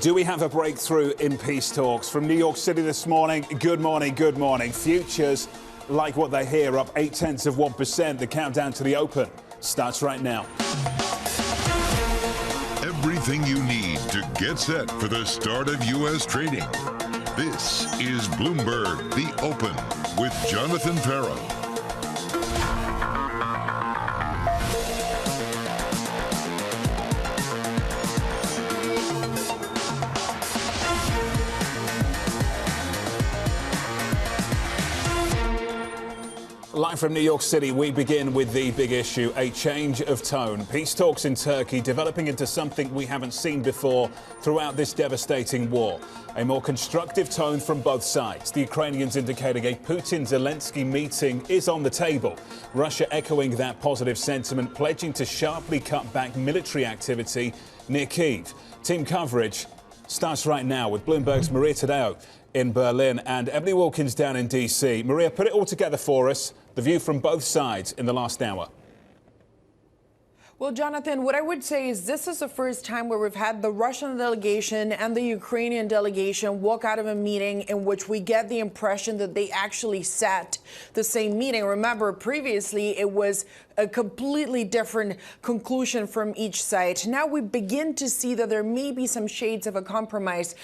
Do we have a breakthrough in peace talks? From New York City this morning, good morning, good morning. Futures, like what they hear, up 0.8%. The countdown to the open starts right now. Everything you need to get set for the start of U.S. trading. This is Bloomberg, The Open, with Jonathan Farrow. Live from New York City, we begin with the big issue, a change of tone. Peace talks in Turkey developing into something we haven't seen before throughout this devastating war. A more constructive tone from both sides. The Ukrainians indicating a Putin-Zelensky meeting is on the table. Russia echoing that positive sentiment, pledging to sharply cut back military activity near Kyiv. Team coverage starts right now with Bloomberg's Maria Tadeo in Berlin and Emily Wilkins down in D.C. Maria, put it all together for us, the view from both sides in the last hour. Well, Jonathan, what I would say is this is the first time where we've had the Russian delegation and the Ukrainian delegation walk out of a meeting in which we get the impression that they actually sat the same meeting. Remember, previously it was a completely different conclusion from each side. Now we begin to see that there may be some shades of a compromise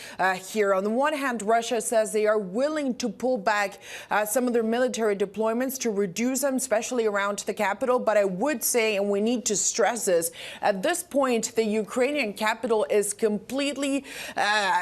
here. On the one hand, Russia says they are willing to pull back some of their military deployments to reduce them, especially around the capital. But I would say, and we need to stress this, at this point, the Ukrainian capital is completely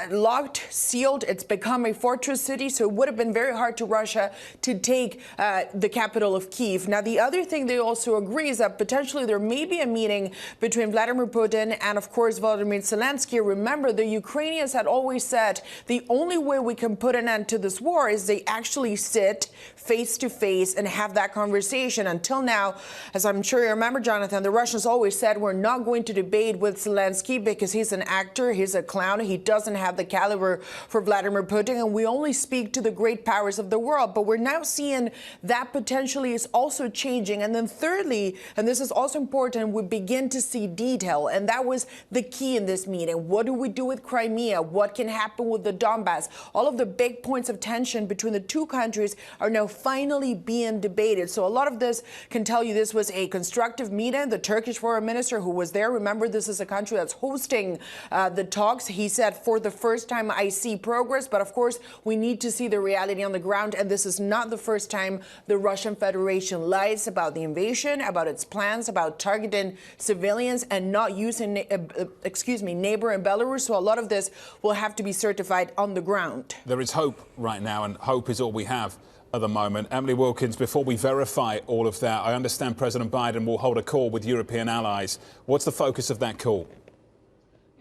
locked, sealed. It's become a fortress city, so it would have been very hard to Russia to take the capital of Kyiv. Now, the other thing they also agree is that potentially there may be a meeting between Vladimir Putin and, of course, Volodymyr Zelensky. Remember, the Ukrainians had always said the only way we can put an end to this war is they actually sit face to face and have that conversation. Until now, as I'm sure you remember, Jonathan, the Russians always said we're not going to debate with Zelensky because he's an actor, he's a clown, he doesn't have the caliber for Vladimir Putin, and we only speak to the great powers of the world. But we're now seeing that potentially is also changing. And then thirdly, and this is also important, we begin to see detail. And that was the key in this meeting. What do we do with Crimea? What can happen with the Donbass? All of the big points of tension between the two countries are now finally being debated. So a lot of this can tell you this was a constructive meeting. The Turkish foreign minister who was there, remember, this is a country that's hosting the talks. He said, for the first time, I see progress. But of course, we need to see the reality on the ground. And this is not the first time the Russian Federation lies about the invasion, about its plans, about targeting civilians and not using, neighbor in Belarus. So a lot of this will have to be certified on the ground. There is hope right now, and hope is all we have at the moment. Emily Wilkins, before we verify all of that, I understand President Biden will hold a call with European allies. What's the focus of that call?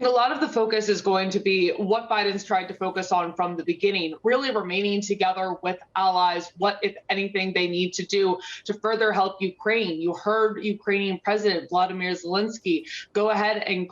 A lot of the focus is going to be what Biden's tried to focus on from the beginning, really remaining together with allies, what, if anything, they need to do to further help Ukraine. You heard Ukrainian President Vladimir Zelensky go ahead and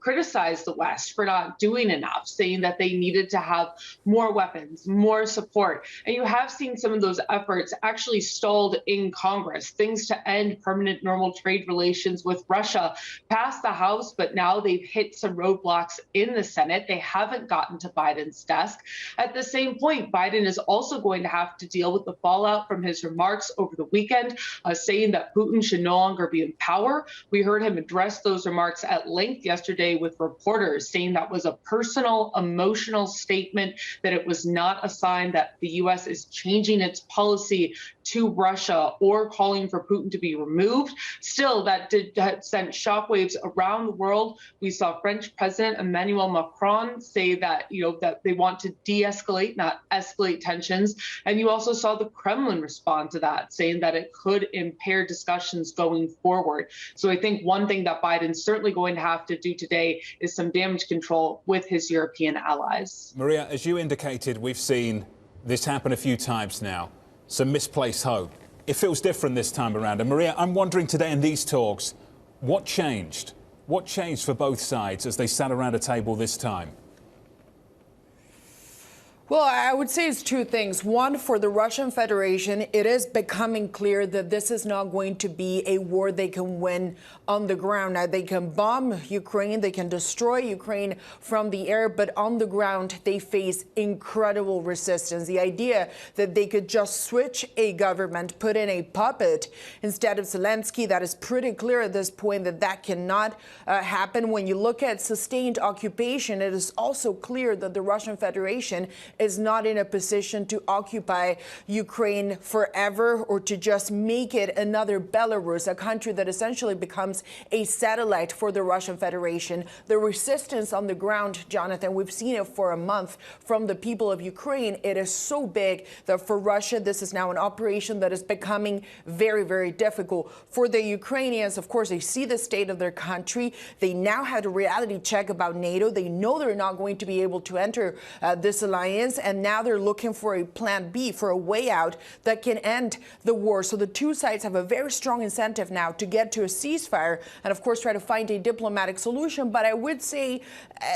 criticize the West for not doing enough, saying that they needed to have more weapons, more support. And you have seen some of those efforts actually stalled in Congress, things to end permanent normal trade relations with Russia passed the House, but now they've hit some roadblocks in the Senate. They haven't gotten to Biden's desk. At the same point, Biden is also going to have to deal with the fallout from his remarks over the weekend, saying that Putin should no longer be in power. We heard him address those remarks at length yesterday with reporters, saying that was a personal, emotional statement, that it was not a sign that the U.S. is changing its policy to Russia or calling for Putin to be removed. Still, that sent shockwaves around the world. We saw French President Emmanuel Macron say that, that they want to de-escalate, not escalate tensions. And you also saw the Kremlin respond to that, saying that it could impair discussions going forward. So I think one thing that Biden's certainly going to have to do today is some damage control with his European allies. Maria, as you indicated, we've seen this happen a few times now. Some misplaced hope. It feels different this time around. And Maria, I'm wondering today in these talks, what changed? What changed for both sides as they sat around a table this time? Well, I would say it's two things. One, for the Russian Federation, it is becoming clear that this is not going to be a war they can win on the ground. Now, they can bomb Ukraine, they can destroy Ukraine from the air, but on the ground, they face incredible resistance. The idea that they could just switch a government, put in a puppet instead of Zelensky, that is pretty clear at this point that that cannot happen. When you look at sustained occupation, it is also clear that the Russian Federation is not in a position to occupy Ukraine forever or to just make it another Belarus, a country that essentially becomes a satellite for the Russian Federation. The resistance on the ground, Jonathan, we've seen it for a month from the people of Ukraine. It is so big that for Russia, this is now an operation that is becoming very, very difficult. For the Ukrainians, of course, they see the state of their country. They now had a reality check about NATO. They know they're not going to be able to enter this alliance. And now they're looking for a plan B, for a way out that can end the war. So the two sides have a very strong incentive now to get to a ceasefire and, of course, try to find a diplomatic solution. But I would say,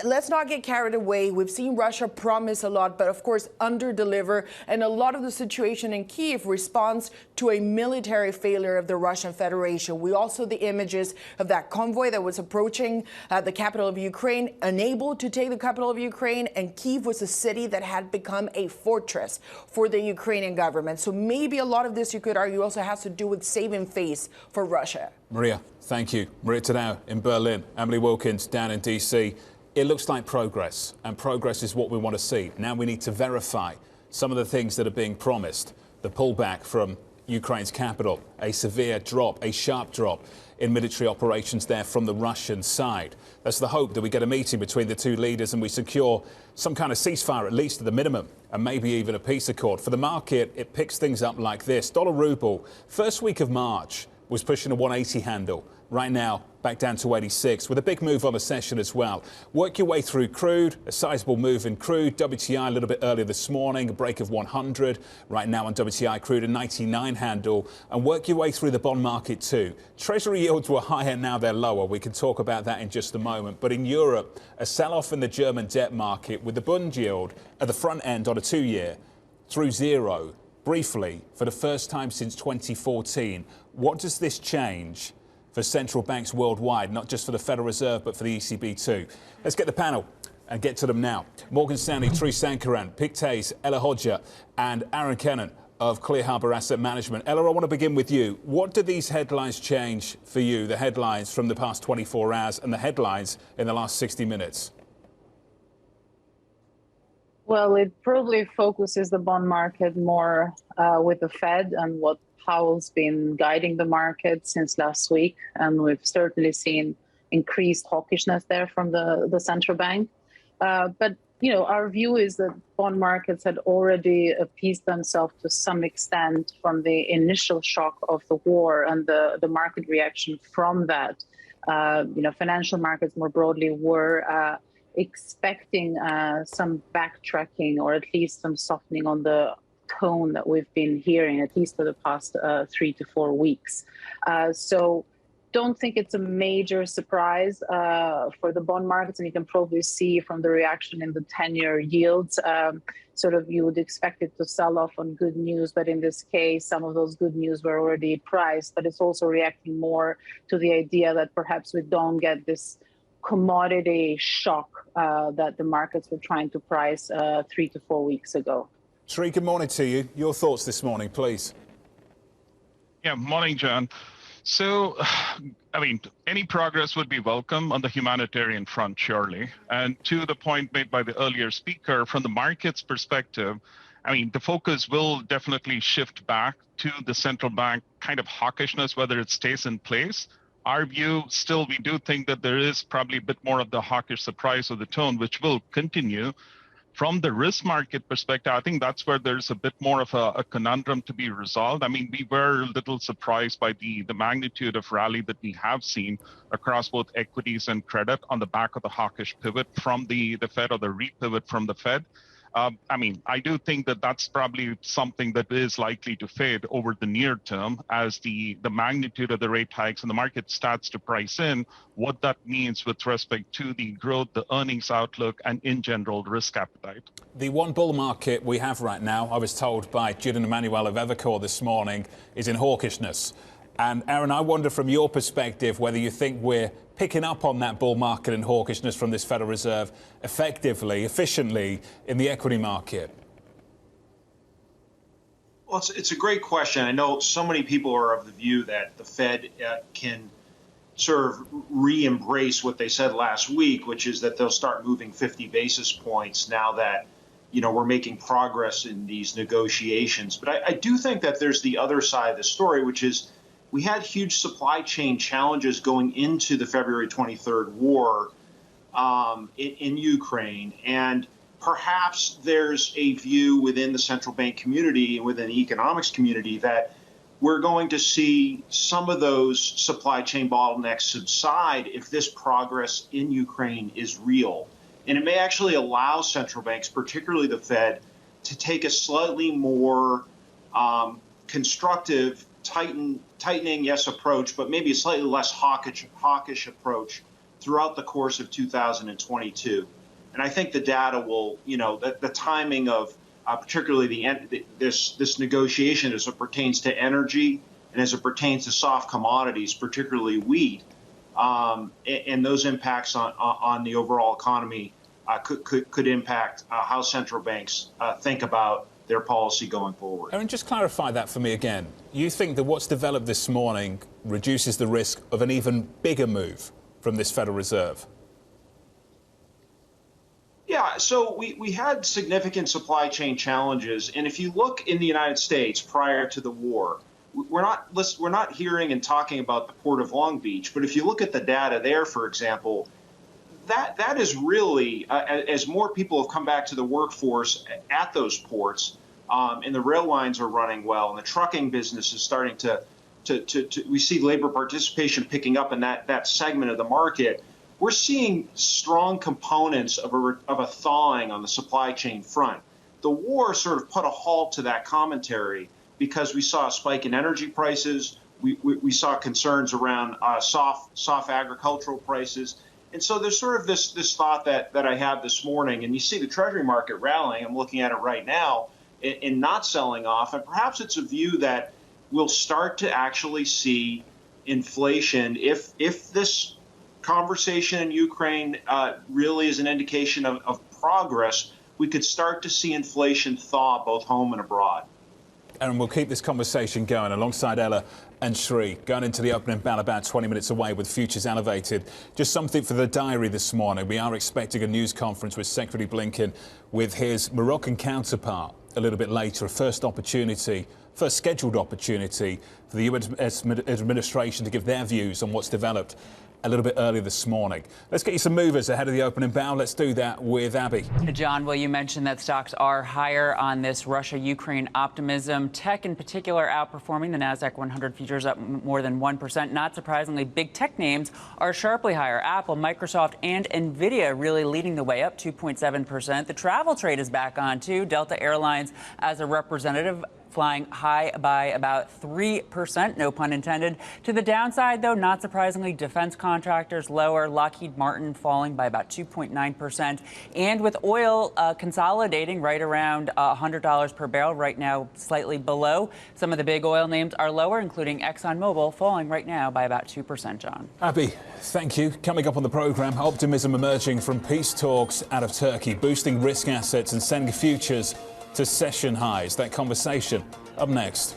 let's not get carried away. We've seen Russia promise a lot, but, of course, under-deliver. And a lot of the situation in Kyiv responds to a military failure of the Russian Federation. We also the images of that convoy that was approaching the capital of Ukraine, unable to take the capital of Ukraine, and Kyiv was a city that had become a fortress for the Ukrainian government. So maybe a lot of this, you could argue, also has to do with saving face for Russia. Maria, thank you. Maria Tadao in Berlin, Emily Wilkins down in D.C. It looks like progress, and progress is what we want to see. Now we need to verify some of the things that are being promised. The pullback from Ukraine's capital, a severe drop, a sharp drop in military operations there from the Russian side. That's the hope, that we get a meeting between the two leaders and we secure some kind of ceasefire, at least at the minimum, and maybe even a peace accord. For the market, it picks things up like this. Dollar ruble, first week of March, was pushing a 180 handle. Right now, back down to 86, with a big move on the session as well. Work your way through crude, a sizable move in crude. WTI a little bit earlier this morning, a break of 100. Right now on WTI crude, a 99 handle. And work your way through the bond market too. Treasury yields were higher, now they're lower. We can talk about that in just a moment. But in Europe, a sell-off in the German debt market with the Bund yield at the front end on a 2-year through zero, briefly, for the first time since 2014. What does this change for central banks worldwide, not just for the Federal Reserve, but for the ECB too? Let's get the panel and get to them now. Morgan Stanley, Tri Sankaran, Pictet, Ella Hodja, and Aaron Kennan of Clear Harbor Asset Management. Ella, I want to begin with you. What do these headlines change for you, the headlines from the past 24 hours and the headlines in the last 60 minutes? Well, it probably focuses the bond market more with the Fed and what Powell's been guiding the market since last week. And we've certainly seen increased hawkishness there from the central bank. But, you know, our view is that bond markets had already appeased themselves to some extent from the initial shock of the war and the market reaction from that. You know, financial markets more broadly were expecting some backtracking or at least some softening on the tone that we've been hearing, at least for the past 3 to 4 weeks. So don't think it's a major surprise for the bond markets, and you can probably see from the reaction in the 10-year yields, sort of you would expect it to sell off on good news, but in this case, some of those good news were already priced, but it's also reacting more to the idea that perhaps we don't get this commodity shock that the markets were trying to price 3 to 4 weeks ago. Sri, good morning to you. Your thoughts this morning, please. Yeah, morning, John. So, I mean, any progress would be welcome on the humanitarian front, surely. And to the point made by the earlier speaker, from the market's perspective, I mean, the focus will definitely shift back to the central bank kind of hawkishness, whether it stays in place. Our view, still, we do think that there is probably a bit more of the hawkish surprise of the tone, which will continue. From the risk market perspective, I think that's where there's a bit more of a conundrum to be resolved. I mean, we were a little surprised by the magnitude of rally that we have seen across both equities and credit on the back of the hawkish pivot from the Fed, or the repivot from the Fed. I mean, I do think that that's probably something that is likely to fade over the near term as the magnitude of the rate hikes and the market starts to price in what that means with respect to the growth, the earnings outlook, and in general risk appetite. The one bull market we have right now, I was told by Julian Emmanuel of Evercore this morning, is in hawkishness. And Aaron, I wonder from your perspective whether you think we're picking up on that bull market and hawkishness from this Federal Reserve effectively, efficiently in the equity market. Well, it's a great question. I know so many people are of the view that the Fed can sort of re-embrace what they said last week, which is that they'll start moving 50 basis points now that, you know, we're making progress in these negotiations. But I do think that there's the other side of the story, which is we had huge supply chain challenges going into the February 23rd war in Ukraine. And perhaps there's a view within the central bank community and within the economics community that we're going to see some of those supply chain bottlenecks subside if this progress in Ukraine is real. And it may actually allow central banks, particularly the Fed, to take a slightly more constructive, tightening, yes, approach, but maybe a slightly less hawkish approach throughout the course of 2022. And I think the data will, you know, the timing of particularly this negotiation as it pertains to energy and as it pertains to soft commodities, particularly wheat, and those impacts on the overall economy could impact how central banks think about their policy going forward. Aaron, just clarify that for me again. You think that what's developed this morning reduces the risk of an even bigger move from this Federal Reserve? Yeah, so we had significant supply chain challenges, and if you look in the United States prior to the war, we're not hearing and talking about the Port of Long Beach, but if you look at the data there, for example, that is really as more people have come back to the workforce at those ports, and the rail lines are running well, and the trucking business is starting to we see labor participation picking up in that segment of the market. We're seeing strong components of a thawing on the supply chain front. The war sort of put a halt to that commentary because we saw a spike in energy prices. We saw concerns around soft agricultural prices. And so there's sort of this thought that I have this morning, and you see the Treasury market rallying. I'm looking at it right now and not selling off. And perhaps it's a view that we'll start to actually see inflation if this conversation in Ukraine really is an indication of progress. We could start to see inflation thaw both home and abroad. And we'll keep this conversation going alongside Ella and Sri, going into the opening bell about 20 minutes away with futures elevated. Just something for the diary this morning. We are expecting a news conference with Secretary Blinken with his Moroccan counterpart a little bit later, a first scheduled opportunity for the US administration to give their views on what's developed a little bit earlier this morning. Let's get you some movers ahead of the opening bell. Let's do that with Abby. John, well, you mentioned that stocks are higher on this Russia-Ukraine optimism. Tech in particular outperforming. The NASDAQ 100 futures up more than 1%. Not surprisingly, big tech names are sharply higher. Apple, Microsoft, and NVIDIA really leading the way up 2.7%. The travel trade is back on, too. Delta Airlines as a representative, flying high by about 3%, no pun intended. To the downside, though, not surprisingly, defense contractors lower, Lockheed Martin falling by about 2.9%. And with oil consolidating right around $100 per barrel, right now slightly below. Some of the big oil names are lower, including ExxonMobil, falling right now by about 2%, John. Abby, thank you. Coming up on the programme, optimism emerging from peace talks out of Turkey, boosting risk assets and sending futures to session highs. That conversation up next.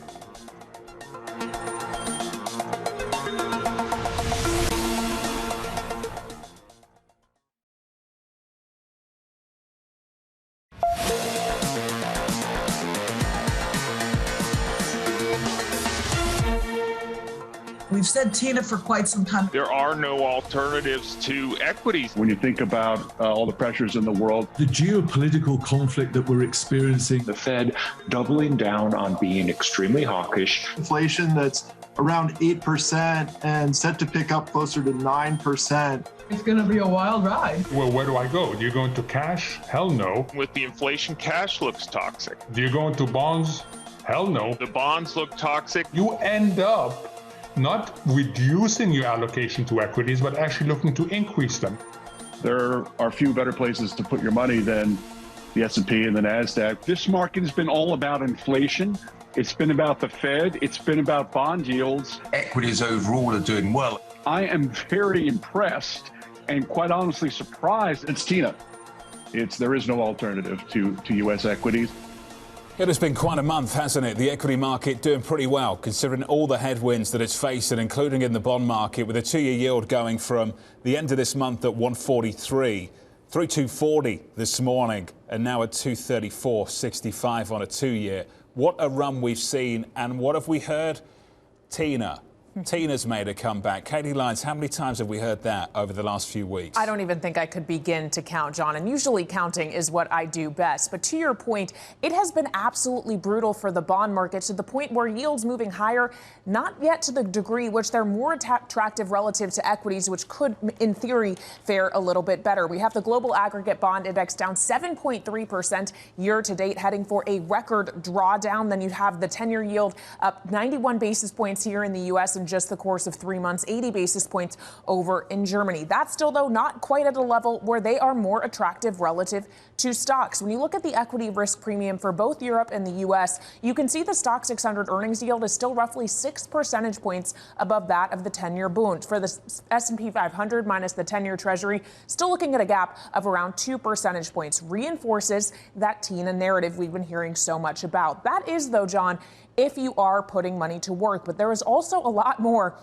We've said Tina for quite some time. There are no alternatives to equities. When you think about all the pressures in the world, the geopolitical conflict that we're experiencing, the Fed doubling down on being extremely hawkish. Inflation that's around 8% and set to pick up closer to 9%. It's going to be a wild ride. Well, where do I go? Do you go into cash? Hell no. With the inflation, cash looks toxic. Do you go into bonds? Hell no. The bonds look toxic. You end up not reducing your allocation to equities, but actually looking to increase them. There are few better places to put your money than the S&P and the NASDAQ. This market has been all about inflation. It's been about the Fed. It's been about bond yields. Equities overall are doing well. I am very impressed and quite honestly surprised. It's Tina. There is no alternative to U.S. equities. It has been quite a month, hasn't it? The equity market doing pretty well, considering all the headwinds that it's facing, including in the bond market, with a two-year yield going from the end of this month at 143 through 240 this morning, and now at 234.65 on a two-year. What a run we've seen, and what have we heard? Tina's made a comeback. Katie Lyons, how many times have we heard that over the last few weeks? I don't even think I could begin to count, John, and usually counting is what I do best. But to your point, it has been absolutely brutal for the bond market, to the point where yields moving higher, not yet to the degree which they're more attractive relative to equities, which could, in theory, fare a little bit better. We have the global aggregate bond index down 7.3% year to date, heading for a record drawdown. Then you have the 10-year yield up 91 basis points here in the U.S. in just the course of 3 months, 80 basis points over in Germany. That's still, though, not quite at a level where they are more attractive relative to stocks. When you look at the equity risk premium for both Europe and the U.S., you can see the stock 600 earnings yield is still roughly 6 percentage points above that of the 10-year Bund. For the S&P 500 minus the 10-year Treasury, still looking at a gap of around 2 percentage points. Reinforces that Tina narrative we've been hearing so much about. That is, though, John, if you are putting money to work. But there is also a lot more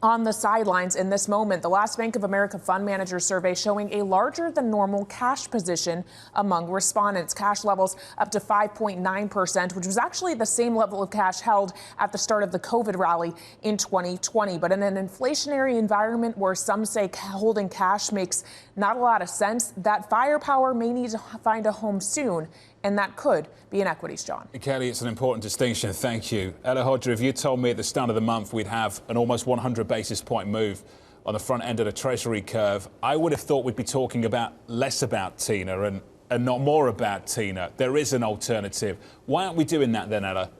on the sidelines in this moment. The last Bank of America Fund Manager survey showing a larger than normal cash position among respondents. Cash levels up to 5.9%, which was actually the same level of cash held at the start of the COVID rally in 2020. But in an inflationary environment where some say holding cash makes not a lot of sense, that firepower may need to find a home soon. And that could be in equities, John. Kelly, it's an important distinction. Thank you. Ella Hodger, if you told me at the start of the month we'd have an almost 100 basis point move on the front end of the Treasury curve, I would have thought we'd be talking less about Tina and not more about Tina. There is an alternative. Why aren't we doing that then, Ella?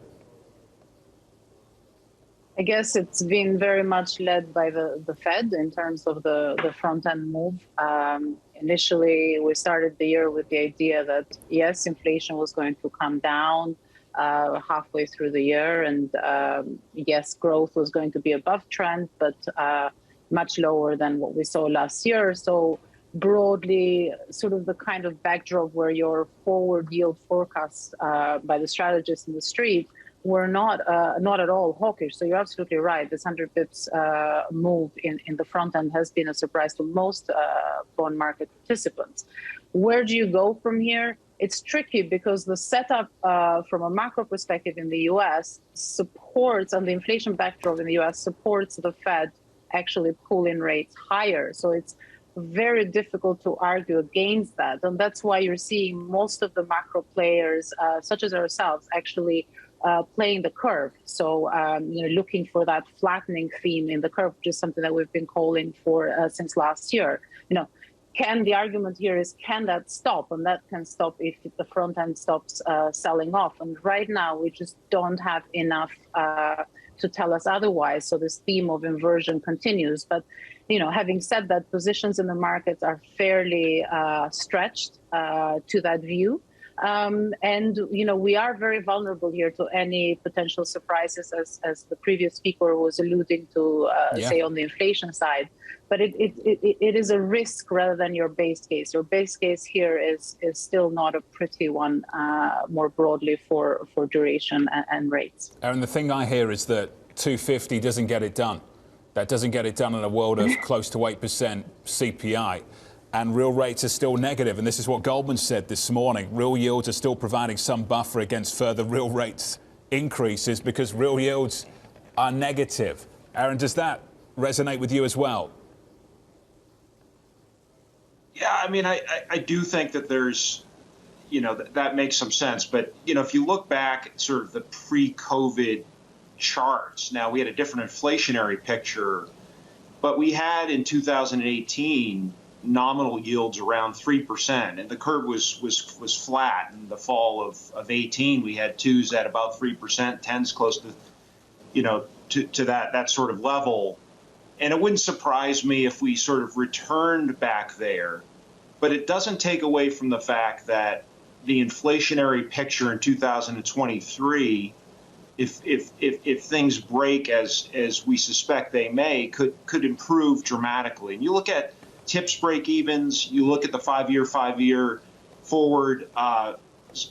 I guess it's been very much led by the Fed in terms of the front-end move. Initially, we started the year with the idea that, yes, inflation was going to come down halfway through the year. And yes, growth was going to be above trend, but much lower than what we saw last year. So broadly, sort of the kind of backdrop where your forward yield forecasts by the strategists in the street were not at all hawkish. So you're absolutely right. This 100 bips move in the front end has been a surprise to most bond market participants. Where do you go from here? It's tricky because the setup from a macro perspective in the U.S. supports, and the inflation backdrop in the U.S. supports the Fed actually pulling rates higher. So it's very difficult to argue against that. And that's why you're seeing most of the macro players, such as ourselves, actually playing the curve. So, looking for that flattening theme in the curve, which is something that we've been calling for since last year. The argument here is, can that stop? And that can stop if the front end stops selling off. And right now, we just don't have enough to tell us otherwise. So this theme of inversion continues. But, having said that, positions in the markets are fairly stretched to that view. We are very vulnerable here to any potential surprises, as the previous speaker was alluding to, say, on the inflation side. But it is a risk rather than your base case. Your base case here is still not a pretty one, more broadly for duration and rates. Aaron, the thing I hear is that 250 doesn't get it done. That doesn't get it done in a world of close to 8% CPI. And real rates are still negative. And this is what Goldman said this morning. Real yields are still providing some buffer against further real rates increases because real yields are negative. Aaron, does that resonate with you as well? Yeah, I mean, I do think that there's, that makes some sense. But, if you look back at sort of the pre-COVID charts. Now, we had a different inflationary picture, but we had in 2018 nominal yields around 3%, and the curve was flat. In the fall of 18, we had 2s at about 3%, 10s close to, to that sort of level. And it wouldn't surprise me if we sort of returned back there, but it doesn't take away from the fact that the inflationary picture in 2023, if things break as we suspect they may, could improve dramatically. And you look at TIPS break-evens, you look at the five-year forward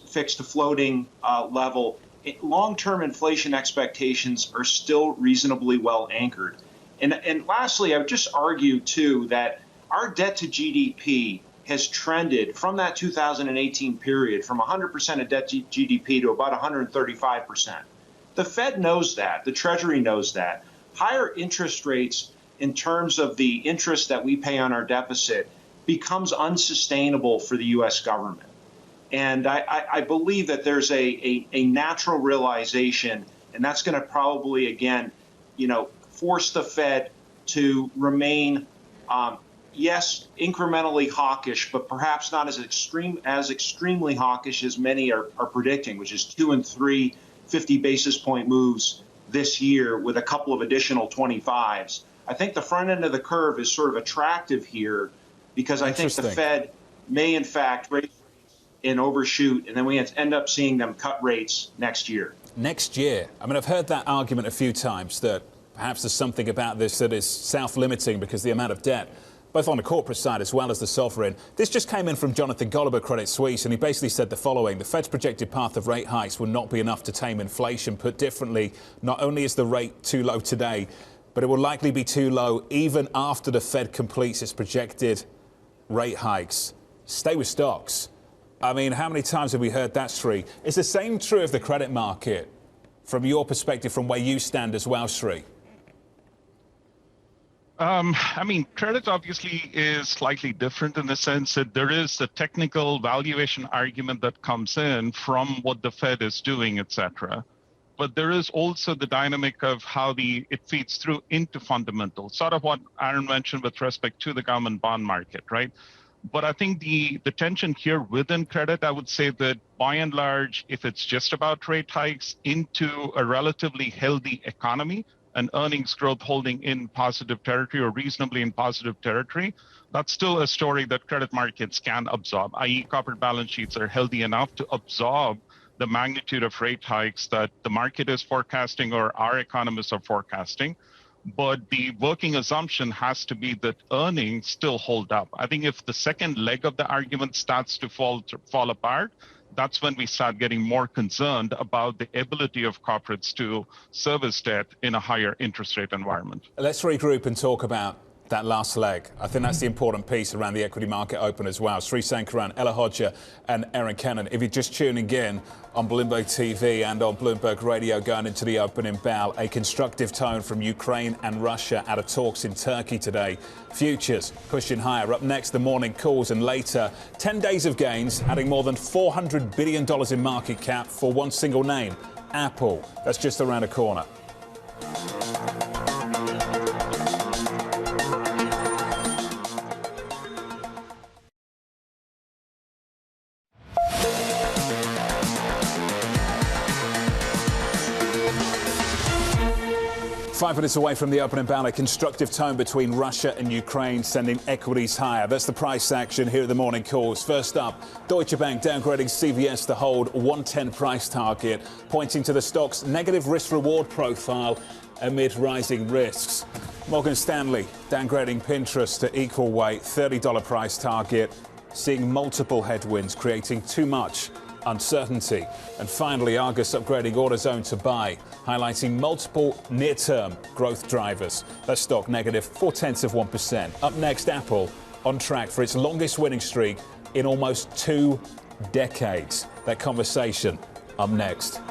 fixed to floating level, long-term inflation expectations are still reasonably well anchored. And lastly, I would just argue, too, that our debt to GDP has trended from that 2018 period from 100% of debt to GDP to about 135%. The Fed knows that. The Treasury knows that. Higher interest rates in terms of the interest that we pay on our deficit becomes unsustainable for the U.S. government. And I believe that there's a natural realization, and that's going to probably, again, force the Fed to remain, yes, incrementally hawkish, but perhaps not as extremely hawkish as many are predicting, which is 2 and 3 50 basis point moves this year with a couple of additional 25s. I think the front end of the curve is sort of attractive here because I think the Fed may, in fact, raise rates and overshoot, and then we end up seeing them cut rates next year. Next year? I mean, I've heard that argument a few times that perhaps there's something about this that is self-limiting because the amount of debt, both on the corporate side as well as the sovereign. This just came in from Jonathan Golub, Credit Suisse, and he basically said the following: the Fed's projected path of rate hikes will not be enough to tame inflation. Put differently, not only is the rate too low today, but it will likely be too low even after the Fed completes its projected rate hikes. Stay with stocks. I mean, how many times have we heard that, Sri? Is the same true of the credit market from your perspective, from where you stand as well, Sri? I mean, credit obviously is slightly different in the sense that there is a technical valuation argument that comes in from what the Fed is doing, et cetera. But there is also the dynamic of how it feeds through into fundamentals, sort of what Aaron mentioned with respect to the government bond market, right? But I think the tension here within credit, I would say that by and large, if it's just about rate hikes into a relatively healthy economy and earnings growth holding in positive territory or reasonably in positive territory, that's still a story that credit markets can absorb, i.e. corporate balance sheets are healthy enough to absorb the magnitude of rate hikes that the market is forecasting or our economists are forecasting. But the working assumption has to be that earnings still hold up. I think if the second leg of the argument starts to fall apart, that's when we start getting more concerned about the ability of corporates to service debt in a higher interest rate environment. Let's regroup and talk about that last leg. I think that's the important piece around the equity market open as well. Sri Sankaran, Ella Hodja and Erin Kennan. If you're just tuning in on Bloomberg TV and on Bloomberg Radio going into the opening bell, a constructive tone from Ukraine and Russia out of talks in Turkey today. Futures pushing higher. Up next, the morning calls, and later 10 days of gains, adding more than $400 billion in market cap for one single name, Apple. That's just around the corner. 5 minutes away from the opening bell, a constructive tone between Russia and Ukraine sending equities higher. That's the price action here at the morning calls. First up, Deutsche Bank downgrading CVS to hold 110 price target, pointing to the stock's negative risk-reward profile amid rising risks. Morgan Stanley downgrading Pinterest to equal weight, $30 price target, seeing multiple headwinds, creating too much uncertainty. And finally, Argus upgrading AutoZone to buy, highlighting multiple near-term growth drivers. That stock negative 0.4%. Up next, Apple on track for its longest winning streak in almost 2 decades. That conversation up next.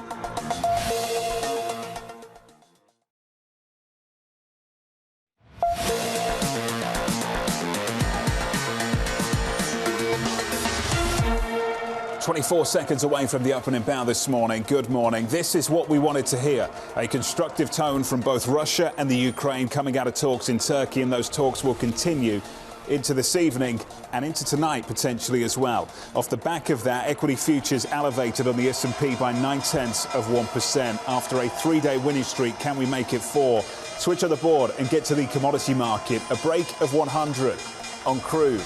24 seconds away from the opening bell this morning. Good morning. This is what we wanted to hear. A constructive tone from both Russia and the Ukraine coming out of talks in Turkey, and those talks will continue into this evening and into tonight potentially as well. Off the back of that, equity futures elevated on the S&P by 0.9% after a 3-day winning streak. Can we make it 4? Switch on the board and get to the commodity market. A break of 100 on crude.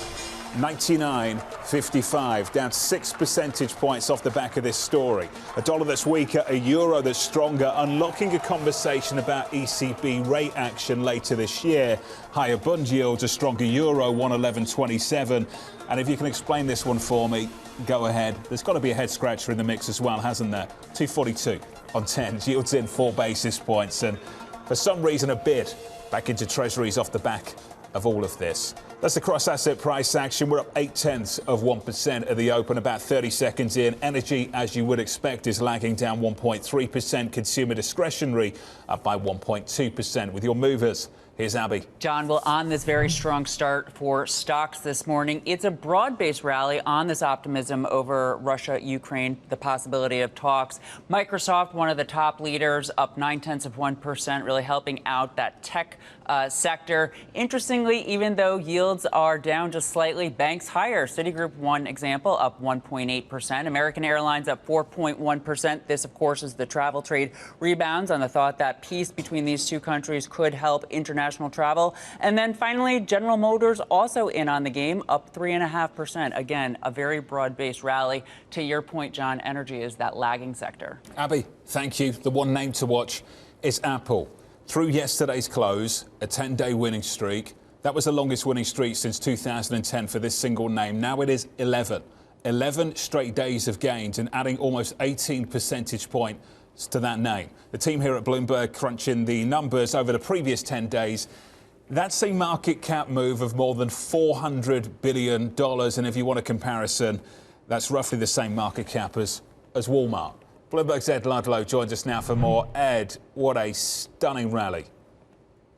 99.55, down 6 percentage points off the back of this story. A dollar that's weaker, a euro that's stronger, unlocking a conversation about ECB rate action later this year. Higher bond yields, a stronger euro, 111.27. And if you can explain this one for me, go ahead. There's got to be a head scratcher in the mix as well, hasn't there? 242 on 10, yields in 4 basis points, and for some reason a bid back into treasuries off the back of all of this. That's the cross-asset price action. We're up 0.8% at the open, about 30 seconds in. Energy, as you would expect, is lagging down 1.3%. Consumer discretionary up by 1.2%. With your movers, here's Abby. John, well, on this very strong start for stocks this morning, it's a broad-based rally on this optimism over Russia, Ukraine, the possibility of talks. Microsoft, one of the top leaders, up 0.9%, really helping out that tech sector. Interestingly, even though yields are down just slightly, banks higher. Citigroup, one example, up 1.8%. American Airlines up 4.1%. This, of course, is the travel trade rebounds on the thought that peace between these two countries could help international travel. And then finally, General Motors also in on the game, up 3.5%. Again, a very broad-based rally. To your point, John, energy is that lagging sector. Abby, thank you. The one name to watch is Apple. Through yesterday's close, a 10-day winning streak. That was the longest winning streak since 2010 for this single name. Now it is 11. 11 straight days of gains and adding almost 18 percentage points to that name. The team here at Bloomberg crunching the numbers over the previous 10 days. That's a market cap move of more than $400 billion. And if you want a comparison, that's roughly the same market cap as Walmart. Bloomberg's Ed Ludlow joins us now for more. Ed, what a stunning rally.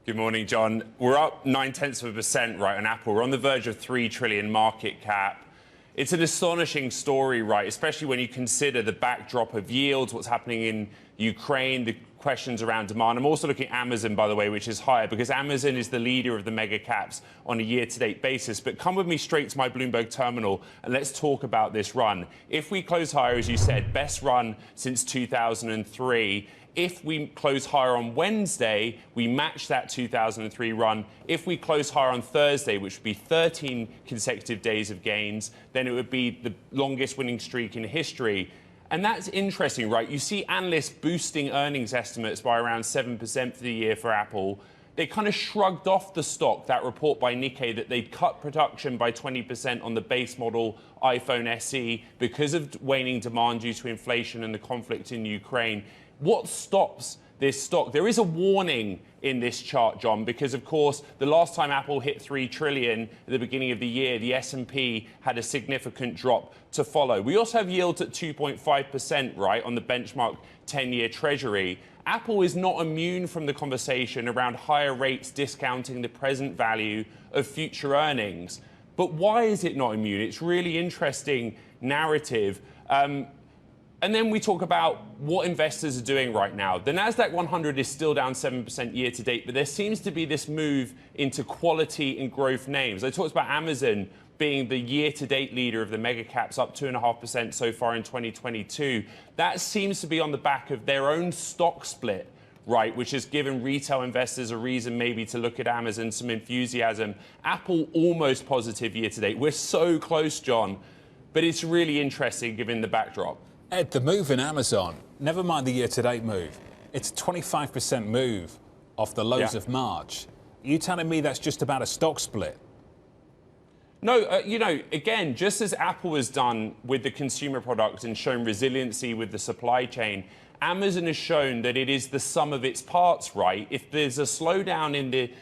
Good morning, John. We're up 0.9% right on Apple. We're on the verge of $3 trillion market cap. It's an astonishing story, right, especially when you consider the backdrop of yields, what's happening in Ukraine, the questions around demand. I'm also looking at Amazon, by the way, which is higher because Amazon is the leader of the mega caps on a year-to-date basis. But come with me straight to my Bloomberg terminal and let's talk about this run. If we close higher, as you said, best run since 2003. If we close higher on Wednesday, we match that 2003 run. If we close higher on Thursday, which would be 13 consecutive days of gains, then it would be the longest winning streak in history. And that's interesting, right? You see analysts boosting earnings estimates by around 7% for the year for Apple. They kind of shrugged off the stock, that report by Nikkei, that they'd cut production by 20% on the base model iPhone SE because of waning demand due to inflation and the conflict in Ukraine. What stops this stock? There is a warning in this chart, John, because, of course, the last time Apple hit $3 trillion at the beginning of the year, the S&P had a significant drop to follow. We also have yields at 2.5%, right, on the benchmark 10-year Treasury. Apple is not immune from the conversation around higher rates discounting the present value of future earnings. But why is it not immune? It's really interesting narrative. And then we talk about what investors are doing right now. The NASDAQ 100 is still down 7% year to date, but there seems to be this move into quality and growth names. I talked about Amazon being the year-to-date leader of the mega caps, up 2.5% so far in 2022. That seems to be on the back of their own stock split, right, which has given retail investors a reason maybe to look at Amazon, some enthusiasm. Apple almost positive year-to-date. We're so close, John, but it's really interesting given the backdrop. Ed, the move in Amazon, never mind the year-to-date move, it's a 25% move off the lows of March. Are you telling me that's just about a stock split? No, you know, again, just as Apple has done with the consumer product and shown resiliency with the supply chain, Amazon has shown that it is the sum of its parts, right? If there's a slowdown in the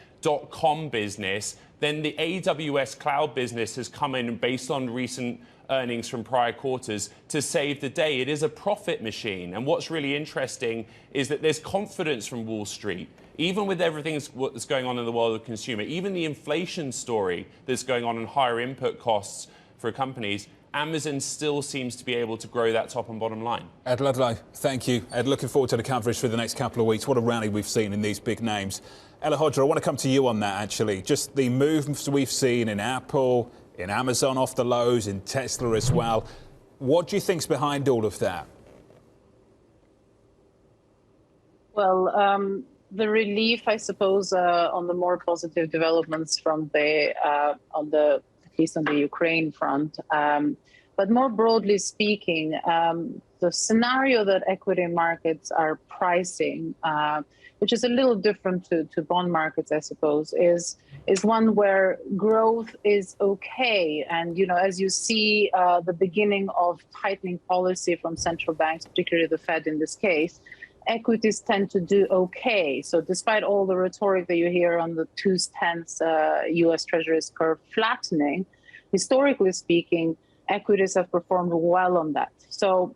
.com business, then the AWS cloud business has come in based on recent earnings from prior quarters to save the day. It is a profit machine. And what's really interesting is that there's confidence from Wall Street, even with everything that's going on in the world of consumer, even the inflation story that's going on and higher input costs for companies. Amazon still seems to be able to grow that top and bottom line. Ed Ludlow, thank you. Ed, looking forward to the coverage for the next couple of weeks. What a rally we've seen in these big names. Ella Hodger, I want to come to you on that, actually. Just the moves we've seen in Apple, in Amazon off the lows, in Tesla as well. What do you think's behind all of that? Well, the relief, I suppose, on the more positive developments from at least on the Ukraine front. But more broadly speaking, the scenario that equity markets are pricing, which is a little different to bond markets, I suppose, is one where growth is okay. And, as you see the beginning of tightening policy from central banks, particularly the Fed in this case, equities tend to do okay. So despite all the rhetoric that you hear on the 2/10 U.S. Treasuries curve flattening, historically speaking, equities have performed well on that. So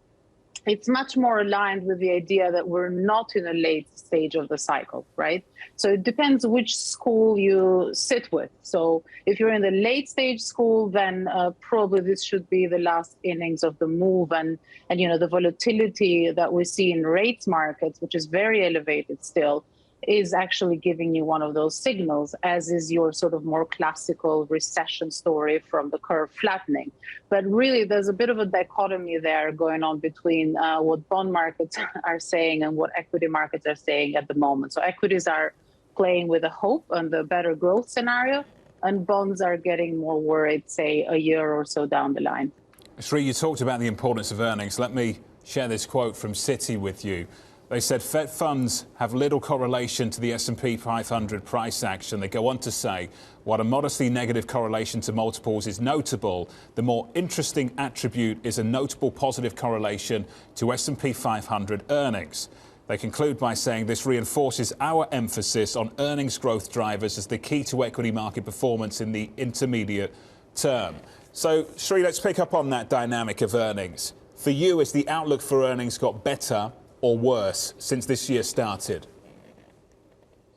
it's much more aligned with the idea that we're not in a late stage of the cycle, right? So it depends which school you sit with. So if you're in the late stage school, then probably this should be the last innings of the move. And the volatility that we see in rates markets, which is very elevated still, is actually giving you one of those signals, as is your sort of more classical recession story from the curve flattening. But really, there's a bit of a dichotomy there going on between what bond markets are saying and what equity markets are saying at the moment. So equities are playing with a hope and the better growth scenario, and bonds are getting more worried, say, a year or so down the line. Sri, you talked about the importance of earnings. Let me share this quote from Citi with you. They said Fed funds have little correlation to the S&P 500 price action. They go on to say, while a modestly negative correlation to multiples is notable, the more interesting attribute is a notable positive correlation to S&P 500 earnings. They conclude by saying this reinforces our emphasis on earnings growth drivers as the key to equity market performance in the intermediate term. So, Sri, let's pick up on that dynamic of earnings. For you, has the outlook for earnings got better or worse since this year started?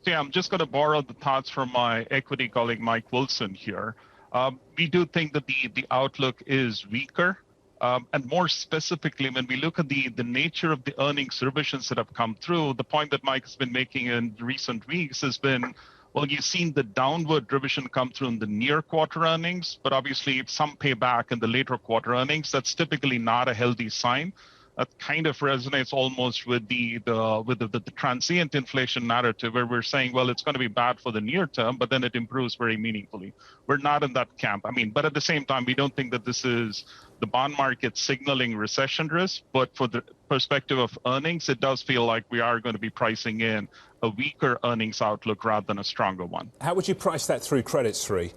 Yeah, I'm just going to borrow the thoughts from my equity colleague, Mike Wilson here. We do think that the outlook is weaker. And more specifically, when we look at the nature of the earnings revisions that have come through, the point that Mike has been making in recent weeks has been, well, you've seen the downward revision come through in the near quarter earnings, but obviously some payback in the later quarter earnings. That's typically not a healthy sign. That kind of resonates almost with the transient inflation narrative, where we're saying, well, it's going to be bad for the near term, but then it improves very meaningfully. We're not in that camp. But at the same time, we don't think that this is the bond market signaling recession risk. But for the perspective of earnings, it does feel like we are going to be pricing in a weaker earnings outlook rather than a stronger one. How would you price that through credit, Sri?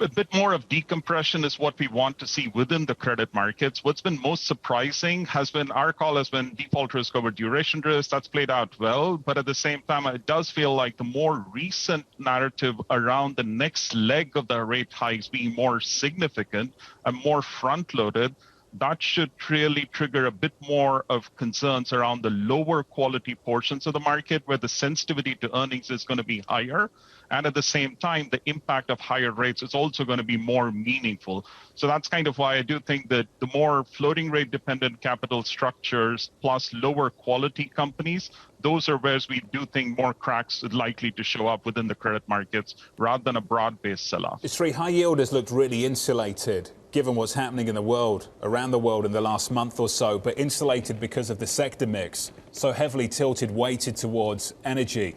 A bit more of decompression is what we want to see within the credit markets. What's been most surprising has been our call has been default risk over duration risk. That's played out well. But at the same time, it does feel like the more recent narrative around the next leg of the rate hikes being more significant and more front loaded, that should really trigger a bit more of concerns around the lower quality portions of the market where the sensitivity to earnings is going to be higher. And at the same time, the impact of higher rates is also going to be more meaningful. So that's kind of why I do think that the more floating rate dependent capital structures plus lower quality companies, those are where we do think more cracks are likely to show up within the credit markets rather than a broad-based sell-off. Sri, high yield has looked really insulated given what's happening in the world, around the world in the last month or so, but insulated because of the sector mix, so heavily tilted, weighted towards energy.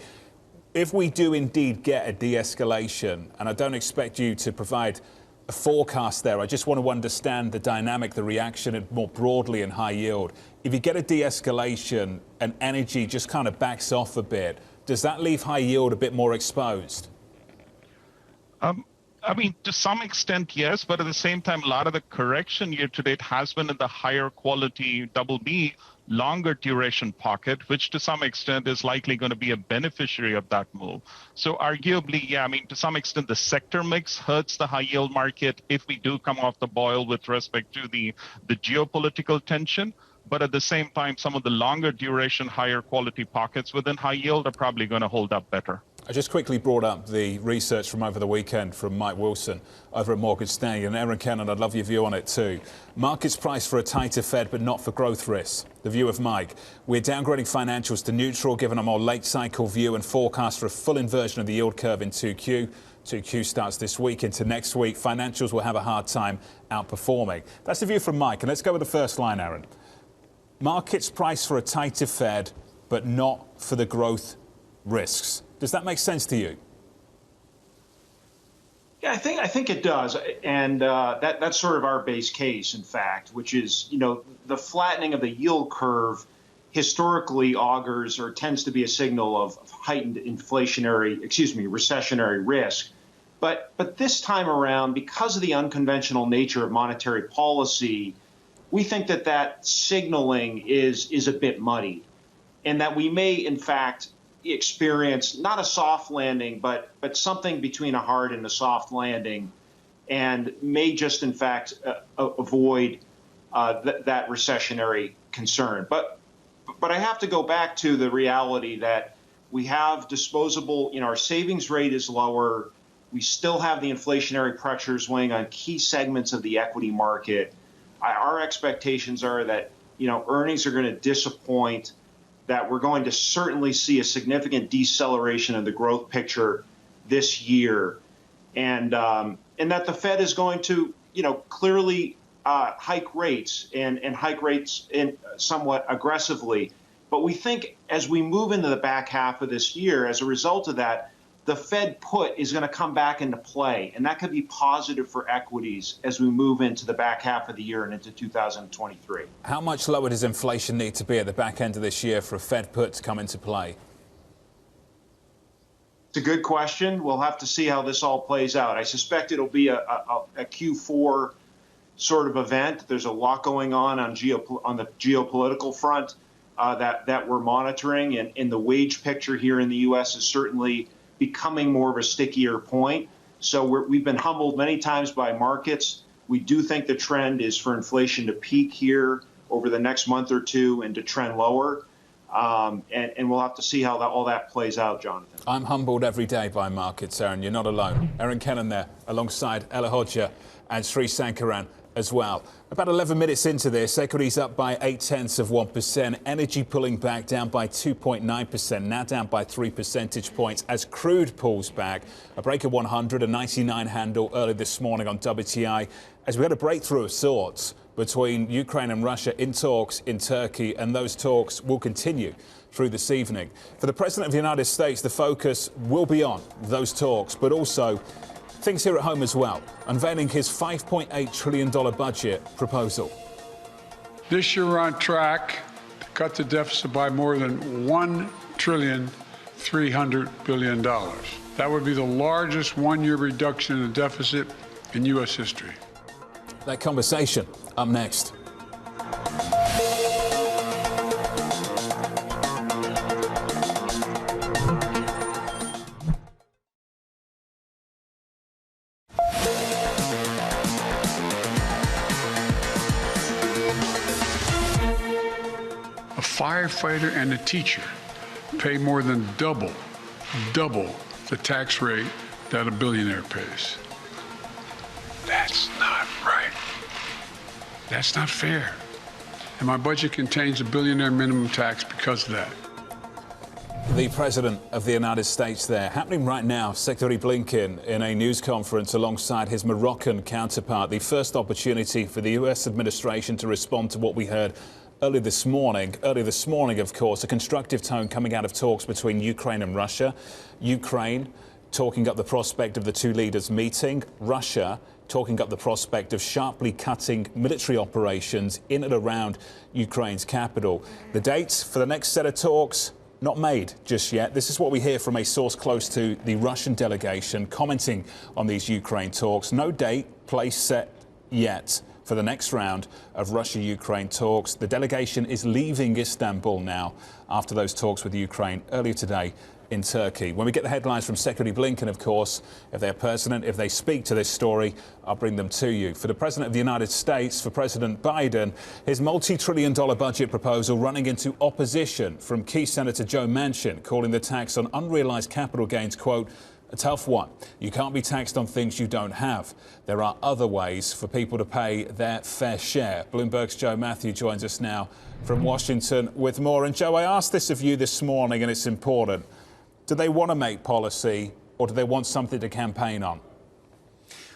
If we do indeed get a de-escalation, and I don't expect you to provide a forecast there, I just want to understand the dynamic, the reaction more broadly in high yield. If you get a de-escalation and energy just kind of backs off a bit, does that leave high yield a bit more exposed? To some extent, yes, but at the same time, a lot of the correction year to date has been in the higher quality BB, longer duration pocket, which to some extent is likely going to be a beneficiary of that move. So arguably, yeah, to some extent, the sector mix hurts the high yield market if we do come off the boil with respect to the geopolitical tension. But at the same time, some of the longer duration, higher quality pockets within high yield are probably going to hold up better. I just quickly brought up the research from over the weekend from Mike Wilson over at Morgan Stanley. And Aaron Cannon, I'd love your view on it too. Markets priced for a tighter Fed, but not for growth risks. The view of Mike. We're downgrading financials to neutral, given a more late cycle view and forecast for a full inversion of the yield curve in 2Q. 2Q starts this week into next week. Financials will have a hard time outperforming. That's the view from Mike. And let's go with the first line, Aaron. Markets priced for a tighter Fed, but not for the growth risks. Does that make sense to you? Yeah, I think it does, and that's sort of our base case, in fact, which is, you know, the flattening of the yield curve historically augurs or tends to be a signal of heightened recessionary risk. But this time around, because of the unconventional nature of monetary policy, we think that signaling is a bit muddy, and that we may, in fact, experience not a soft landing, but something between a hard and a soft landing, and may just, in fact, avoid that recessionary concern. But I have to go back to the reality that we have disposable, you know, our savings rate is lower. We still have the inflationary pressures weighing on key segments of the equity market. Our expectations are that, you know, earnings are going to disappoint, that we're going to certainly see a significant deceleration of the growth picture this year, and that the Fed is going to, you know, clearly hike rates and hike rates somewhat aggressively. But we think as we move into the back half of this year, as a result of that, the Fed put is going to come back into play, and that could be positive for equities as we move into the back half of the year and into 2023. How much lower does inflation need to be at the back end of this year for a Fed put to come into play? It's a good question. We'll have to see how this all plays out. I suspect it'll be a Q4 sort of event. There's a lot going on the geopolitical front that we're monitoring, and the wage picture here in the U.S. is certainly becoming more of a stickier point. So we've been humbled many times by markets. We do think the trend is for inflation to peak here over the next month or two and to trend lower. And we'll have to see how all that plays out, Jonathan. I'm humbled every day by markets, Aaron. You're not alone. Aaron Cannon there, alongside Ella Hodja and Sri Sankaran as well. About 11 minutes into this, equities up by 0.8%. Energy pulling back, down by 2.9%, now down by 3 percentage points as crude pulls back. A break of 100, a 99 handle early this morning on WTI, as we had a breakthrough of sorts between Ukraine and Russia in talks in Turkey, and those talks will continue through this evening. For the President of the United States, the focus will be on those talks, but also things here at home as well, unveiling his $5.8 trillion budget proposal. This year we're on track to cut the deficit by more than $1.3 trillion. That would be the largest one-year reduction in the deficit in U.S. history. That conversation up next. A firefighter and a teacher pay more than double the tax rate that a billionaire pays. That's not right. That's not fair. And my budget contains a billionaire minimum tax because of that. The President of the United States there. Happening right now, Secretary Blinken in a news conference alongside his Moroccan counterpart. The first opportunity for the U.S. administration to respond to what we heard earlier this morning. Earlier this morning, of course, a constructive tone coming out of talks between Ukraine and Russia. Ukraine talking up the prospect of the two leaders meeting. Russia talking up the prospect of sharply cutting military operations in and around Ukraine's capital. The dates for the next set of talks not made just yet. This is what we hear from a source close to the Russian delegation commenting on these Ukraine talks. No date, place set yet for the next round of Russia-Ukraine talks. The delegation is leaving Istanbul now after those talks with Ukraine earlier today in Turkey. When we get the headlines from Secretary Blinken, of course, if they're pertinent, if they speak to this story, I'll bring them to you. For the President of the United States, for President Biden, his multi-trillion-dollar budget proposal running into opposition from key Senator Joe Manchin, calling the tax on unrealized capital gains, quote, a tough one. You can't be taxed on things you don't have. There are other ways for people to pay their fair share. Bloomberg's Joe Matthew joins us now from Washington with more. And Joe, I asked this of you this morning, and it's important. Do they want to make policy, or do they want something to campaign on?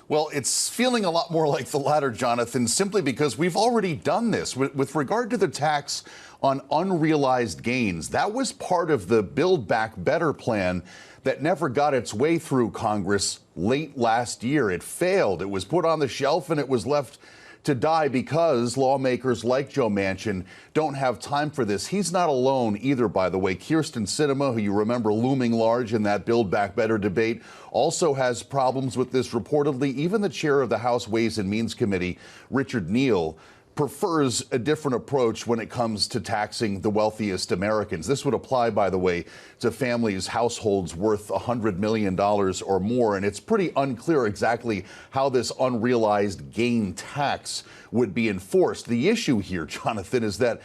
Well, it's feeling a lot more like the latter, Jonathan, simply because we've already done this. With regard to the tax on unrealized gains, that was part of the Build Back Better plan that never got its way through Congress late last year. It failed. It was put on the shelf and it was left to die because lawmakers like Joe Manchin don't have time for this. He's not alone either, by the way. Kyrsten Sinema, who you remember looming large in that Build Back Better debate, also has problems with this reportedly. Even the chair of the House Ways and Means Committee, Richard Neal, prefers a different approach when it comes to taxing the wealthiest Americans. This would apply, by the way, to families, households worth $100 million or more. And it's pretty unclear exactly how this unrealized gain tax would be enforced. The issue here, Jonathan, is that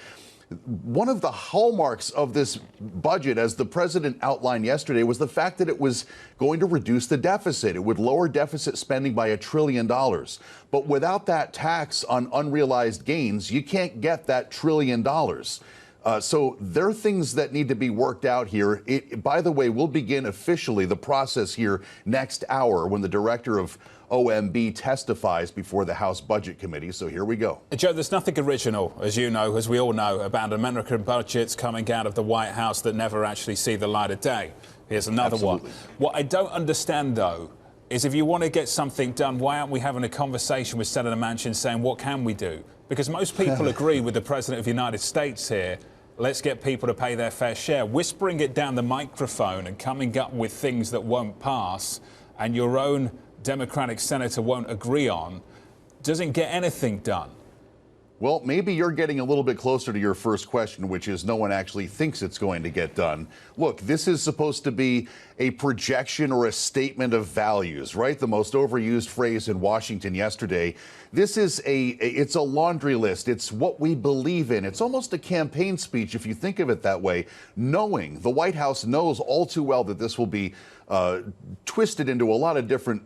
one of the hallmarks of this budget, as the president outlined yesterday, was the fact that it was going to reduce the deficit. It would lower deficit spending by $1 trillion. But without that tax on unrealized gains, you can't get that $1 trillion. So there are things that need to be worked out here. By the way, we'll begin officially the process here next hour when the director of OMB testifies before the House Budget Committee. So here we go. Joe, there's nothing original, as you know, as we all know, about American budgets coming out of the White House that never actually see the light of day. Here's another one. What I don't understand, though, is if you want to get something done, why aren't we having a conversation with Senator Manchin saying, what can we do? Because most people agree with the President of the United States here. Let's get people to pay their fair share. Whispering it down the microphone and coming up with things that won't pass and your own Democratic senator won't agree on doesn't get anything done. Well, maybe you're getting a little bit closer to your first question, which is no one actually thinks it's going to get done. Look, this is supposed to be a projection or a statement of values, right? The most overused phrase in Washington yesterday. This is it's a laundry list. It's what we believe in. It's almost a campaign speech, if you think of it that way, knowing the White House knows all too well that this will be twisted into a lot of different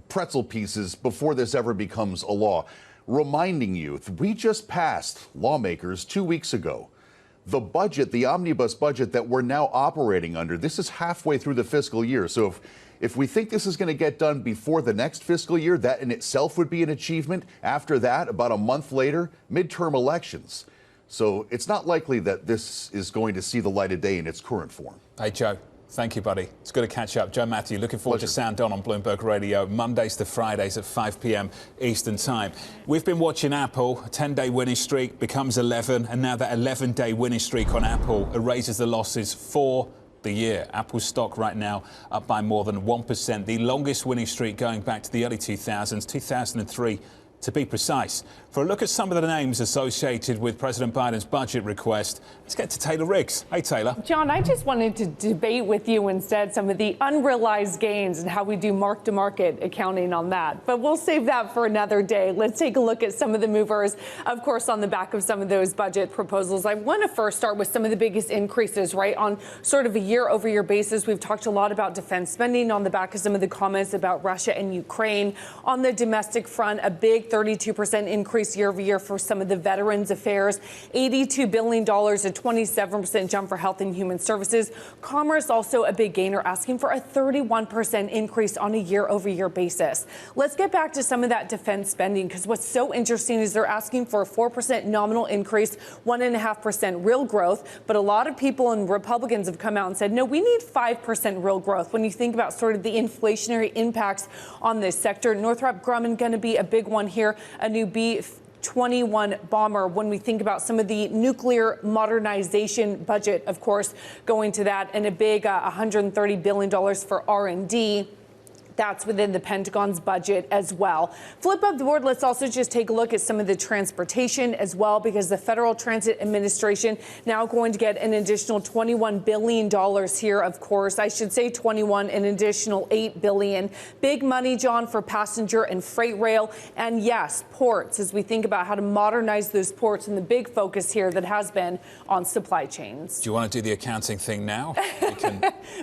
pretzel pieces before this ever becomes a law. Reminding you, we just passed, lawmakers, 2 weeks ago, the budget, the omnibus budget that we're now operating under. This is halfway through the fiscal year. So if we think this is going to get done before the next fiscal year, that in itself would be an achievement. After that, about a month later, midterm elections. So it's not likely that this is going to see the light of day in its current form. Hey, Joe. Thank you, buddy. It's good to catch up. Joe Matthew, looking forward to Sound On Bloomberg Radio, Mondays to Fridays at 5 p.m. Eastern Time. We've been watching Apple. A 10-day winning streak becomes 11, and now that 11-day winning streak on Apple erases the losses for the year. Apple's stock right now up by more than 1%, the longest winning streak going back to the early 2000s, 2003 to be precise. For a look at some of the names associated with President Biden's budget request, let's get to Taylor Riggs. Hey, Taylor. John, I just wanted to debate with you instead some of the unrealized gains and how we do mark-to-market accounting on that. But we'll save that for another day. Let's take a look at some of the movers, of course, on the back of some of those budget proposals. I want to first start with some of the biggest increases, right, on sort of a year-over-year basis. We've talked a lot about defense spending on the back of some of the comments about Russia and Ukraine. On the domestic front, a big 32% increase year over year for some of the Veterans Affairs, $82 billion, a 27% jump for Health and Human Services. Commerce also a big gainer, asking for a 31% increase on a year over year basis. Let's get back to some of that defense spending, because what's so interesting is they're asking for a 4% nominal increase, 1.5% real growth. But a lot of people and Republicans have come out and said, no, we need 5% real growth. When you think about sort of the inflationary impacts on this sector, Northrop Grumman going to be a big one here, a new B-21 bomber. When we think about some of the nuclear modernization budget, of course, going to that, and a big $130 billion for R&D. That's within the Pentagon's budget as well. Flip up the board. Let's also just take a look at some of the transportation as well, because the Federal Transit Administration now going to get an additional $21 billion here, of course. I should say 21, an additional $8 billion. Big money, John, for passenger and freight rail. And yes, ports, as we think about how to modernize those ports, and the big focus here that has been on supply chains. Do you want to do the accounting thing now?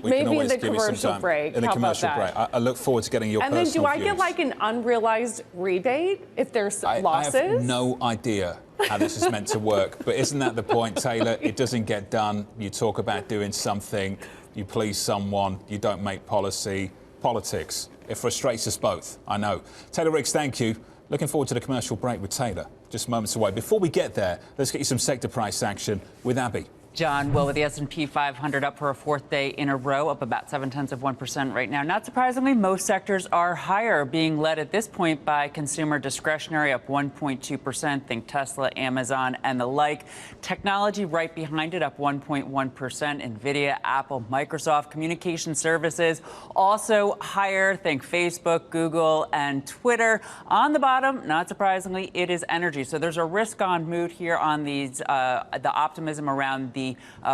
We Maybe can always in the give you some commercial time. break. In the How about commercial break. that? I look forward to getting your And then personal do I get views. like an unrealized rebate if there's losses? I have no idea how this is meant to work, but isn't that the point, Taylor? It doesn't get done. You talk about doing something, you please someone, you don't make policy. Politics. It frustrates us both, I know. Taylor Riggs, thank you. Looking forward to the commercial break with Taylor. Just moments away. Before we get there, let's get you some sector price action with Abby. John, well, with the S&P 500 up for a fourth day in a row, up about 0.7% right now. Not surprisingly, most sectors are higher, being led at this point by consumer discretionary, up 1.2%. Think Tesla, Amazon, and the like. Technology right behind it, up 1.1%. NVIDIA, Apple, Microsoft. Communication services also higher. Think Facebook, Google, and Twitter. On the bottom, not surprisingly, it is energy. So there's a risk-on mood here on these, the optimism around the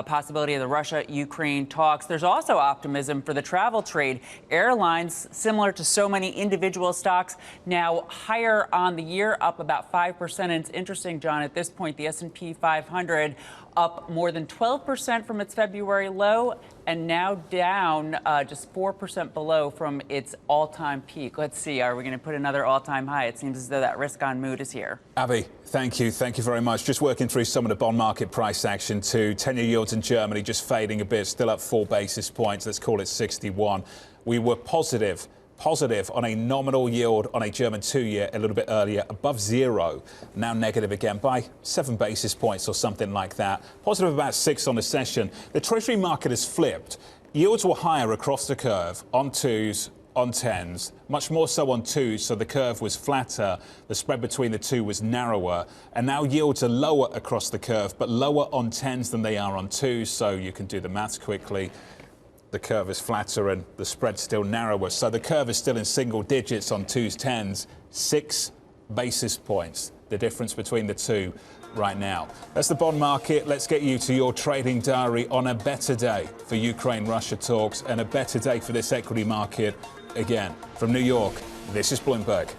possibility of the Russia-Ukraine talks. There's also optimism for the travel trade. Airlines, similar to so many individual stocks, now higher on the year, up about 5%. And it's interesting, John, at this point, the S&P 500 up more than 12% from its February low, and now down just 4% below from its all-time peak. Let's see, are we going to put another all-time high? It seems as though that risk-on mood is here. Abby, thank you. Thank you very much. Just working through some of the bond market price action too. 10-year yields in Germany just fading a bit, still up 4 basis points. Let's call it 61. We were positive on a nominal yield on a German 2-year a little bit earlier, above 0. Now negative again by 7 basis points or something like that. Positive about 6 on the session. The Treasury market has flipped. Yields were higher across the curve on 2s, on 10s, much more so on 2s, so the curve was flatter. The spread between the two was narrower. And now yields are lower across the curve, but lower on 10s than they are on 2s, so you can do the maths quickly. The curve is flatter and the spread's still narrower. So the curve is still in single digits on 2s, 10s, 6 basis points, the difference between the two right now. That's the bond market. Let's get you to your trading diary on a better day for Ukraine-Russia talks and a better day for this equity market. Again, from New York, this is Bloomberg.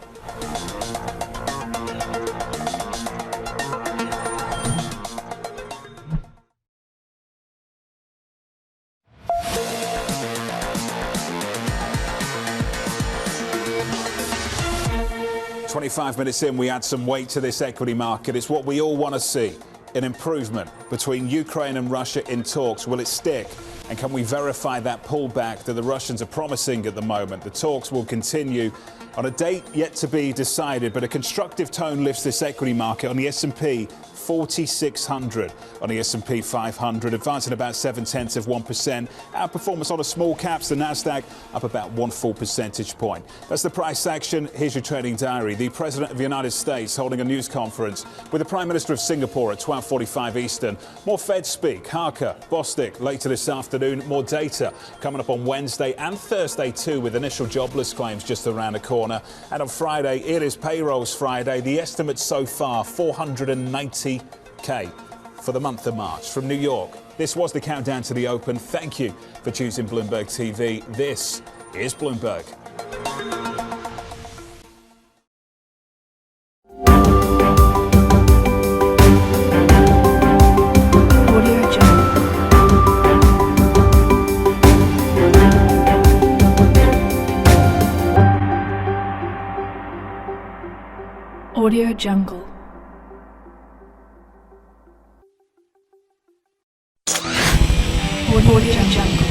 25 minutes in, we add some weight to this equity market. It's what we all want to see, an improvement between Ukraine and Russia in talks. Will it stick? And can we verify that pullback that the Russians are promising at the moment? The talks will continue on a date yet to be decided, but a constructive tone lifts this equity market on the S&P 4,600 on the S&P 500, advancing about 0.7%. Outperformance on the small caps, the Nasdaq up about 1 full percentage point. That's the price action. Here's your trading diary. The President of the United States holding a news conference with the Prime Minister of Singapore at 12:45 Eastern. More Fed speak. Harker, Bostic later this afternoon. More data coming up on Wednesday and Thursday too, with initial jobless claims just around the corner. And on Friday, it is payrolls Friday. The estimate so far, 490K for the month of March. From New York, this was the countdown to the open. Thank you for choosing Bloomberg TV. This is Bloomberg. Audio Jungle. Audio Jungle.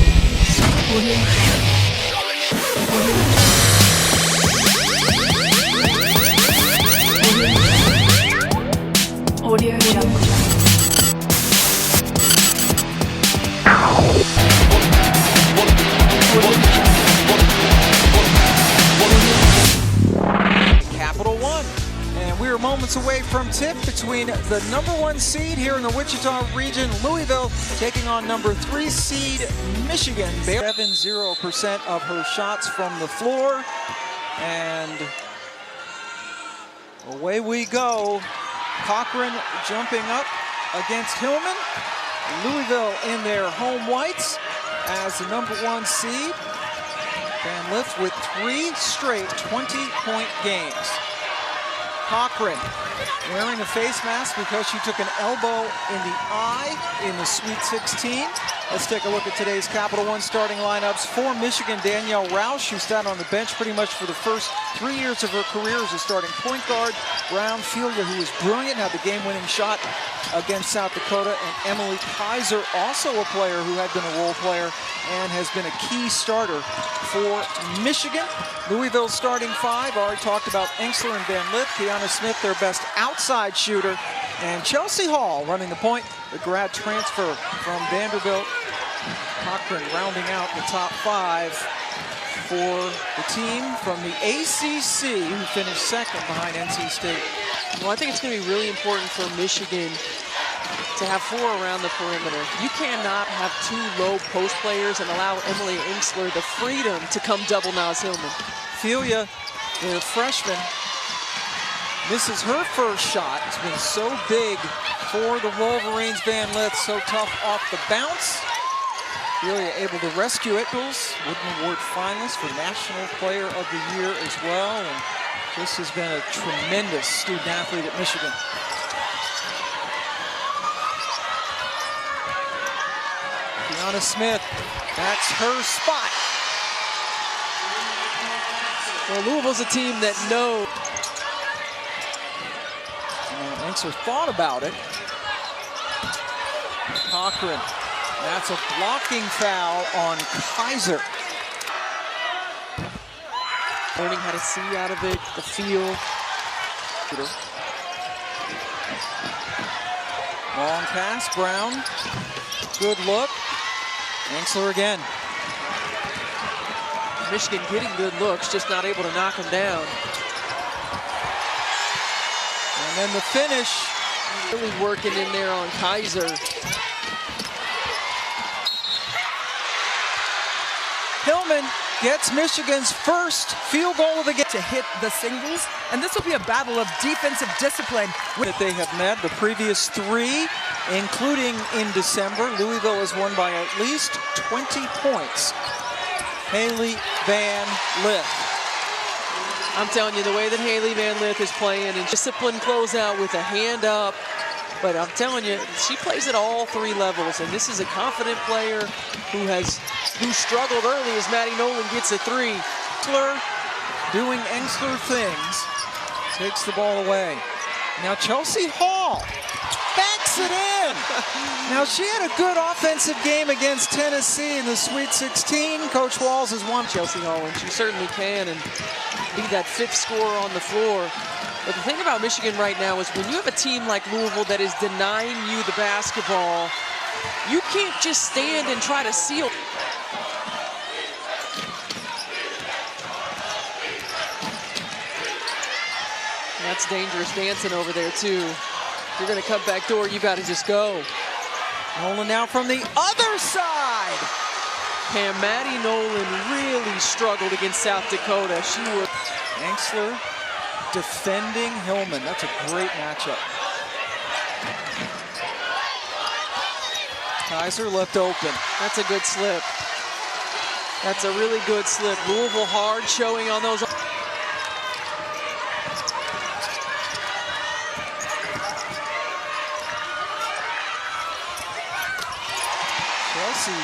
Audio Jungle. Capital One. And we were moments points away from tip between the number 1 seed here in the Wichita region, Louisville, taking on number 3 seed, Michigan. 70% of her shots from the floor. And away we go. Cochran jumping up against Hillman. Louisville in their home whites as the number 1 seed. Van Lith with 3 straight 20-point games. Cochran wearing a face mask because she took an elbow in the eye in the Sweet 16. Let's take a look at today's Capital One starting lineups. For Michigan, Danielle Roush, who sat on the bench pretty much for the first 3 years of her career as a starting point guard. Brown Fielder, who was brilliant, had the game-winning shot against South Dakota. And Emily Kaiser, also a player who had been a role player and has been a key starter for Michigan. Louisville's starting 5. Already talked about Enxler and Van Lith. Kiana Smith, their best outside shooter. And Chelsea Hall running the point, the grad transfer from Vanderbilt. Cochran rounding out the top 5 for the team from the ACC, who finished second behind NC State. Well, I think it's going to be really important for Michigan to have 4 around the perimeter. You cannot have 2 low post players and allow Emily Enxler the freedom to come double Naz Hillman. Filia, the freshman, misses her first shot. It's been so big for the Wolverines. Van Lith so tough off the bounce. Filia able to rescue it. Wooden Award finalist for National Player of the Year as well. And this has been a tremendous student athlete at Michigan. Kiana Smith, that's her spot. Well, Louisville's a team that knows. Enxler thought about it. Cochran, that's a blocking foul on Kaiser. Learning how to see out of it, the feel. Long pass, Brown. Good look. Enxler again. Michigan getting good looks, just not able to knock them down. And then the finish. Really working in there on Kaiser. Hillman gets Michigan's first field goal of the game. To hit the singles, and this will be a battle of defensive discipline. That they have met the previous 3, including in December. Louisville has won by at least 20 points. Haley Van Lith. I'm telling you, the way that Haley Van Lith is playing and discipline closeout with a hand up. But I'm telling you, she plays at all 3 levels, and this is a confident player who struggled early as Maddie Nolan gets a 3. Enxler doing Enxler things, takes the ball away. Now Chelsea Hall backs it in. Now she had a good offensive game against Tennessee in the Sweet 16. Coach Walls has won. Chelsea Hall, and she certainly can, and be that 5th scorer on the floor. But the thing about Michigan right now is when you have a team like Louisville that is denying you the basketball, you can't just stand and try to seal. That's dangerous dancing over there, too. If you're going to come back door, you got to just go. Nolan now from the other side. And Maddie Nolan really struggled against South Dakota. She was. Enxler defending Hillman. That's a great matchup. Kaiser left open. That's a good slip. That's a really good slip. Louisville hard showing on those. Chelsea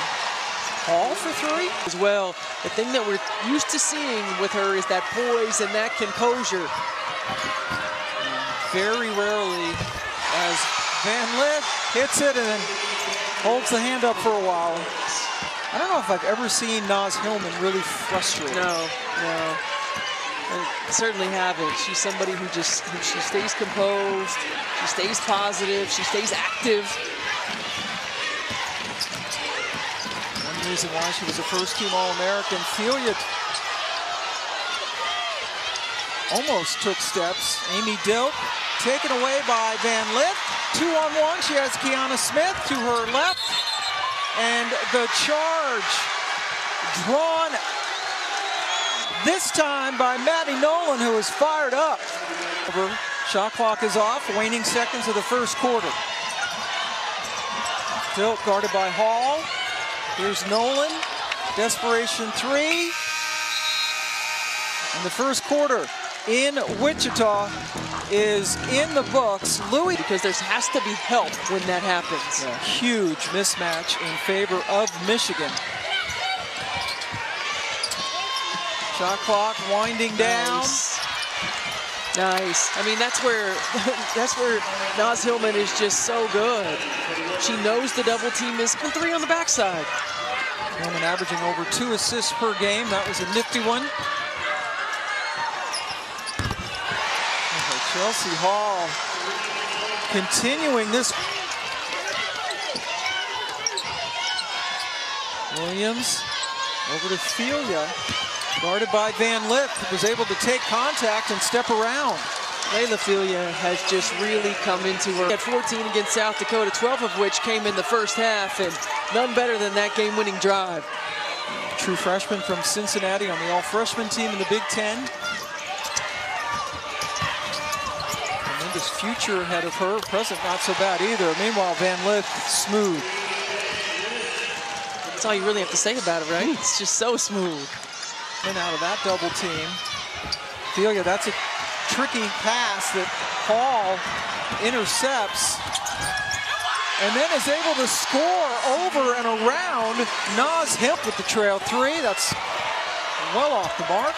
Hall for 3 as well. The thing that we're used to seeing with her is that poise and that composure. Very rarely as Van Lith hits it and then holds the hand up for a while. I don't know if I've ever seen Naz Hillman really frustrated. No. I certainly haven't. She's somebody who she stays composed, she stays positive, she stays active. One reason why she was a first-team All-American. Filia almost took steps. Amy Dilk taken away by Van Lith. 2-on-1, she has Kiana Smith to her left. And the charge drawn this time by Maddie Nolan, who is fired up. Shot clock is off, waning seconds of the first quarter. Still guarded by Hall. Here's Nolan. Desperation three. And the first quarter in Wichita is in the books. Louis, because there has to be help when that happens. A huge mismatch in favor of Michigan. Shot clock winding down. Nice. I mean, that's where Naz Hillman is just so good. She knows the double team is three on the backside. Hillman averaging over 2 assists per game. That was a nifty one. Chelsea Hall continuing this. Williams over to Filia. Guarded by Van Lith, was able to take contact and step around. Layla Filia has just really come into her. At 14 against South Dakota, 12 of which came in the first half, and none better than that game-winning drive. True freshman from Cincinnati on the all-freshman team in the Big Ten. Tremendous future ahead of her. Present not so bad either. Meanwhile, Van Lith smooth. That's all you really have to say about it, right? It's just so smooth. And out of that double team. Filia, that's a tricky pass that Hall intercepts and then is able to score over and around Naz Hillman with the trail three. That's well off the mark.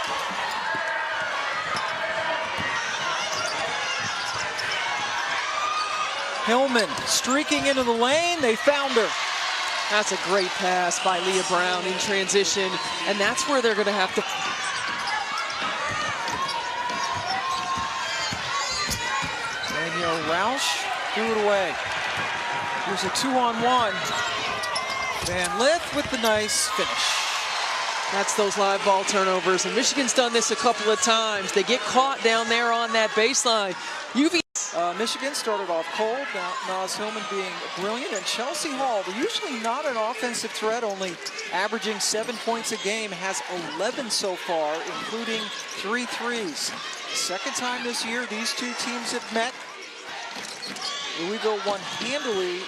Hillman streaking into the lane. They found her. That's a great pass by Leah Brown in transition, and that's where they're going to have to. Danielle Roush threw it away. Here's a 2-on-1. Van Lith with the nice finish. That's those live ball turnovers, and Michigan's done this a couple of times. They get caught down there on that baseline. Michigan started off cold, now Naz Hillman being brilliant, and Chelsea Hall, usually not an offensive threat, only averaging 7 points a game, has 11 so far, including 3 threes. Second time this year these two teams have met. Louisville won handily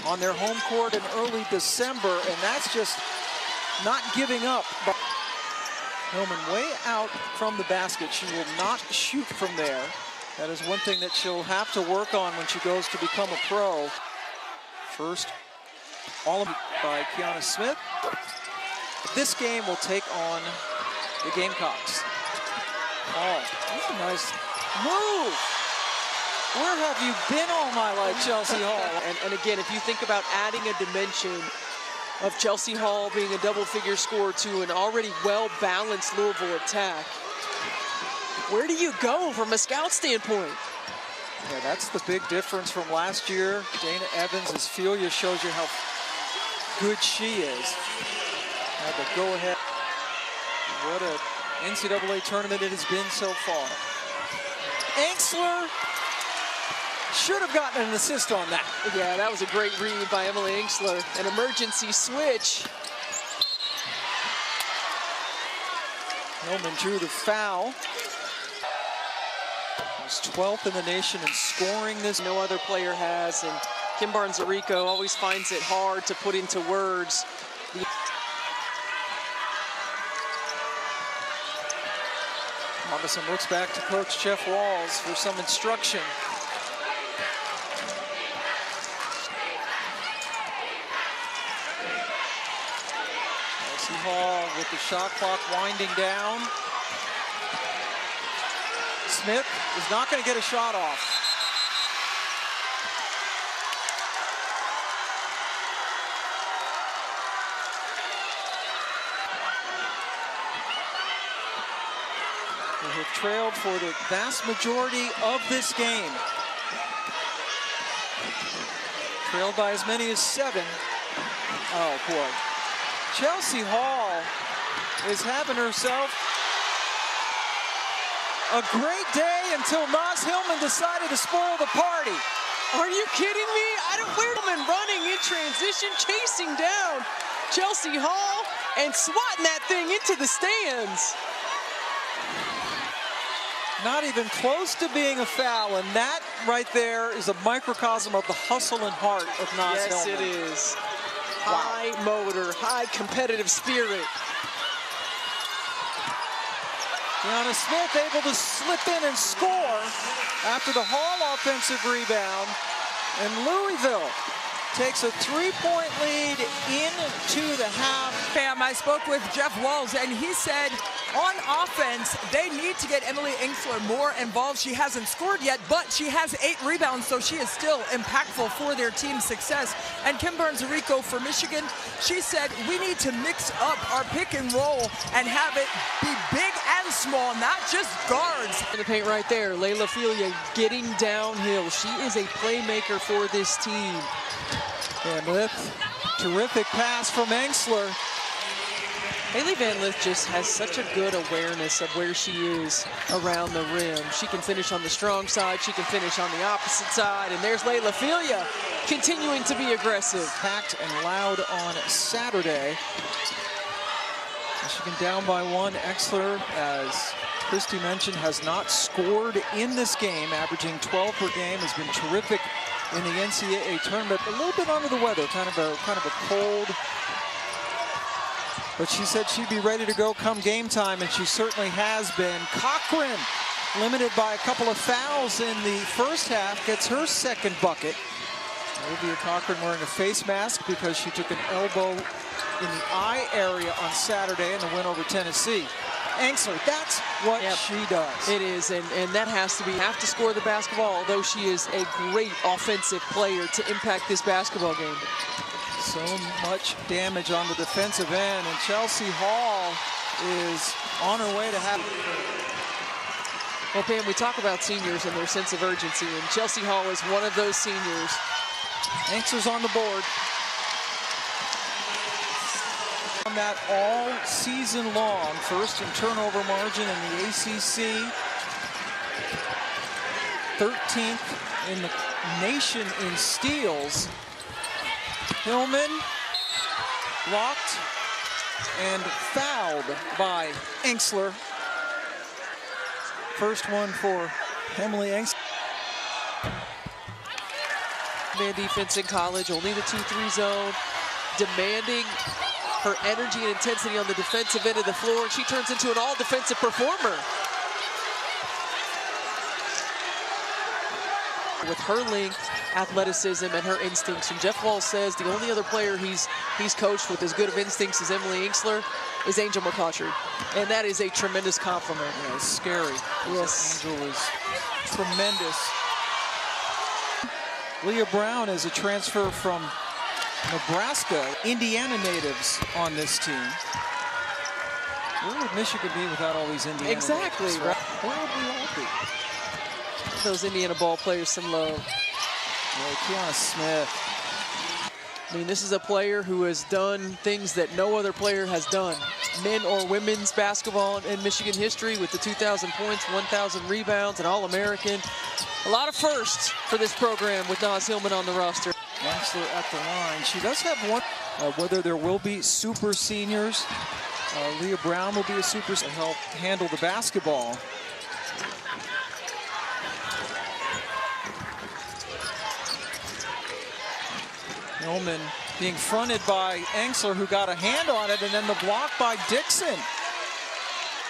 on their home court in early December, and that's just not giving up. But Hillman way out from the basket. She will not shoot from there. That is one thing that she'll have to work on when she goes to become a pro. First, all by Kiana Smith. This game will take on the Gamecocks. Oh, that's a nice move. Where have you been all my life, Chelsea Hall? And again, if you think about adding a dimension of Chelsea Hall being a double-figure scorer to an already well-balanced Louisville attack, where do you go from a scout standpoint? Yeah, that's the big difference from last year. Dana Evans, as Filia shows you how good she is. Had the go-ahead. What an NCAA tournament it has been so far. Enksler should have gotten an assist on that. Yeah, that was a great read by Emily Enksler. An emergency switch. Hillman drew the foul. He's 12th in the nation in scoring this. No other player has, and Kim Barnes-Arico always finds it hard to put into words. Robinson looks back to Coach Jeff Walls for some instruction. Chelsea Hall with the shot clock winding down. Smith is not going to get a shot off. They have trailed for the vast majority of this game. Trailed by as many as 7. Oh boy. Chelsea Hall is having herself A great day until Naz Hillman decided to spoil the party. Are you kidding me? Hillman running in transition, chasing down Chelsea Hall and swatting that thing into the stands. Not even close to being a foul, and that right there is a microcosm of the hustle and heart of Naz Hillman. Yes, it is. High motor, high competitive spirit. Deanna Smith able to slip in and score after the Hall offensive rebound. And Louisville takes a 3-point lead into the half. Pam, I spoke with Jeff Walls, and he said on offense, they need to get Emily Engstler more involved. She hasn't scored yet, but she has 8 rebounds, so she is still impactful for their team's success. And Kim Burns-Rico for Michigan, she said, we need to mix up our pick and roll and have it be big and small, not just guards. In the paint right there, Layla Filia getting downhill. She is a playmaker for this team. Van Lith, terrific pass from Engstler. Haley Van Lith just has such a good awareness of where she is around the rim. She can finish on the strong side, she can finish on the opposite side, and there's Layla Filia continuing to be aggressive. Packed and loud on Saturday. Michigan down by 1. Engstler, as Christy mentioned, has not scored in this game, averaging 12 per game, has been terrific in the NCAA tournament. A little bit under the weather, kind of a cold. But she said she'd be ready to go come game time, and she certainly has been. Cochran, limited by a couple of fouls in the first half, gets her second bucket. Olivia Cochran wearing a face mask because she took an elbow in the eye area on Saturday in the win over Tennessee. Engstler, that's what she does. It is, and that has to be, have to score the basketball, although she is a great offensive player to impact this basketball game. So much damage on the defensive end, and Chelsea Hall is on her way to have. Well, Pam, we talk about seniors and their sense of urgency, and Chelsea Hall is one of those seniors. Engstler's on the board. On that all season long, first in turnover margin in the ACC, 13th in the nation in steals. Hillman blocked and fouled by Engstler. First one for Emily Engstler. Man defense in college, only the 2-3 zone, demanding her energy and intensity on the defensive end of the floor, and she turns into an all-defensive performer. With her length, athleticism, and her instincts. And Jeff Walls says the only other player he's coached with as good of instincts as Emily Engstler is Angel McCautry. And that is a tremendous compliment. Yeah, it's scary. Yes. Angel is tremendous. Leah Brown is a transfer from Nebraska. Indiana natives on this team. Where would Michigan be without all these Indiana Exactly. natives? Right. Where would we all be? Those Indiana ball players some love. Yeah, Kiana Smith. I mean, this is a player who has done things that no other player has done. Men or women's basketball in Michigan history, with the 2,000 points, 1,000 rebounds, an All-American. A lot of firsts for this program with Naz Hillman on the roster. Engstler at the line. She does have one. Whether there will be super seniors, Leah Brown will be a super to help handle the basketball. Hillman being fronted by Engstler, who got a hand on it, and then the block by Dixon.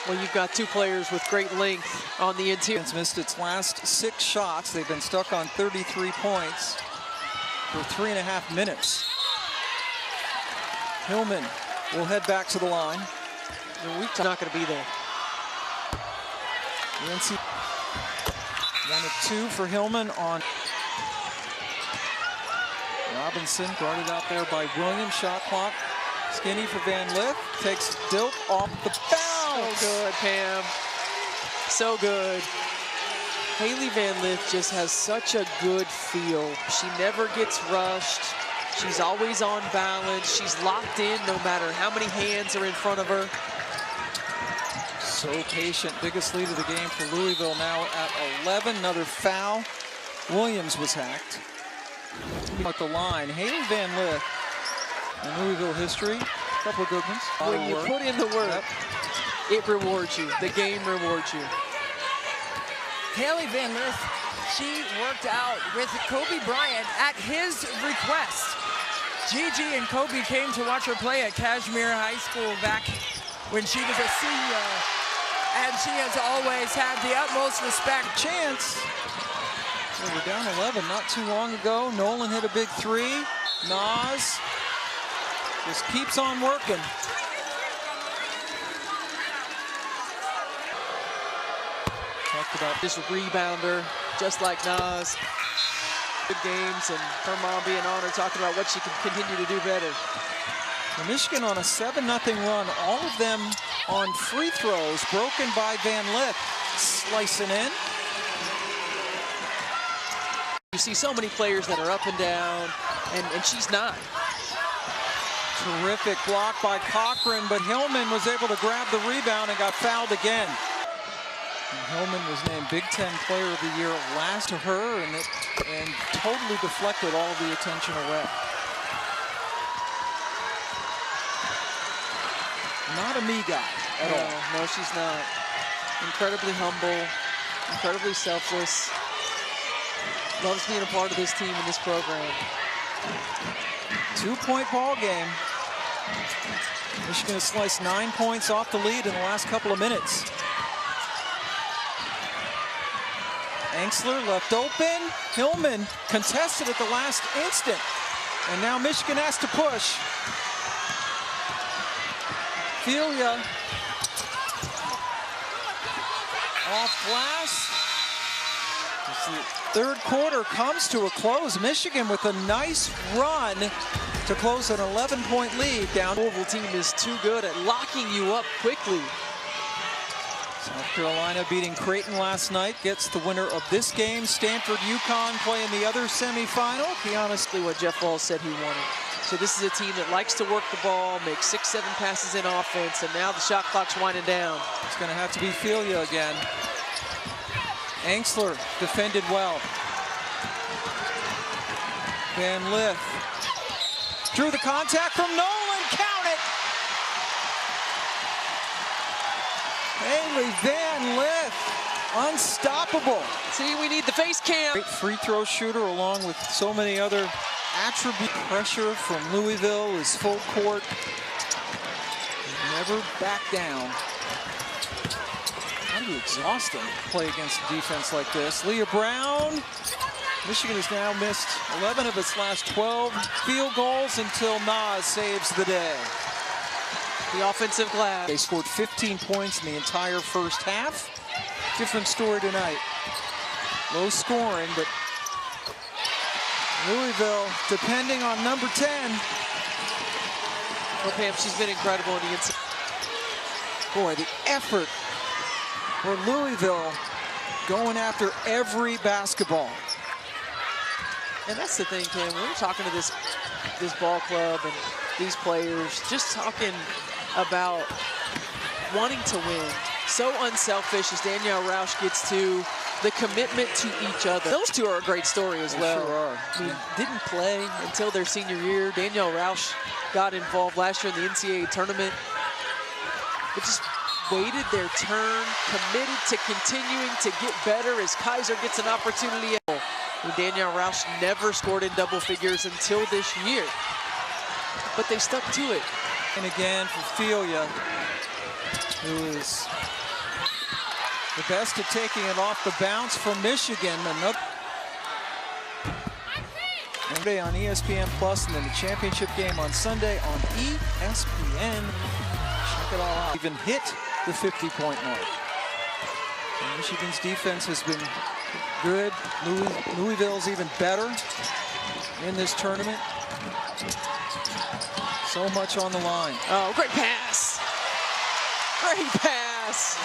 Well, you've got two players with great length on the interior. It's missed its last 6 shots. They've been stuck on 33 points for 3.5 minutes. Hillman will head back to the line. We're not going to be there. UNC 1 of 2 for Hillman on Robinson, guarded out there by Williams. Shot clock. Skinny for Van Lith. Takes Dilk off the bounce. So good, Pam. So good. Haley Van Lith just has such a good feel. She never gets rushed. She's always on balance. She's locked in no matter how many hands are in front of her. So patient. Biggest lead of the game for Louisville now at 11. Another foul. Williams was hacked. At the line, Haley Van Lith in Louisville history. A couple of good ones. When you put in the work, it rewards you. The game rewards you. Haley Van Lith, she worked out with Kobe Bryant at his request. Gigi and Kobe came to watch her play at Kashmir High School back when she was a senior, and she has always had the utmost respect. Chance. Well, we're down 11 not too long ago. Nolan hit a big three. Nas just keeps on working. Talked about this rebounder, just like Nas. Good games, and her mom being on her, talking about what she can continue to do better. Well, Michigan on a 7-0 run, all of them on free throws, broken by Van Lith. Slicing in. You see so many players that are up and down, and she's not. Terrific block by Cochran, but Hillman was able to grab the rebound and got fouled again. And Hillman was named Big Ten Player of the Year last to her, and totally deflected all of the attention away. Not a me guy at all. No, she's not. Incredibly humble, incredibly selfless. Loves being a part of this team and this program. 2-point ball game. Michigan has sliced 9 points off the lead in the last couple of minutes. Angsler left open. Hillman contested at the last instant. And now Michigan has to push. Filia off glass. The third quarter comes to a close. Michigan with a nice run to close an 11-point lead down. The Louisville team is too good at locking you up quickly. South Carolina beating Creighton last night, gets the winner of this game. Stanford, UConn playing the other semifinal. Honestly, what Jeff Walz said he wanted. So this is a team that likes to work the ball, make 6-7 passes in offense, and now the shot clock's winding down. It's going to have to be Filia again. Angsler defended well. Van Lith drew the contact from Nolan. Count it! Haley Van Lith, unstoppable. See, we need the face cam. Great free throw shooter along with so many other attributes. Pressure from Louisville is full court. Never back down. Kind of exhausting to play against a defense like this. Leah Brown. Michigan has now missed 11 of its last 12 field goals until Nas saves the day. The offensive glass. They scored 15 points in the entire first half. Different story tonight. Low scoring, but Louisville depending on number 10. Well, Pam, she's been incredible on the inside. Boy, the effort for Louisville going after every basketball. And that's the thing, Pam, when we're talking to this ball club and these players, just talking about wanting to win. So unselfish as Danielle Rausch gets to, the commitment to each other. Those two are a great story as well. Sure are. I mean, didn't play until their senior year. Danielle Rausch got involved last year in the NCAA tournament, but just waited their turn, committed to continuing to get better as Kaiser gets an opportunity. And Danielle Rausch never scored in double figures until this year, but they stuck to it. And again for Filia, who is the best at taking it off the bounce from Michigan. Another day on ESPN Plus, and then the championship game on Sunday on ESPN. Check it all out. Even hit the 50-point mark. And Michigan's defense has been good. Louisville's even better in this tournament. So much on the line. Oh, great pass. Great pass.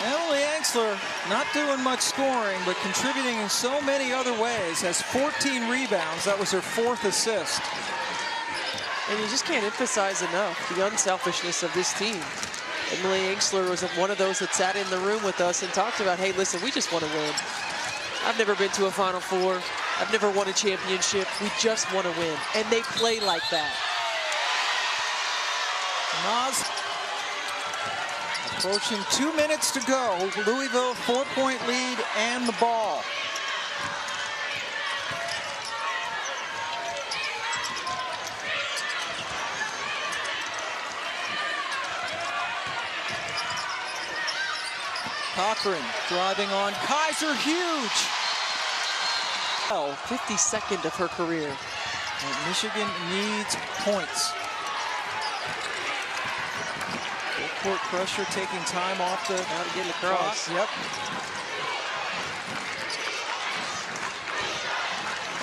Emily Angsler not doing much scoring, but contributing in so many other ways. Has 14 rebounds. That was her 4th assist. And you just can't emphasize enough the unselfishness of this team. Emily Engstler was one of those that sat in the room with us and talked about, hey, listen, we just want to win. I've never been to a Final Four. I've never won a championship. We just want to win. And they play like that. Naz approaching 2 minutes to go. Louisville 4-point lead and the ball. Cochran driving on Kaiser, huge. 52nd of her career. And Michigan needs points. Full court pressure, taking time off the. Now to get it across. Yep.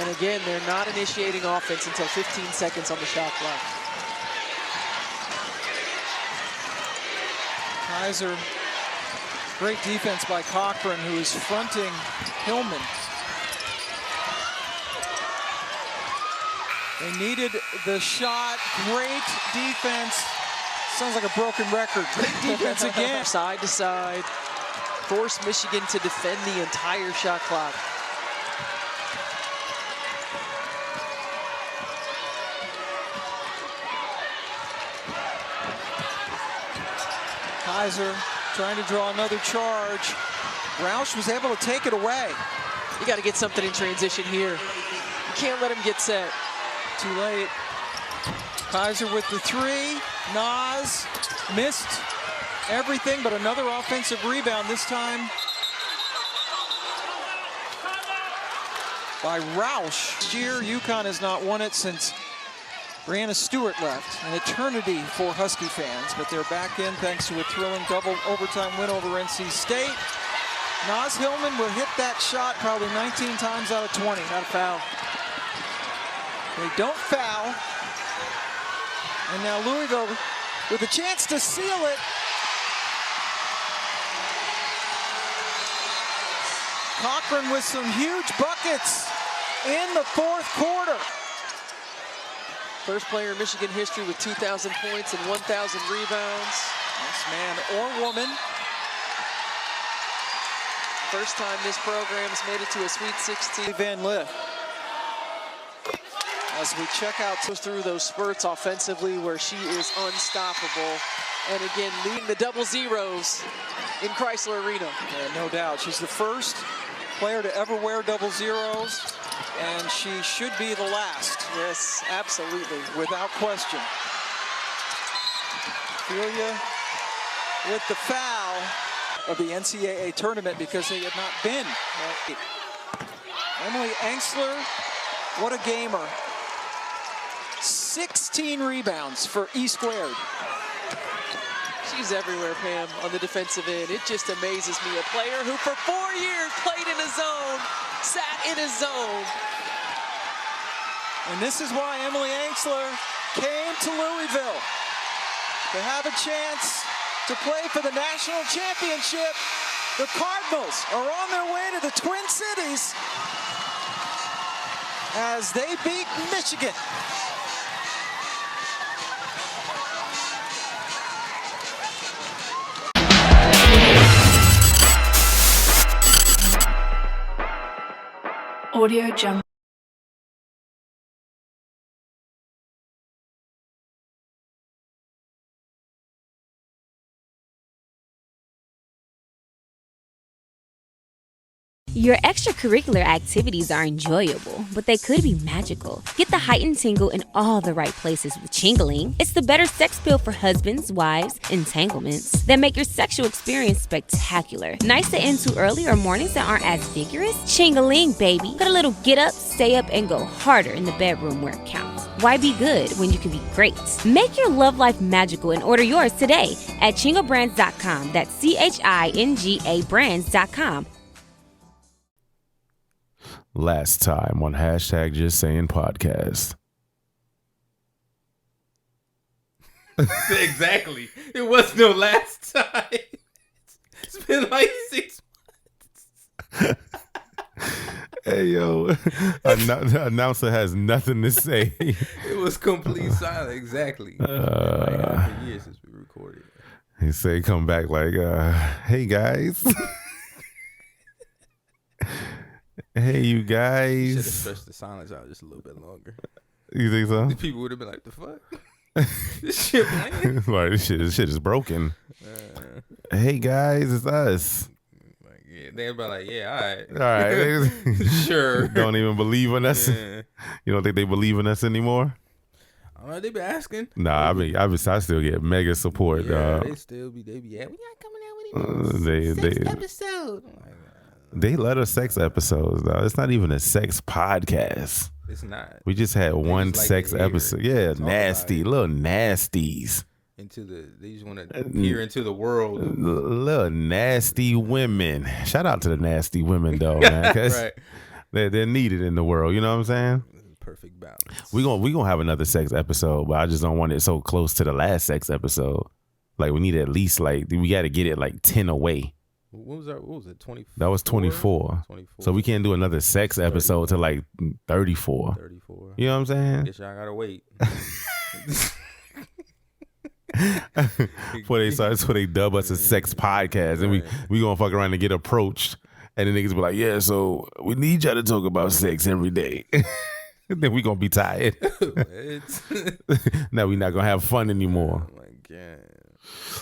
And again, they're not initiating offense until 15 seconds on the shot clock. Kaiser. Great defense by Cochran, who is fronting Hillman. They needed the shot. Great defense. Sounds like a broken record. Great defense again. Side to side. Force Michigan to defend the entire shot clock. Kaiser trying to draw another charge. Roush was able to take it away. You got to get something in transition here. You can't let him get set. Too late. Kaiser with the three. Naz missed everything but another offensive rebound, this time by Roush. This year, UConn has not won it since Brianna Stewart left. An eternity for Husky fans, but they're back in thanks to a thrilling double overtime win over NC State. Naz Hillman will hit that shot probably 19 times out of 20. Not a foul. They don't foul. And now Louisville with a chance to seal it. Cochran with some huge buckets in the fourth quarter. First player in Michigan history with 2,000 points and 1,000 rebounds. This man or woman. First time this program's made it to a Sweet 16. Van Lith. As we check out, goes through those spurts offensively where she is unstoppable. And again, leading the double zeros in Chrysler Arena. Yeah, no doubt. She's the first player to ever wear double zeros, and she should be the last. Yes, absolutely. Without question. Ophelia with the foul of the NCAA tournament because they had not been. Emily Engstler, what a gamer. 16 rebounds for E squared. She's everywhere, Pam, on the defensive end. It just amazes me. A player who for 4 years played in a zone, sat in a zone. And this is why Emily Engstler came to Louisville, to have a chance to play for the national championship. The Cardinals are on their way to the Twin Cities as they beat Michigan. Audio Jungle. Your extracurricular activities are enjoyable, but they could be magical. Get the heightened tingle in all the right places with Chingling. It's the better sex pill for husbands, wives, entanglements that make your sexual experience spectacular. Nights that end too early or mornings that aren't as vigorous? Ching-a-ling, baby. Got a little get up, stay up, and go harder in the bedroom where it counts. Why be good when you can be great? Make your love life magical and order yours today at chingabrands.com. That's CHINGA brands.com. Last time on hashtag Just Saying Podcast. Exactly. It was no last time. It's been like 6 months. Hey, yo. The announcer has nothing to say. It was complete silence. Exactly. For years since we recorded. He say, come back like, hey, guys. Hey, you guys. Should have stretched the silence out just a little bit longer. You think so? The people would have been like, the fuck? This shit playing? Like, this shit is broken. Hey, guys, it's us. Yeah, they'd be like, yeah, All right. Sure. Don't even believe in us. Yeah. You don't think they believe in us anymore? I don't know, they be asking. Nah, I still get mega support. Yeah, they be, yeah, we not coming out with any sex episode. They let us sex episodes, though. It's not even a sex podcast. It's not. We just had one just like sex to hear episode. Yeah, nasty, little nasties. They just want to peer into the world. Little nasty women. Shout out to the nasty women, though, man. 'Cause right. They're needed in the world. You know what I'm saying? Perfect balance. We gonna have another sex episode, but I just don't want it so close to the last sex episode. Like, we need at least, like, we got to get it like 10 away. What was it? 24? That was 24. So we can't do another sex episode till like 34. 34. You know what I'm saying? Guess y'all gotta wait. Before they dub us a sex podcast, and we gonna fuck around and get approached, and the niggas be like, yeah, so we need y'all to talk about sex every day. Then we gonna be tired. Now we not gonna have fun anymore. Oh my God.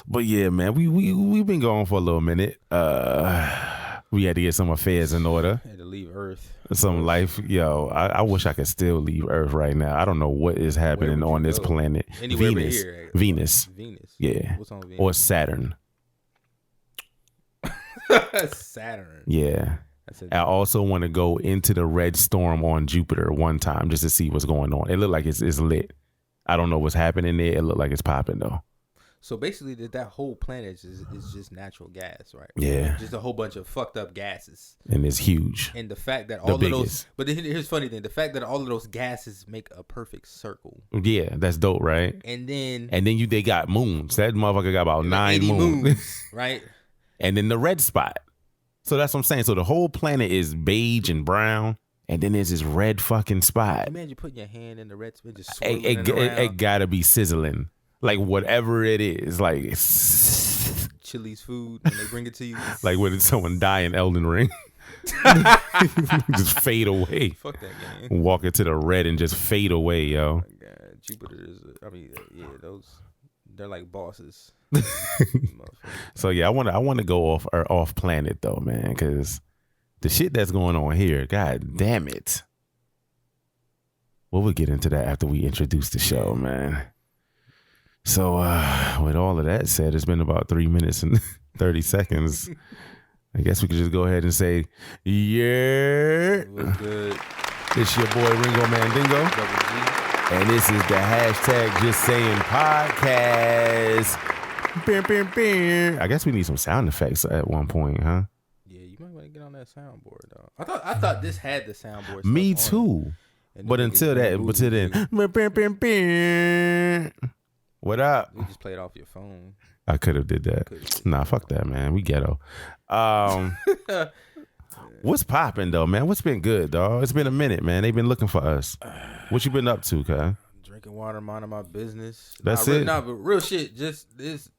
But yeah, man, we've been going for a little minute. We had to get some affairs in order. Had to leave Earth. Some life, yo. I wish I could still leave Earth right now. I don't know what is happening on this planet. Anywhere Venus. but here. Venus. Yeah. What's on Venus? Or Saturn. Saturn. Yeah. I also want to go into the red storm on Jupiter one time just to see what's going on. It looked like it's lit. I don't know what's happening there. It looked like it's popping though. So basically, that whole planet is just natural gas, right? Yeah. Just a whole bunch of fucked up gases. And it's huge. And the fact that all of those, but here's the funny thing: the fact that all of those gases make a perfect circle. Yeah, that's dope, right? And then they got moons. That motherfucker got about 9 moons, right? And then the red spot. So that's what I'm saying. So the whole planet is beige and brown, and then there's this red fucking spot. Imagine putting your hand in the red spot, just swirling it around. It gotta be sizzling. Like whatever it is, like Chili's food when they bring it to you. Like when someone die in Elden Ring, just fade away. Fuck that game. Walk into the red and just fade away, yo. Oh my God, Jupiter is. They're like bosses. So yeah, I want to go off planet though, man, because the shit that's going on here, god damn it. We'll get into that after we introduce the show, man. So with all of that said, it's been about 3 minutes and 30 seconds. I guess we could just go ahead and say, yeah. What's good? It's your boy Ringo Mandingo. And this is the hashtag Just Saying Podcast. I guess we need some sound effects at one point, huh? Yeah, you might want to get on that soundboard, though. I thought this had the soundboard. Me too. But until then, what up? You just play it off your phone. I could have did that. Nah, fuck that, man. We ghetto. What's popping though, man? What's been good, dog? It's been a minute, man. They've been looking for us. What you been up to, cuz? Drinking water, minding my business. That's it. But real shit. Just this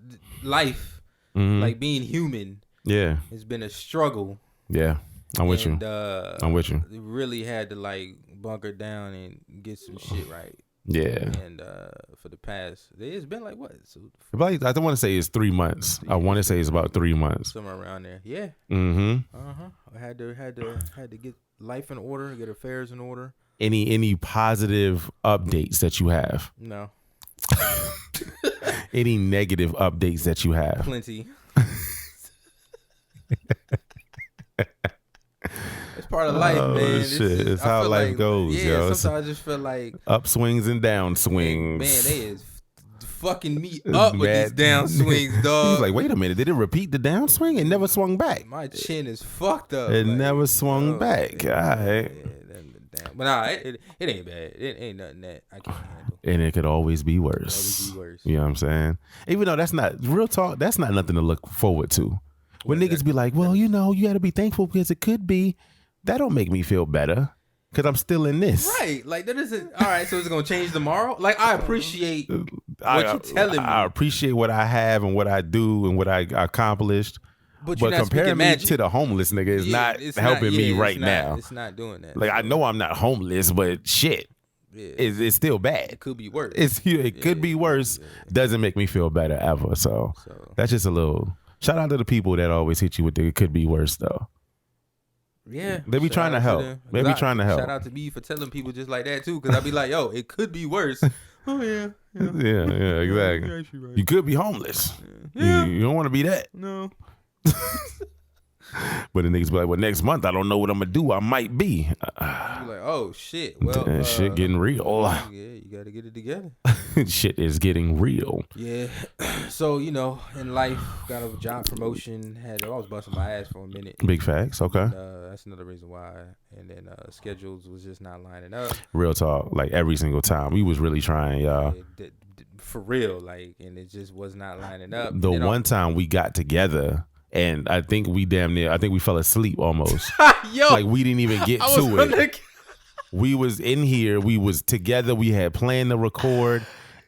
life, like being human. Yeah, it's been a struggle. Yeah, I'm with you. I'm with you. Really had to like bunker down and get some shit right. Yeah. And for the past, it's been like what? So I don't want to say it's 3 months. I want to say it's about 3 months. Somewhere around there. Yeah. Mm-hmm. I had to get life in order, get affairs in order. Any positive updates that you have? No. Any negative updates that you have? Plenty. It's part of life, man. Shit. It's how life goes, yo. Sometimes I just feel like upswings and downswings. Man, they is fucking me up with these downswings, dog. He's like, wait a minute, did it repeat the downswing? It never swung back. My chin is fucked up. It never swung back. All right. But nah, it ain't bad. It ain't nothing that I can't handle. And it could always be worse. You know what I'm saying? Even though that's not real talk, that's not nothing to look forward to. When niggas be like, well, you know, you got to be thankful because it could be. that don't make me feel better because I'm still in this. Right. Like, that isn't, all right, so it's going to change tomorrow? Like, I appreciate what you're telling me. I appreciate what I have and what I do and what I accomplished. But comparing me to the homeless nigga is not helping me right now. It's not doing that. Like, I know I'm not homeless, but shit. Yeah. It's still bad. It could be worse. It could be worse. Doesn't make me feel better ever. So that's just a little shout out to the people that always hit you with the it could be worse though. Yeah. They be trying to help. They be trying to help. Shout out to me for telling people just like that too, because I be like, yo, it could be worse. Oh yeah. Yeah, exactly. You're actually right. You could be homeless. Yeah. You don't want to be that. No. But the niggas be like, well, next month I don't know what I'm gonna do. I might be. You like, oh shit. Well, shit getting real. Yeah, you gotta get it together. Shit is getting real. Yeah. So, you know, in life, got a job promotion. I was busting my ass for a minute. Big facts. Okay. And, that's another reason why. And then schedules was just not lining up. Real talk. Like every single time, we was really trying, y'all. For real, like, and it just was not lining up. The one time we got together. And I think we fell asleep almost. Yo, like we didn't even get to it. We was in here, we was together, we had planned to record,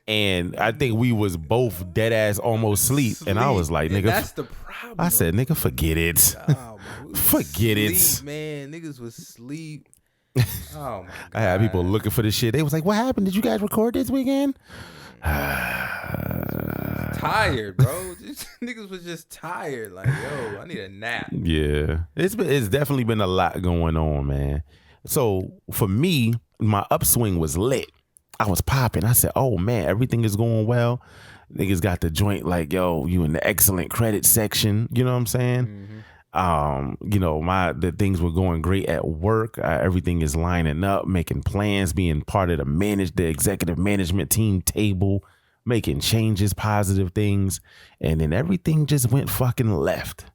and I think we was both dead ass almost sleep. And I was like, nigga, that's the problem. I said, nigga, forget it. Oh, forget it. Man, niggas was asleep. Oh my God. I had people looking for this shit. They was like, what happened? Did you guys record this weekend? Tired, bro. Niggas was just tired. Like, yo, I need a nap. Yeah, it's definitely been a lot going on, man. So for me, my upswing was lit. I was popping. I said, oh man, everything is going well. Niggas got the joint like, yo, you in the excellent credit section. You know what I'm saying? You know, the things were going great at work. Everything is lining up, making plans, being part of the executive management team table, making changes, positive things. And then everything just went fucking left.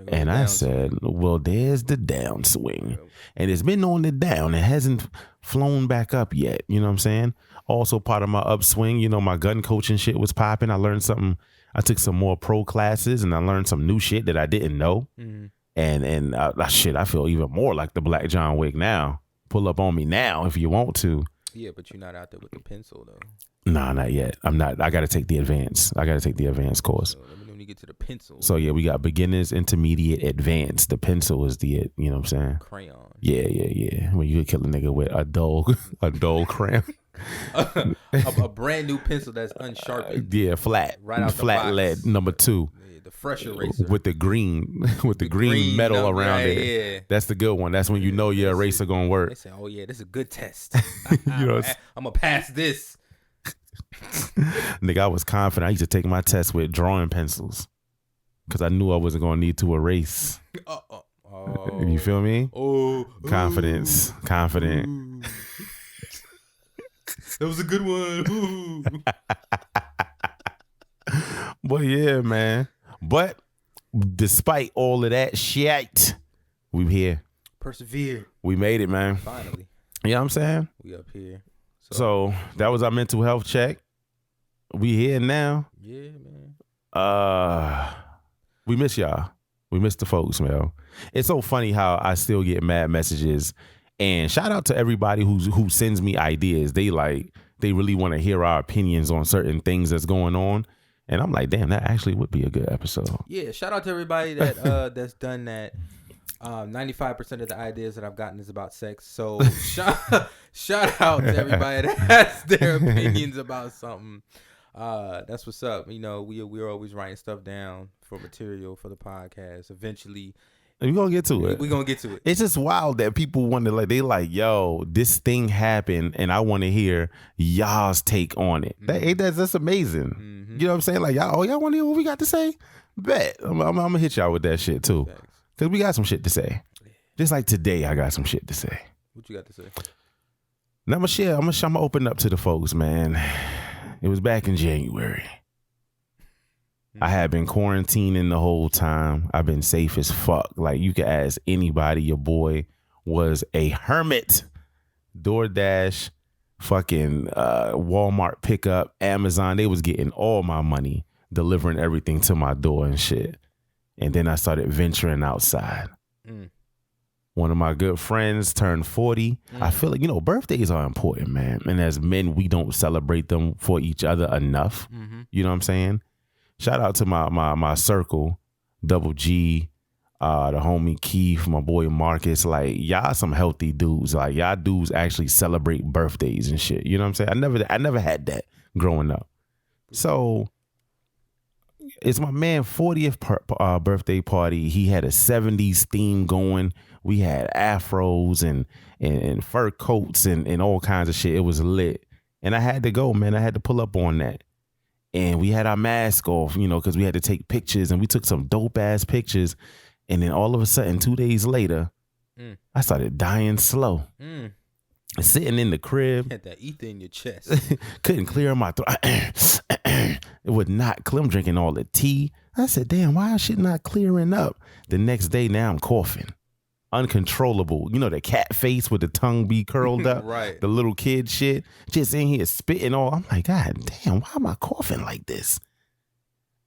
And I said, well, there's the downswing. And it's been on the down. It hasn't flown back up yet. You know what I'm saying? Also part of my upswing, you know, my gun coaching shit was popping. I learned something. I took some more pro classes and I learned some new shit that I didn't know. And shit, I feel even more like the Black John Wick now. Pull up on me now if you want to. Yeah, but you're not out there with the pencil though. Nah, not yet. I'm not. I got to take the advanced. I got to take the advanced course. So let me know when you get to the pencil. So yeah, we got beginners, intermediate, advanced. The pencil is you know what I'm saying? Crayon. Yeah. When you could kill a nigga with a dull crayon. a brand new pencil that's unsharpened. Yeah, flat. Right out the flat box. lead, number 2. Yeah, the fresh eraser. With the green metal around it. Yeah. That's the good one. That's when you know your eraser gonna work. They say, oh yeah, this is a good test. You know, I'm gonna pass this. Nigga, I was confident. I used to take my test with drawing pencils because I knew I wasn't gonna need to erase. You feel me? Confidence. Confident. That was a good one. But yeah, man. But despite all of that shit, we here. Persevere. We made it, man. Finally. You know what I'm saying? We up here. So that was our mental health check. We here now. Yeah, man. We miss y'all. We miss the folks, man. It's so funny how I still get mad messages. And shout out to everybody who sends me ideas. They really want to hear our opinions on certain things that's going on. And I'm like, damn, that actually would be a good episode. Yeah, shout out to everybody that that's done that. 95% of the ideas that I've gotten is about sex. So shout out to everybody that has their opinions about something. That's what's up. You know, we're always writing stuff down for material for the podcast. Eventually, we're gonna get to it. We're gonna get to it. It's just wild that people want to yo, this thing happened and I want to hear y'all's take on it. That's amazing. Mm-hmm. You know what I'm saying? Like, y'all want to hear what we got to say? Bet. I'm gonna hit y'all with that shit too. Thanks. Cause we got some shit to say. Just like today, I got some shit to say. What you got to say? Now I'm gonna open up to the folks, man. It was back in January. I had been quarantining the whole time. I've been safe as fuck. Like, you could ask anybody. Your boy was a hermit. DoorDash, fucking Walmart pickup, Amazon. They was getting all my money, delivering everything to my door and shit. And then I started venturing outside. One of my good friends turned 40. I feel like, birthdays are important, man. And as men, we don't celebrate them for each other enough. You know what I'm saying? Shout out to my circle, Double G, the homie Keith, my boy Marcus. Like, y'all some healthy dudes. Like, y'all dudes actually celebrate birthdays and shit. You know what I'm saying? I never had that growing up. So it's my man 40th birthday party. He had a 70s theme going. We had afros and fur coats and all kinds of shit. It was lit. And I had to go, man. I had to pull up on that. And we had our mask off, because we had to take pictures. And we took some dope ass pictures. And then all of a sudden, 2 days later, I started dying slow. Sitting in the crib. You had that ether in your chest. Couldn't clear my throat. It would not clear. I'm drinking all the tea. I said, damn, why is shit not clearing up? The next day, now I'm coughing. Uncontrollable. The cat face with the tongue be curled up. Right. The little kid shit. Just in here spitting all. I'm like, God damn, why am I coughing like this?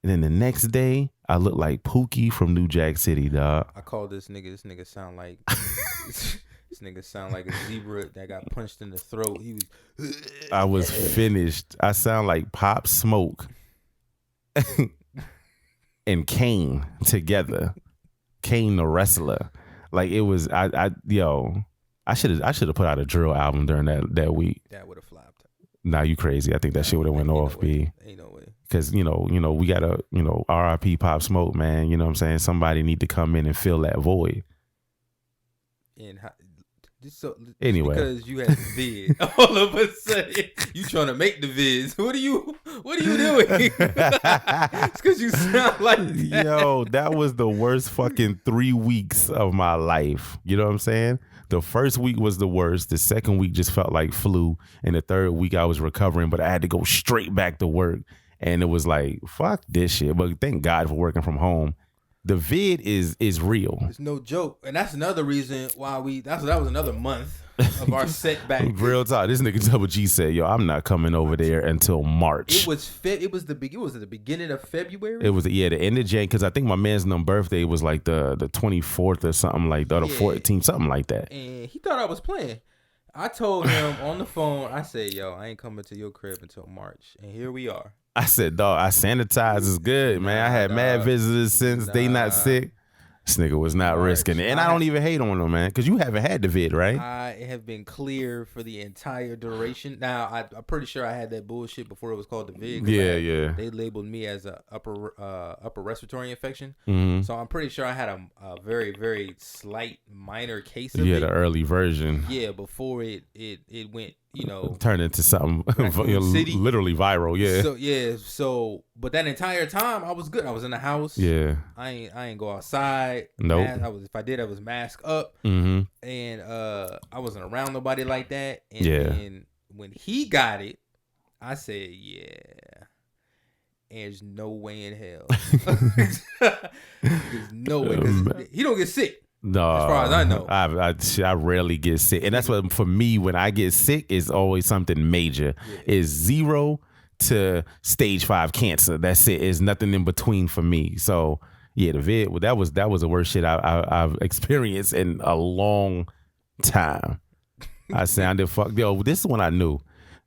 And then the next day, I look like Pookie from New Jack City, dog. I call this nigga. This nigga sound like this nigga sound like a zebra that got punched in the throat. He was. I was finished. I sound like Pop Smoke and Kane together. Kane the wrestler. Like, it was. I should have put out a drill album during that week. That would have flopped. Nah, you crazy. I think that shit would have went off, B. Ain't no way. Because, we got to, RIP Pop Smoke, man. You know what I'm saying? Somebody need to come in and fill that void. And anyway. Because you had the vid. All of a sudden, you trying to make the vids. What are you doing? It's because you sound like that. Yo, that was the worst fucking 3 weeks of my life. You know what I'm saying? The first week was the worst. The second week just felt like flu. And the third week I was recovering, but I had to go straight back to work. And it was like, fuck this shit. But thank God for working from home. The vid is real. It's no joke. And that's another reason why that was another month of our setback. Real talk. This nigga Double G said, yo, I'm not coming over there until March. It was at the beginning of February? It was the end of January, because I think my man's birthday was like the 24th or something like that, or the 14th, something like that. And he thought I was playing. I told him on the phone, I said, yo, I ain't coming to your crib until March. And here we are. I said, dog, I sanitize is good, man. I had mad visitors since they not sick. This nigga was not risking it. And I don't even hate on him, man, because you haven't had the vid, right? I have been clear for the entire duration. Now, I'm pretty sure I had that bullshit before it was called the vid. Yeah. They labeled me as a upper respiratory infection. Mm-hmm. So I'm pretty sure I had a very, very slight minor case of it. You had an early version. Yeah, before it went, turned into something literally viral. So but that entire time I was good. I was in the house. Yeah. I ain't go outside. Nope. If I did, I was masked up. Mm-hmm. And I wasn't around nobody like that. And then when he got it, I said, there's no way in hell. There's no way. 'Cause he don't get sick. No, as far as I know, I rarely get sick, and that's what for me when I get sick is always something major. Is 0 to stage 5 cancer. That's it. Is nothing in between for me. So yeah, the vid that was the worst shit I've experienced in a long time. I sounded fucked. Yo, this is when I knew.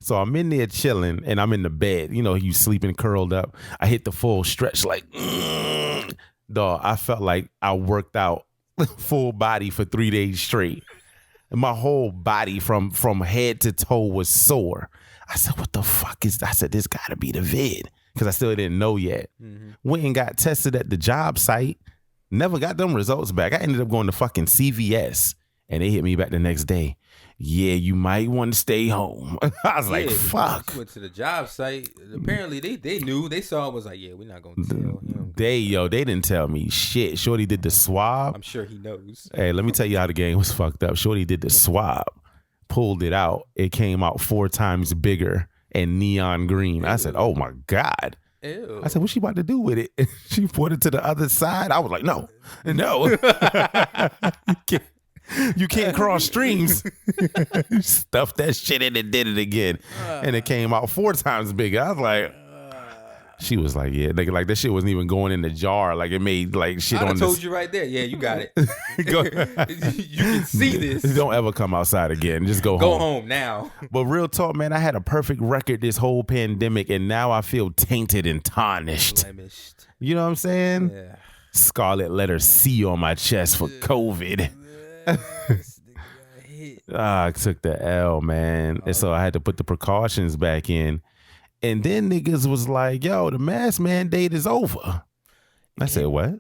So I'm in there chilling, and I'm in the bed. You sleeping curled up. I hit the full stretch like, dog. I felt like I worked out full body for 3 days straight. And my whole body from head to toe was sore. I said, what the fuck is that? I said, this gotta be the vid. Because I still didn't know yet. Mm-hmm. Went and got tested at the job site. Never got them results back. I ended up going to fucking CVS. And they hit me back the next day. Yeah, you might want to stay home. I was like, fuck. Went to the job site. Apparently, they knew. They saw it, was like, yeah, we're not going to tell him. They didn't tell me shit. Shorty did the swab. I'm sure he knows. Hey, let me tell you how the game was fucked up. Shorty did the swab. Pulled it out. It came out 4 times bigger and neon green. Ew. I said, oh, my God. Ew. I said, what's she about to do with it? She put it to the other side. I was like, no. You can't cross streams. Stuffed that shit in and did it again. And it came out 4 times bigger. I was like, She was like, yeah, like that shit wasn't even going in the jar. Like it made like shit on. I told you right there. Yeah, you got it. You can see this. Don't ever come outside again. Just go home. Go home now. But real talk, man, I had a perfect record this whole pandemic, and now I feel tainted and tarnished. Blemished. You know what I'm saying? Yeah. Scarlet letter C on my chest for COVID. I took the L, man. And so I had to put the precautions back in. And then niggas was like, yo, the mask mandate is over. I said, what?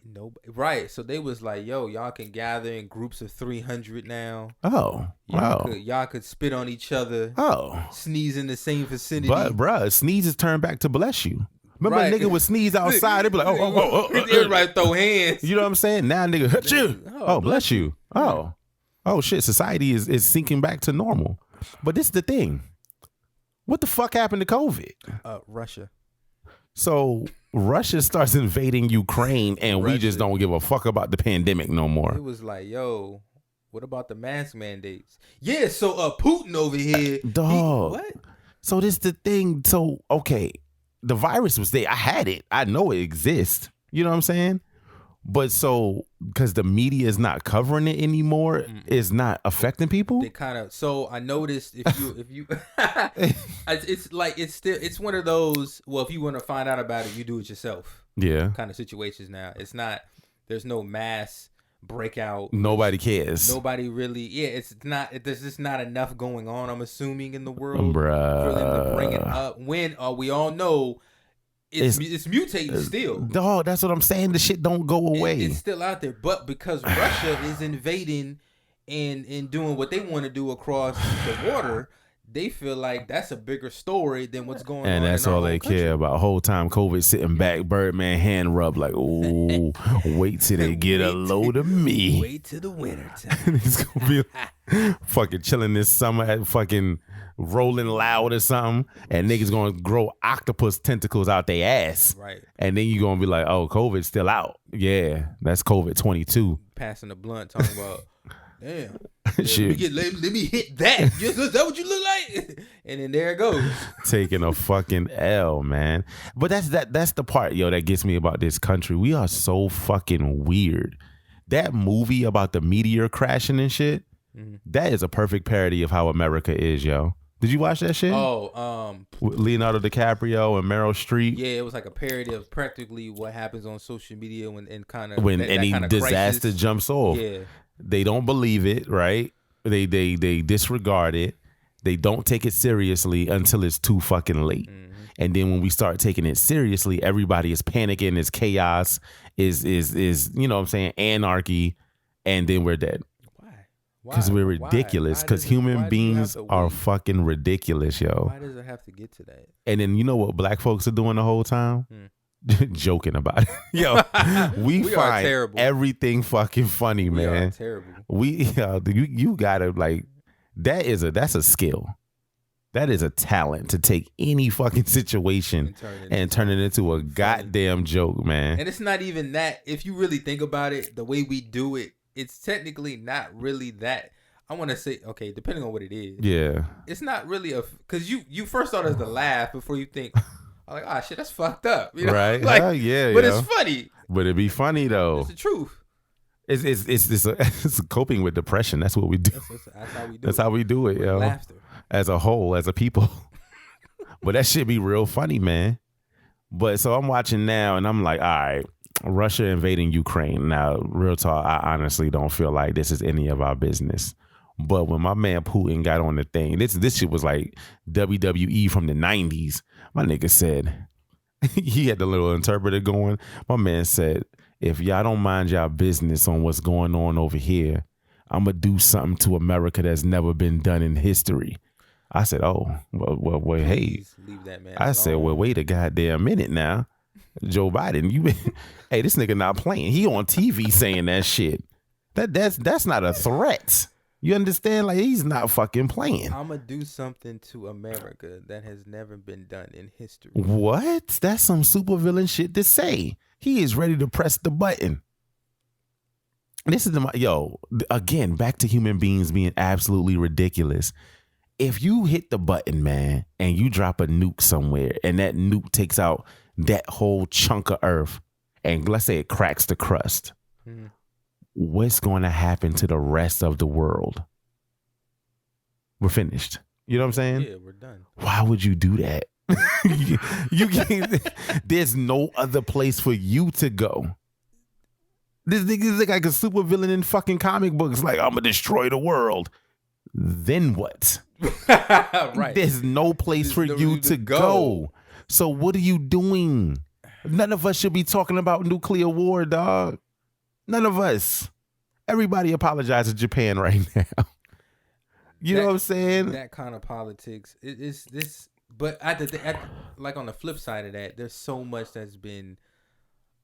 Right. So they was like, yo, y'all can gather in groups of 300 now. Oh. Y'all could spit on each other. Oh. Sneeze in the same vicinity. But, bruh, sneezes turn back to bless you. Remember a nigga would sneeze outside, they'd be like, oh. Everybody throw hands. You know what I'm saying? Now nigga, hurt you. Oh, bless you. Oh. Oh, shit. Society is sinking back to normal. But this is the thing. What the fuck happened to COVID? Russia. So Russia starts invading Ukraine and we just don't give a fuck about the pandemic no more. It was like, yo, what about the mask mandates? Yeah, so Putin over here. Dog. What? So this the thing. So, okay, the virus was there. I had it. I know it exists. You know what I'm saying? But so, because the media is not covering it anymore, it's not affecting people. They kind of. So I noticed if you, it's one of those. Well, if you want to find out about it, you do it yourself. Yeah. Kind of situations now. It's not. There's no mass breakout. Nobody cares. Nobody really. Yeah. It's not. There's just not enough going on. I'm assuming in the world for them to bring it up. When we all know. It's mutating still. Dog, that's what I'm saying. The shit don't go away. It's still out there. But because Russia is invading and doing what they want to do across the water, they feel like that's a bigger story than what's going on. And that's all they care about. Whole time COVID sitting back, Birdman hand rub like, ooh, wait till they get a load of me. Wait till the winter time. It's gonna be fucking chilling this summer at fucking Rolling Loud or something, and niggas gonna grow octopus tentacles out their ass. Right. And then you gonna be like, oh, COVID's still out. Yeah, that's COVID 22. Passing the blunt, talking about, damn. Shit. Let me hit that. Is that what you look like? And then there it goes. Taking a fucking L, man. But that's the part, yo, that gets me about this country. We are so fucking weird. That movie about the meteor crashing and shit, that is a perfect parody of how America is, yo. Did you watch that shit? With Leonardo DiCaprio and Meryl Streep. Yeah, it was like a parody of practically what happens on social media when any disaster crisis jumps off. Yeah. They don't believe it, right? They disregard it. They don't take it seriously until it's too fucking late. And then when we start taking it seriously, everybody is panicking, is chaos, is you know what I'm saying, anarchy, and then we're dead. Because we're ridiculous. Because human beings are fucking ridiculous, yo. Why does it have to get to that? And then you know what black folks are doing the whole time? Joking about it. Yo, we find everything fucking funny, man. We are terrible. You gotta like that's a skill. That is a talent to take any fucking situation and turn it into a goddamn joke, man. And it's not even that. If you really think about it, the way we do it, it's technically not really that. I want to say, okay, depending on what it is. Yeah. It's not really because you first thought it was a laugh before you think, I'm like, oh shit, that's fucked up. You know? Right. Like, hell yeah. But it's funny. But it'd be funny though. It's the truth. It's coping with depression. That's what we do. That's how we do it. That's how we do it, yo. Laughter. As a whole, as a people. But that shit be real funny, man. But so I'm watching now and I'm like, all right, Russia invading Ukraine. Now, real talk, I honestly don't feel like this is any of our business. But when my man Putin got on the thing, this shit was like WWE from the 90s. My nigga said, he had the little interpreter going. My man said, if y'all don't mind y'all business on what's going on over here, I'm going to do something to America that's never been done in history. I said, oh, well hey. Leave that man I alone. said, well, wait a goddamn minute now. Joe Biden, hey, this nigga not playing. He on TV saying that shit. That's not a threat. You understand? Like, he's not fucking playing. I'm going to do something to America that has never been done in history. What? That's some supervillain shit to say. He is ready to press the button. This is again, back to human beings being absolutely ridiculous. If you hit the button, man, and you drop a nuke somewhere and that nuke takes out that whole chunk of earth, and let's say it cracks the crust, what's going to happen to the rest of the world? We're finished. You know what I'm saying? Yeah, we're done. Why would you do that? you can't, there's no other place for you to go. This nigga's like a super villain in fucking comic books. Like, I'm gonna destroy the world. Then what? Right. There's no place for you to go. So what are you doing? None of us should be talking about nuclear war, dog. None of us. Everybody apologize to Japan right now. You know what I'm saying? That kind of politics is this. But like on the flip side of that, there's so much that's been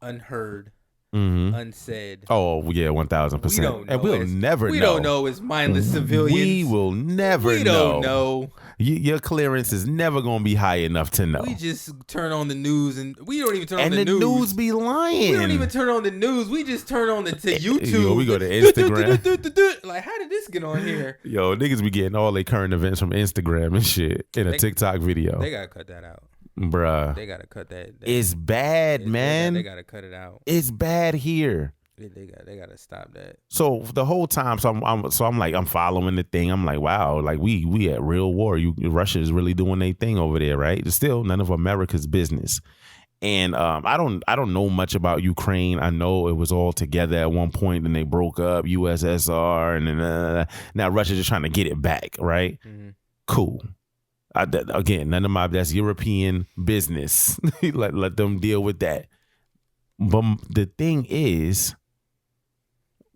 unheard, unsaid. Oh yeah, 1000%. And we'll never know. We don't know as mindless civilians. We will never know. We don't know. Your clearance is never gonna be high enough to know. We just turn on the news, and we don't even turn on the news. And the news be lying. We don't even turn on the news. We just turn on to YouTube. Yo, we go to Instagram. Like, how did this get on here? Yo, niggas be getting all their current events from Instagram and shit in a TikTok video. They gotta cut that out. Bruh. They gotta cut that. It's bad, man. They gotta cut it out. It's bad here. They gotta stop that. So the whole time, I'm following the thing. I'm like, wow, like we at real war. Russia is really doing their thing over there, right? It's still none of America's business. And I don't know much about Ukraine. I know it was all together at one point, and they broke up, USSR, and then now Russia's just trying to get it back, right? Cool. Again, none of that's European business. let them deal with that. But the thing is,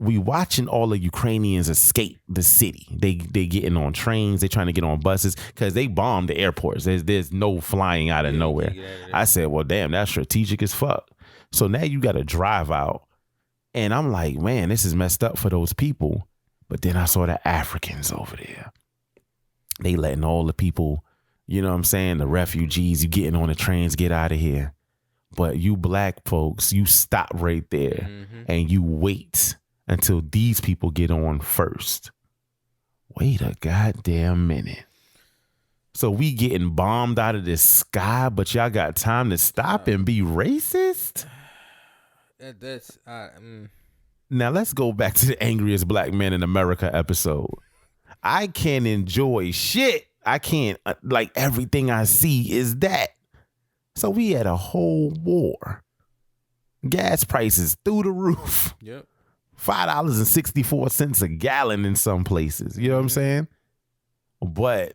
we watching all the Ukrainians escape the city. They getting on trains. They trying to get on buses because they bombed the airports. There's no flying out of nowhere. I said, well, damn, that's strategic as fuck. So now you got to drive out. And I'm like, man, this is messed up for those people. But then I saw the Africans over there. They letting all the people, you know what I'm saying, the refugees, you getting on the trains, get out of here. But you black folks, you stop right there and you wait until these people get on first. Wait a goddamn minute. So we getting bombed out of the sky, but y'all got time to stop and be racist? Now let's go back to the angriest black man in America episode. I can't enjoy shit. I can't, like, everything I see is that. So we had a whole war. Gas prices through the roof. Yep. $5.64 a gallon in some places. You know what I'm saying? But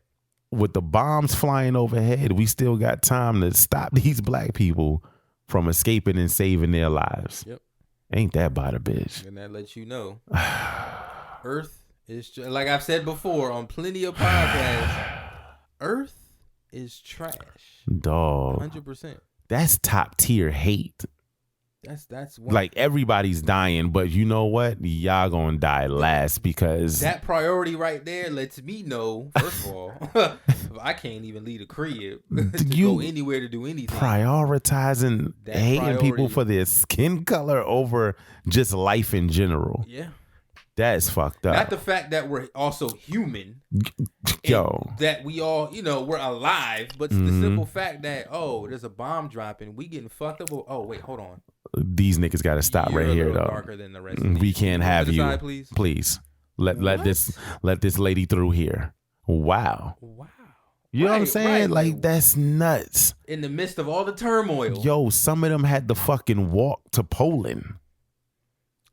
with the bombs flying overhead, we still got time to stop these black people from escaping and saving their lives. Yep. Ain't that by the bitch? And that lets you know. Earth is, like I've said before on plenty of podcasts, Earth is trash. Dog. 100%. That's top tier hate. That's one. Like, everybody's dying, but you know what? Y'all gonna die last because that priority right there lets me know, first of all, I can't even leave a crib to go anywhere to do anything. Prioritizing That hating priority. people for their skin color over just life in general. Yeah. That's fucked up. Not the fact that we're also human. Yo. That we all, we're alive, but the simple fact that, there's a bomb dropping, we getting fucked up. Oh, wait, hold on. These niggas got to stop You're right a here, little though. darker than the rest of We these. can't have To the you. side, please. Let this lady through here. Wow. You know what I'm saying? right. Like, that's nuts. In the midst of all the turmoil. Yo, some of them had to fucking walk to Poland.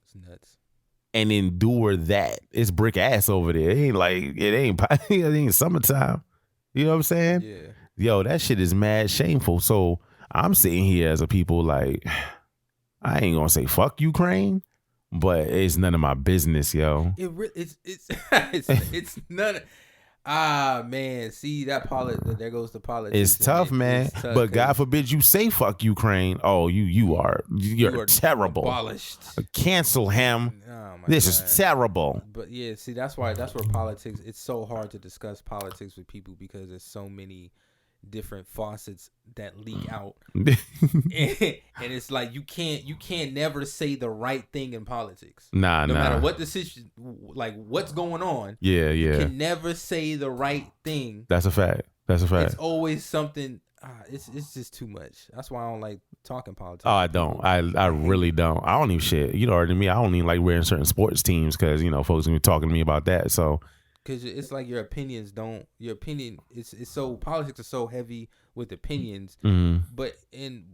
It's nuts. And endure that. It's brick ass over there. It ain't summertime. You know what I'm saying? Yeah. Yo, that shit is mad shameful. So I'm sitting here as a people like, I ain't gonna say fuck Ukraine, but it's none of my business, yo. It's none. Man, see that there goes the politics. It's tough, man. It's tough, but God forbid you say fuck Ukraine. Oh, you're terrible. Abolished. Cancel him. Oh my This God. is terrible. But yeah, see that's where politics. It's so hard to discuss politics with people because there's so many different faucets that leak out, and it's like you can't never say the right thing in politics. No matter what decision, like what's going on. Yeah. You can never say the right thing. That's a fact. It's always something It's just too much. That's why I don't like talking politics. Oh, I don't. I really don't. I don't even shit. You know what I mean? I don't even like wearing certain sports teams because folks gonna be talking to me about that. So because it's like your opinion. It's so politics are so heavy with opinions. Mhm. But in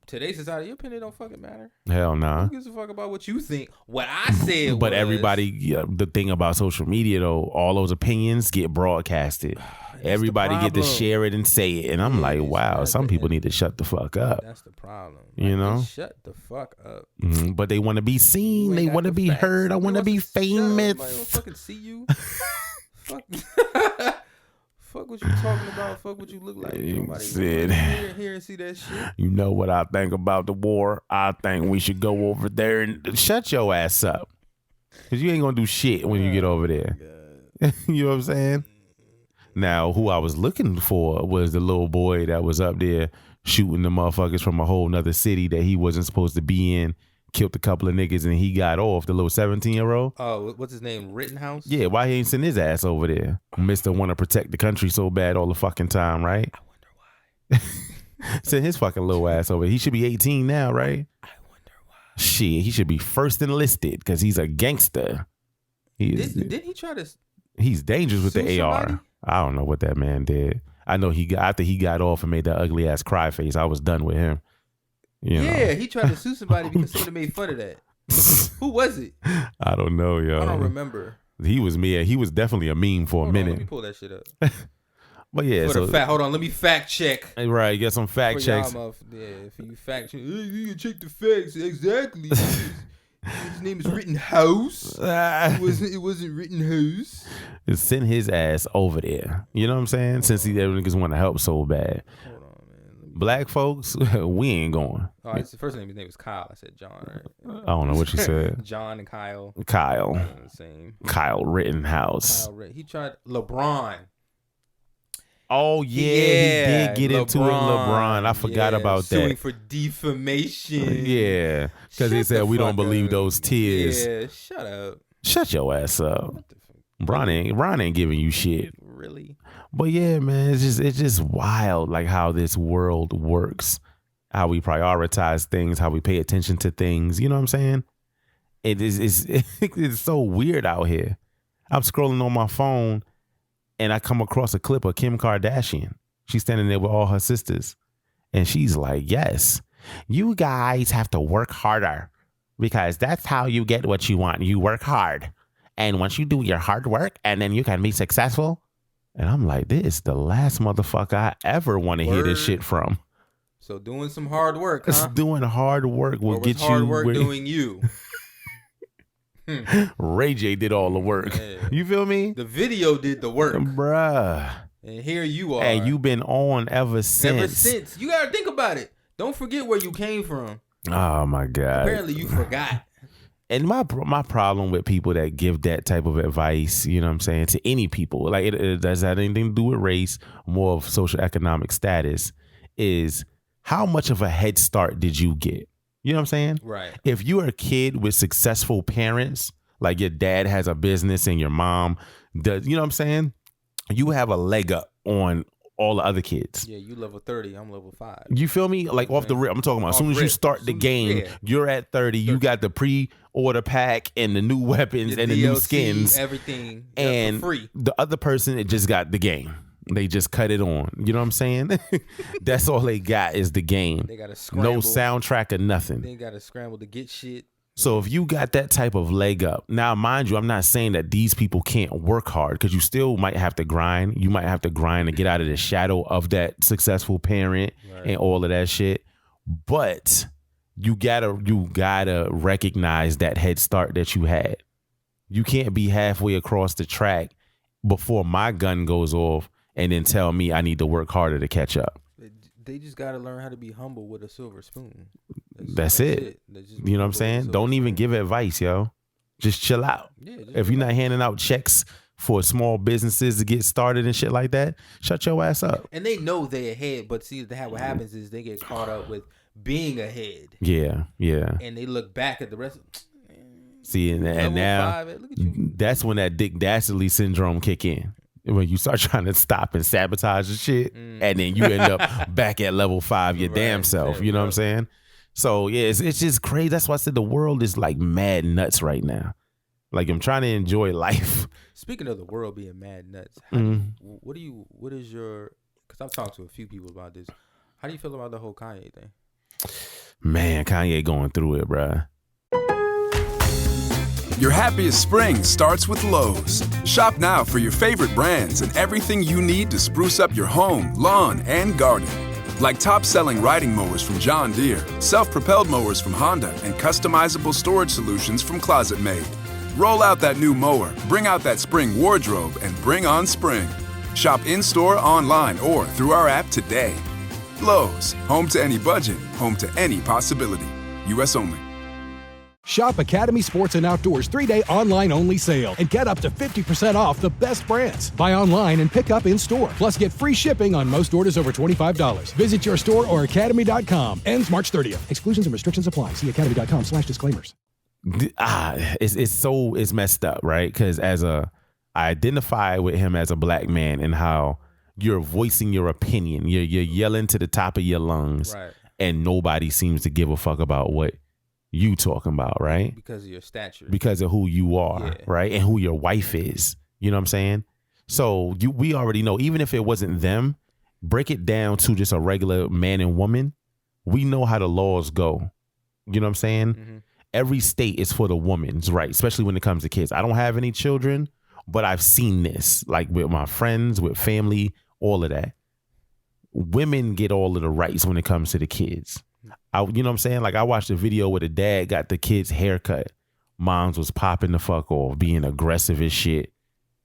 today's society, your opinion don't fucking matter. Hell nah. Who gives a fuck about what you think? What I said. But was, everybody, the thing about social media though, all those opinions get broadcasted. Everybody get to share it and say it, and I'm like, wow, some people need to shut the fuck up. That's the problem. You know, shut the fuck up. But they want to be seen. They want to be heard. I want to be famous. Nobody will fucking see you. Fuck. Fuck what you talking about. Fuck what you look like. Nobody here and see that shit. You know what I think about the war? I think we should go over there and shut your ass up, because you ain't gonna do shit when you get over there. You know what I'm saying? Now, who I was looking for was the little boy that was up there shooting the motherfuckers from a whole nother city that he wasn't supposed to be in. Killed a couple of niggas and he got off. The little 17-year-old. Oh, what's his name? Rittenhouse? Yeah, why he ain't send his ass over there? Mr. Want to protect the country so bad all the fucking time, right? I wonder why. Send his fucking little ass over. He should be 18 now, right? I wonder why. Shit, he should be first enlisted because he's a gangster. Didn't he try to? He's dangerous with the AR. Somebody? I don't know what that man did. I know after he got off and made that ugly ass cry face, I was done with him. You know? He tried to sue somebody because somebody made fun of that. Who was it? I don't know, yo. I don't remember. He was me. He was definitely a meme for a minute. Let me pull that shit up. But yeah, hold on. Let me fact check. Right, get some fact checks. For you fact check, you can check the facts exactly. His name is Rittenhouse. It wasn't Rittenhouse. Send his ass over there. You know what I'm saying? Since these niggas want to help so bad. Hold on, man. Black folks, we ain't going. Oh, his first name. His name was Kyle. I said John. Right? I don't know what you said. John and Kyle. Same. Kyle Rittenhouse. He tried LeBron. Oh yeah, he did get into it. LeBron, I forgot about suing that. for defamation. Yeah, because they said we don't believe those tears. Yeah, shut up. Shut your ass up. Ron ain't giving you shit. Really? But yeah, man, it's just wild, like how this world works, how we prioritize things, how we pay attention to things. You know what I'm saying? It's so weird out here. I'm scrolling on my phone. And I come across a clip of Kim Kardashian. She's standing there with all her sisters. And she's like, yes, you guys have to work harder because that's how you get what you want. You work hard. And once you do your hard work and then you can be successful. And I'm like, this is the last motherfucker I ever want to hear this shit from. So doing some hard work, huh? Doing hard work will get you. Hard work doing you. Ray J did all the work. Yeah. You feel me? The video did the work. Bruh. And here you are. And you been on ever since. You got to think about it. Don't forget where you came from. Oh, my God. Apparently you forgot. And my problem with people that give that type of advice, you know what I'm saying, to any people, like it does have anything to do with race, more of social economic status, is how much of a head start did you get? You know what I'm saying? Right. If you're a kid with successful parents, like your dad has a business and your mom does, you know what I'm saying? You have a leg up on all the other kids. Yeah, you level 30, I'm level 5. You feel me? Like off the rip. I'm talking about as soon as you start the game, you're at 30. You got the pre-order pack and the new weapons and the new skins. Everything. And for free. The other person, it just got the game. They just cut it on. You know what I'm saying? That's all they got is the game. They got to scramble. No soundtrack or nothing. They got to scramble to get shit. So if you got that type of leg up, now mind you, I'm not saying that these people can't work hard because you still might have to grind. You might have to grind to get out of the shadow of that successful parent and all of that shit. But you gotta recognize that head start that you had. You can't be halfway across the track before my gun goes off and then tell me I need to work harder to catch up. They just got to learn how to be humble with a silver spoon. That's it. You know what I'm saying? Don't even give advice, yo. Just chill out. Yeah, if you're not handing out checks for small businesses to get started and shit like that, shut your ass up. And they know they're ahead, but see, what happens is they get caught up with being ahead. Yeah. And they look back at the rest. See, and now that's when that Dick Dastardly syndrome kick in. when you start trying to stop and sabotage the shit, and then you end up back at level 5 your damn self. You know what I'm saying? So yeah, it's just crazy. That's why I said the world is like mad nuts right now. Like I'm trying to enjoy life. Speaking of the world being mad nuts, what is your? Because I've talked to a few people about this. How do you feel about the whole Kanye thing? Man, Kanye going through it, bruh. Your happiest spring starts with Lowe's. Shop now for your favorite brands and everything you need to spruce up your home, lawn, and garden. Like top-selling riding mowers from John Deere, self-propelled mowers from Honda, and customizable storage solutions from Closet Made. Roll out that new mower, bring out that spring wardrobe, and bring on spring. Shop in-store, online, or through our app today. Lowe's, home to any budget, home to any possibility. U.S. only. Shop Academy Sports and Outdoors 3-day online-only sale and get up to 50% off the best brands. Buy online and pick up in-store. Plus, get free shipping on most orders over $25. Visit your store or academy.com. Ends March 30th. Exclusions and restrictions apply. See academy.com/disclaimers. It's messed up, right? Because I identify with him as a black man and how you're voicing your opinion. You're yelling to the top of your lungs, Right. and nobody seems to give a fuck about what you talking about, right? Because of your stature. Because of who you are, right? And who your wife is. You know what I'm saying? So we already know, even if it wasn't them, break it down to just a regular man and woman. We know how the laws go. You know what I'm saying? Every state is for the woman's right, especially when it comes to kids. I don't have any children, but I've seen this, like with my friends, with family, all of that. Women get all of the rights when it comes to the kids. You know what I'm saying? Like I watched a video where the dad got the kid's haircut. Moms was popping the fuck off, being aggressive as shit.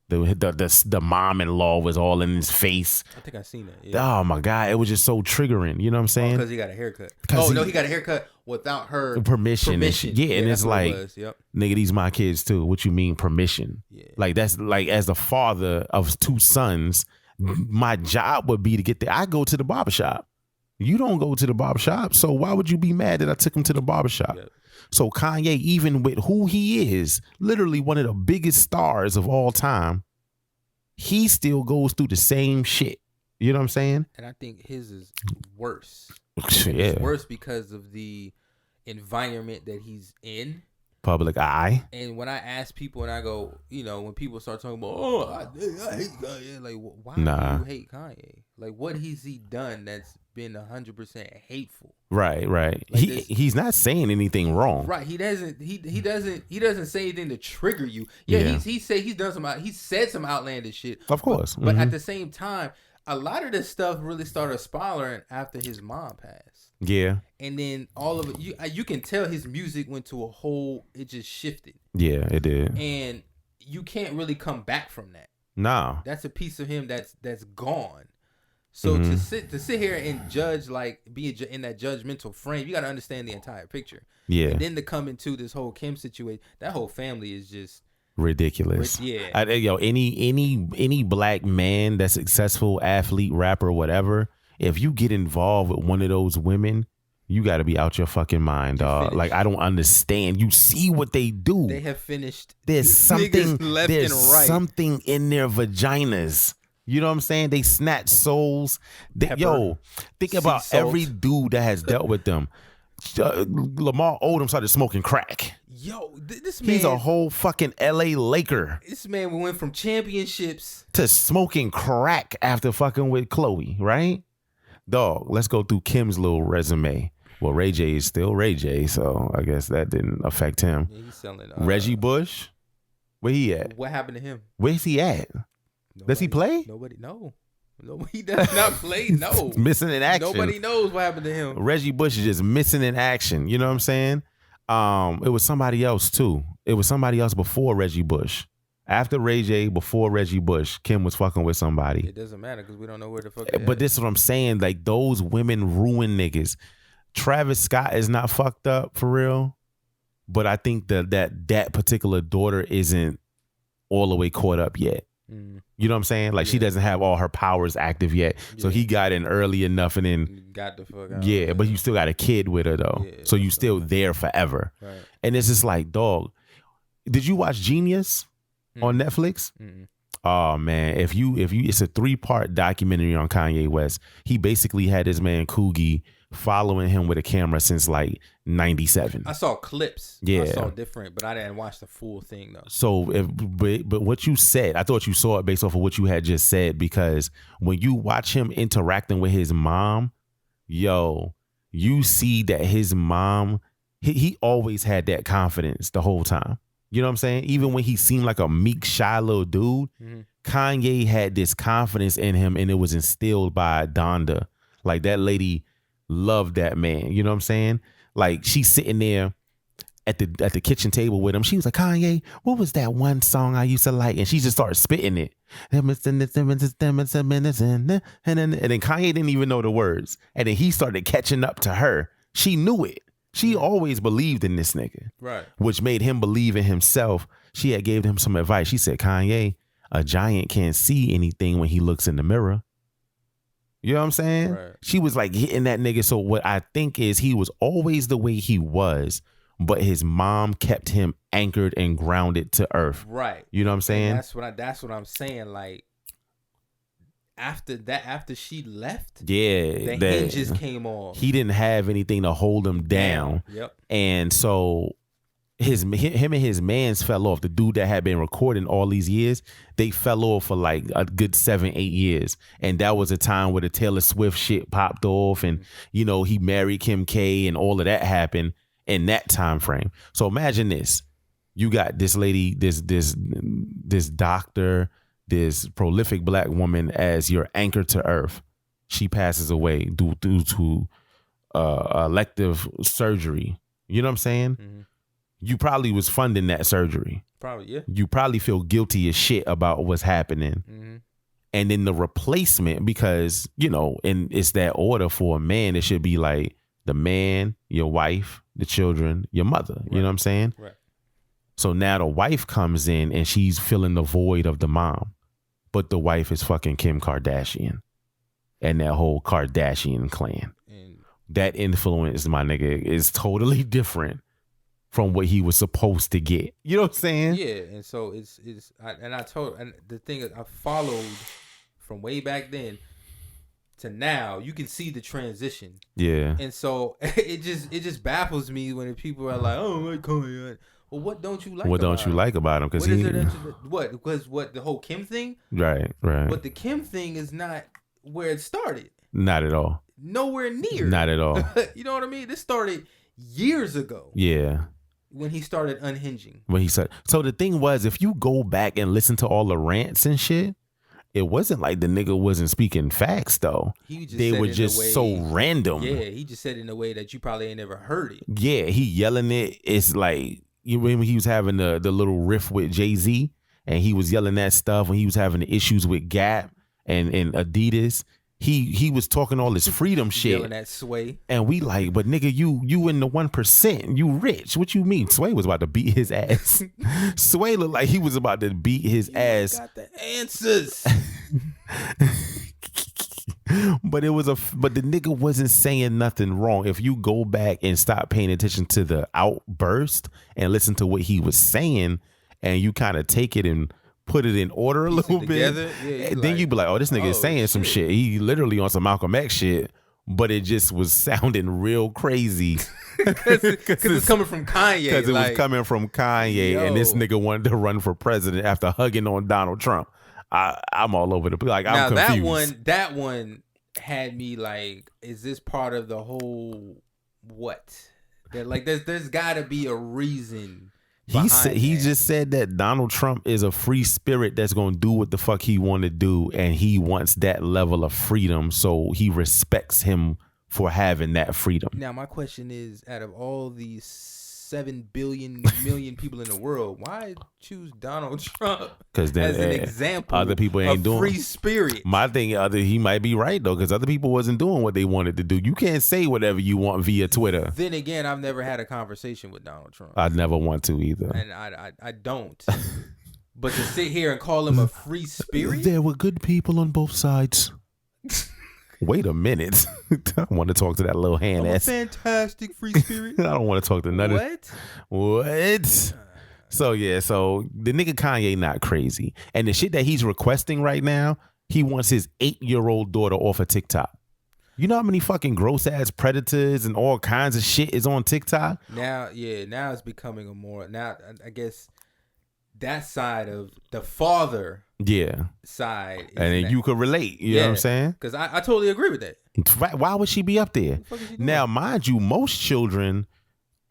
The mom-in-law was all in his face. I think I seen that. Yeah. Oh my God, it was just so triggering. You know what I'm saying? Because he got a haircut. He got a haircut without her permission. Yeah, and it's like, Yep. nigga, these my kids too. What you mean permission? Yeah. Like that's like, as the father of 2 sons, my job would be to get there. I go to the barbershop. You don't go to the barbershop, so why would you be mad that I took him to the barbershop? Yep. So Kanye, even with who he is, literally one of the biggest stars of all time, he still goes through the same shit. You know what I'm saying? And I think his is worse. Yeah. It's worse because of the environment that he's in. Public eye. And when I ask people and I go, when people start talking about, I hate Kanye, like, why do you hate Kanye? Like, what has he done that's been 100% hateful? Right. Like he's not saying anything wrong. Right. He doesn't say anything to trigger you. Yeah. He said some outlandish shit. Of course. But at the same time, a lot of this stuff really started spiraling after his mom passed. Yeah. And then all of it, you can tell his music went to it just shifted. Yeah, it did. And you can't really come back from that. No. That's a piece of him that's gone. So to sit here and judge, like be in that judgmental frame, you got to understand the entire picture. Yeah. And then to come into this whole Kim situation, that whole family is just ridiculous. Yeah. Any black man that's successful, athlete, rapper, whatever, if you get involved with one of those women, you got to be out your fucking mind, dog. Like, I don't understand. You see what they do. They have finished. There's something left and right. Something in their vaginas. You know what I'm saying? They snatch souls. Think about every dude that has dealt with them. Lamar Odom started smoking crack. This man. He's a whole fucking LA Laker. This man went from championships to smoking crack after fucking with Chloe, right? Dog, let's go through Kim's little resume. Well, Ray J is still Ray J, so I guess that didn't affect him. Yeah, he's selling. Reggie Bush, where he at? What happened to him? Where's he at? Does he play? No, he does not play. No, missing in action. Nobody knows what happened to him. Reggie Bush is just missing in action. You know what I'm saying? It was somebody else too. It was somebody else before Reggie Bush. After Ray J, before Reggie Bush, Kim was fucking with somebody. It doesn't matter because we don't know where the fuck. But this is what I'm saying. Like, those women ruin niggas. Travis Scott is not fucked up for real, but I think that particular daughter isn't all the way caught up yet. You know what I'm saying? Like, she doesn't have all her powers active yet. So he got in early enough and then got the fuck out. Yeah, but you still got a kid with her though. Yeah, so you still there forever. And it's just like, dog, did you watch Genius on Netflix? Oh man, if you, it's a 3-part documentary on Kanye West. He basically had his man Coogie following him with a camera since like 97. I saw clips. Yeah. I saw different, but I didn't watch the full thing though. So, but what you said, I thought you saw it based off of what you had just said, because when you watch him interacting with his mom, yo, you see that his mom, he always had that confidence the whole time. You know what I'm saying? Even when he seemed like a meek, shy little dude, Kanye had this confidence in him, and it was instilled by Donda. Like, that lady loved that man. You know what I'm saying? Like, she's sitting there at the kitchen table with him. She was like, Kanye, what was that one song I used to like? And she just started spitting it. And then Kanye didn't even know the words. And then he started catching up to her. She knew it. She always believed in this nigga. Right. Which made him believe in himself. She had gave him some advice. She said, Kanye, a giant can't see anything when he looks in the mirror. You know what I'm saying? Right. She was like hitting that nigga. So what I think is he was always the way he was, but his mom kept him anchored and grounded to earth. Right. You know what I'm saying? And that's what I'm saying. Like, after she left, the hinges came off. He didn't have anything to hold him down. Yep. And so him and his mans fell off. The dude that had been recording all these years, they fell off for like a good 7-8 years. And that was a time where the Taylor Swift shit popped off, and you know, he married Kim K and all of that happened in that time frame. So imagine this. You got this lady, this doctor, this prolific black woman as your anchor to earth. She passes away due to elective surgery. You know what I'm saying? Mm-hmm. You probably was funding that surgery. Probably, yeah. You probably feel guilty as shit about what's happening. Mm-hmm. And then the replacement, because, you know, and it's that order for a man, it should be like the man, your wife, the children, your mother. Right. You know what I'm saying? Right. So now the wife comes in and she's filling the void of the mom. But the wife is fucking Kim Kardashian and that whole Kardashian clan. And that influence, my nigga, is totally different from what he was supposed to get. You know what I'm saying? Yeah, and so and the thing is, I followed from way back then to now. You can see the transition. Yeah. And so it just baffles me when people are like, "Oh, like Kanye." Well, what don't you like? What don't you like about him? Because because the whole Kim thing? Right. But the Kim thing is not where it started. Not at all. Nowhere near. Not at all. You know what I mean? This started years ago. Yeah. When he started unhinging. When he said, so the thing was, if you go back and listen to all the rants and shit, it wasn't like the nigga wasn't speaking facts though. They were just so random. Yeah, he just said it in a way that you probably ain't never heard it. Yeah, he yelling it. It's like, you remember he was having the little riff with Jay-Z, and he was yelling that stuff when he was having the issues with Gap and Adidas. He was talking all this freedom shit. Yelling at Sway. And we like, but nigga, you in the 1%. You rich. What you mean? Sway was about to beat his ass. Sway looked like he was about to beat his ass. Got the answers. But the nigga wasn't saying nothing wrong. If you go back and stop paying attention to the outburst and listen to what he was saying, and you kind of take it and put it in order a little bit, then you be like, oh, this nigga is saying some shit. He literally on some Malcolm X shit, but it just was sounding real crazy. Because it's coming from Kanye. Because it was coming from Kanye, and this nigga wanted to run for president after hugging on Donald Trump. I'm all over the place. Like, I'm confused. That one had me like, is this part of the whole what? That like there's got to be a reason. He just said that Donald Trump is a free spirit that's gonna do what the fuck he want to do, and he wants that level of freedom, so he respects him for having that freedom. Now my question is, out of all these 7 million people in the world, why choose Donald Trump as an example? Other people ain't doing free spirit. My thing, he might be right though, because other people wasn't doing what they wanted to do. You can't say whatever you want via Twitter. Then again, I've never had a conversation with Donald Trump. I never want to either, and I don't. But to sit here and call him a free spirit, there were good people on both sides. Wait a minute. I want to talk to that little hand ass. Fantastic free spirit. I don't want to talk to none of what? So the nigga Kanye not crazy. And the shit that he's requesting right now, he wants his 8-year-old daughter off of TikTok. You know how many fucking gross ass predators and all kinds of shit is on TikTok? Now it's becoming I guess that side of the father side. And then you could relate. You know what I'm saying? Because I totally agree with that. Why would she be up there? Now, mind you, most children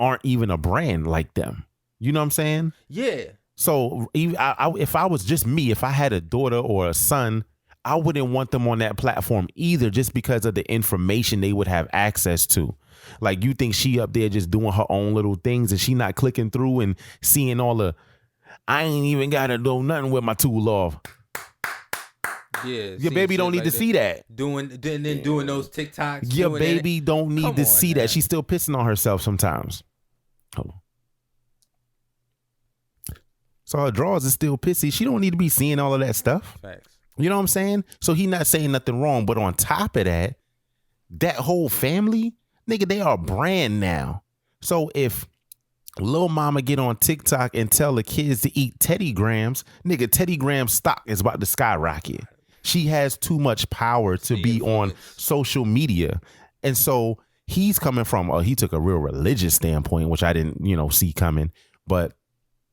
aren't even a brand like them. You know what I'm saying? Yeah. So if I was just me, if I had a daughter or a son, I wouldn't want them on that platform either, just because of the information they would have access to. Like, you think she up there just doing her own little things and she not clicking through and seeing all the, I ain't even got to do nothing with my tool off. Yeah, your baby don't need to see that. Doing those TikToks. Your baby don't need to see that. She's still pissing on herself sometimes. Hold on. So her drawers is still pissy. She don't need to be seeing all of that stuff. Facts. You know what I'm saying? So he not saying nothing wrong. But on top of that, that whole family, nigga, they are a brand now. So if Lil Mama get on TikTok and tell the kids to eat Teddy Grahams, nigga, Teddy Grahams stock is about to skyrocket. She has too much power to be on social media. And so he's coming from, he took a real religious standpoint, which I didn't, see coming. But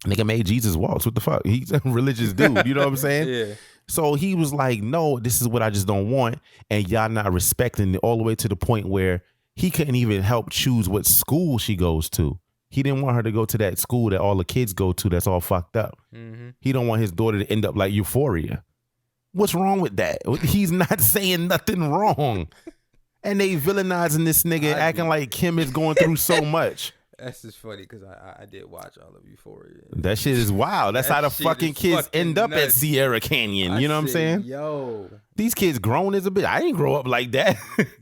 nigga made Jesus walks. What the fuck? He's a religious dude. You know what I'm saying? Yeah. So he was like, no, this is what I just don't want. And y'all not respecting it all the way to the point where he couldn't even help choose what school she goes to. He didn't want her to go to that school that all the kids go to that's all fucked up. Mm-hmm. He don't want his daughter to end up like Euphoria. What's wrong with that? He's not saying nothing wrong. And they villainizing this nigga, acting like Kim is going through so much. That's just funny because I did watch all of Euphoria. That shit is wild. That's how the fucking kids end up at Sierra Canyon. You know what I'm saying? Yo. These kids grown as a bitch. I didn't grow up like that.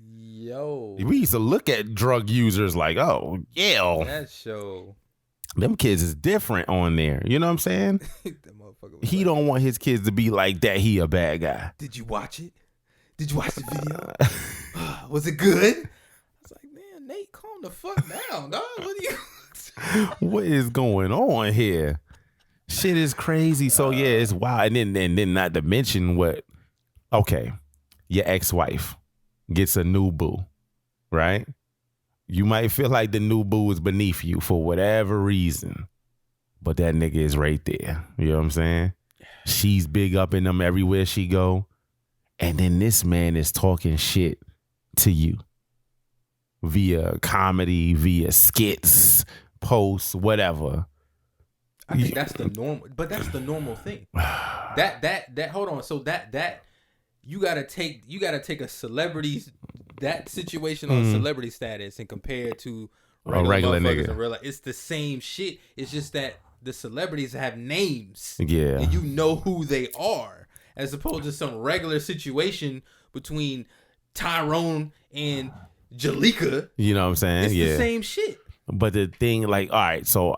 Yo. We used to look at drug users like, oh, yeah. That show. Them kids is different on there. You know what I'm saying? He don't want his kids to be like that. He a bad guy. Did you watch it? Did you watch the video? Was it good? I was like, man, Nate, calm the fuck down, dog. What are you? What is going on here? Shit is crazy. So yeah, it's wild. And then not to mention what, okay, your ex-wife gets a new boo, right? You might feel like the new boo is beneath you for whatever reason, but that nigga is right there. You know what I'm saying? She's big up in them everywhere she go. And then this man is talking shit to you via comedy, via skits, posts, whatever. I think that's the normal, but that's the normal thing. That hold on. So that you gotta take a celebrity's that situation on celebrity status and compare it to regular nigga. In real life. It's the same shit. It's just that the celebrities have names. Yeah. And you know who they are, as opposed to some regular situation between Tyrone and Jalika. You know what I'm saying? It's the same shit. But the thing, like, all right, so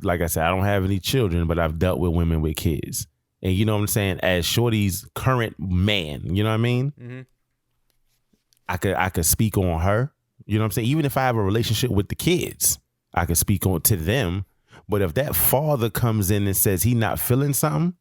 like I said, I don't have any children, but I've dealt with women with kids. And you know what I'm saying? As Shorty's current man, you know what I mean? Mm-hmm. I could speak on her. You know what I'm saying? Even if I have a relationship with the kids, I could speak on to them. But if that father comes in and says he not feeling something,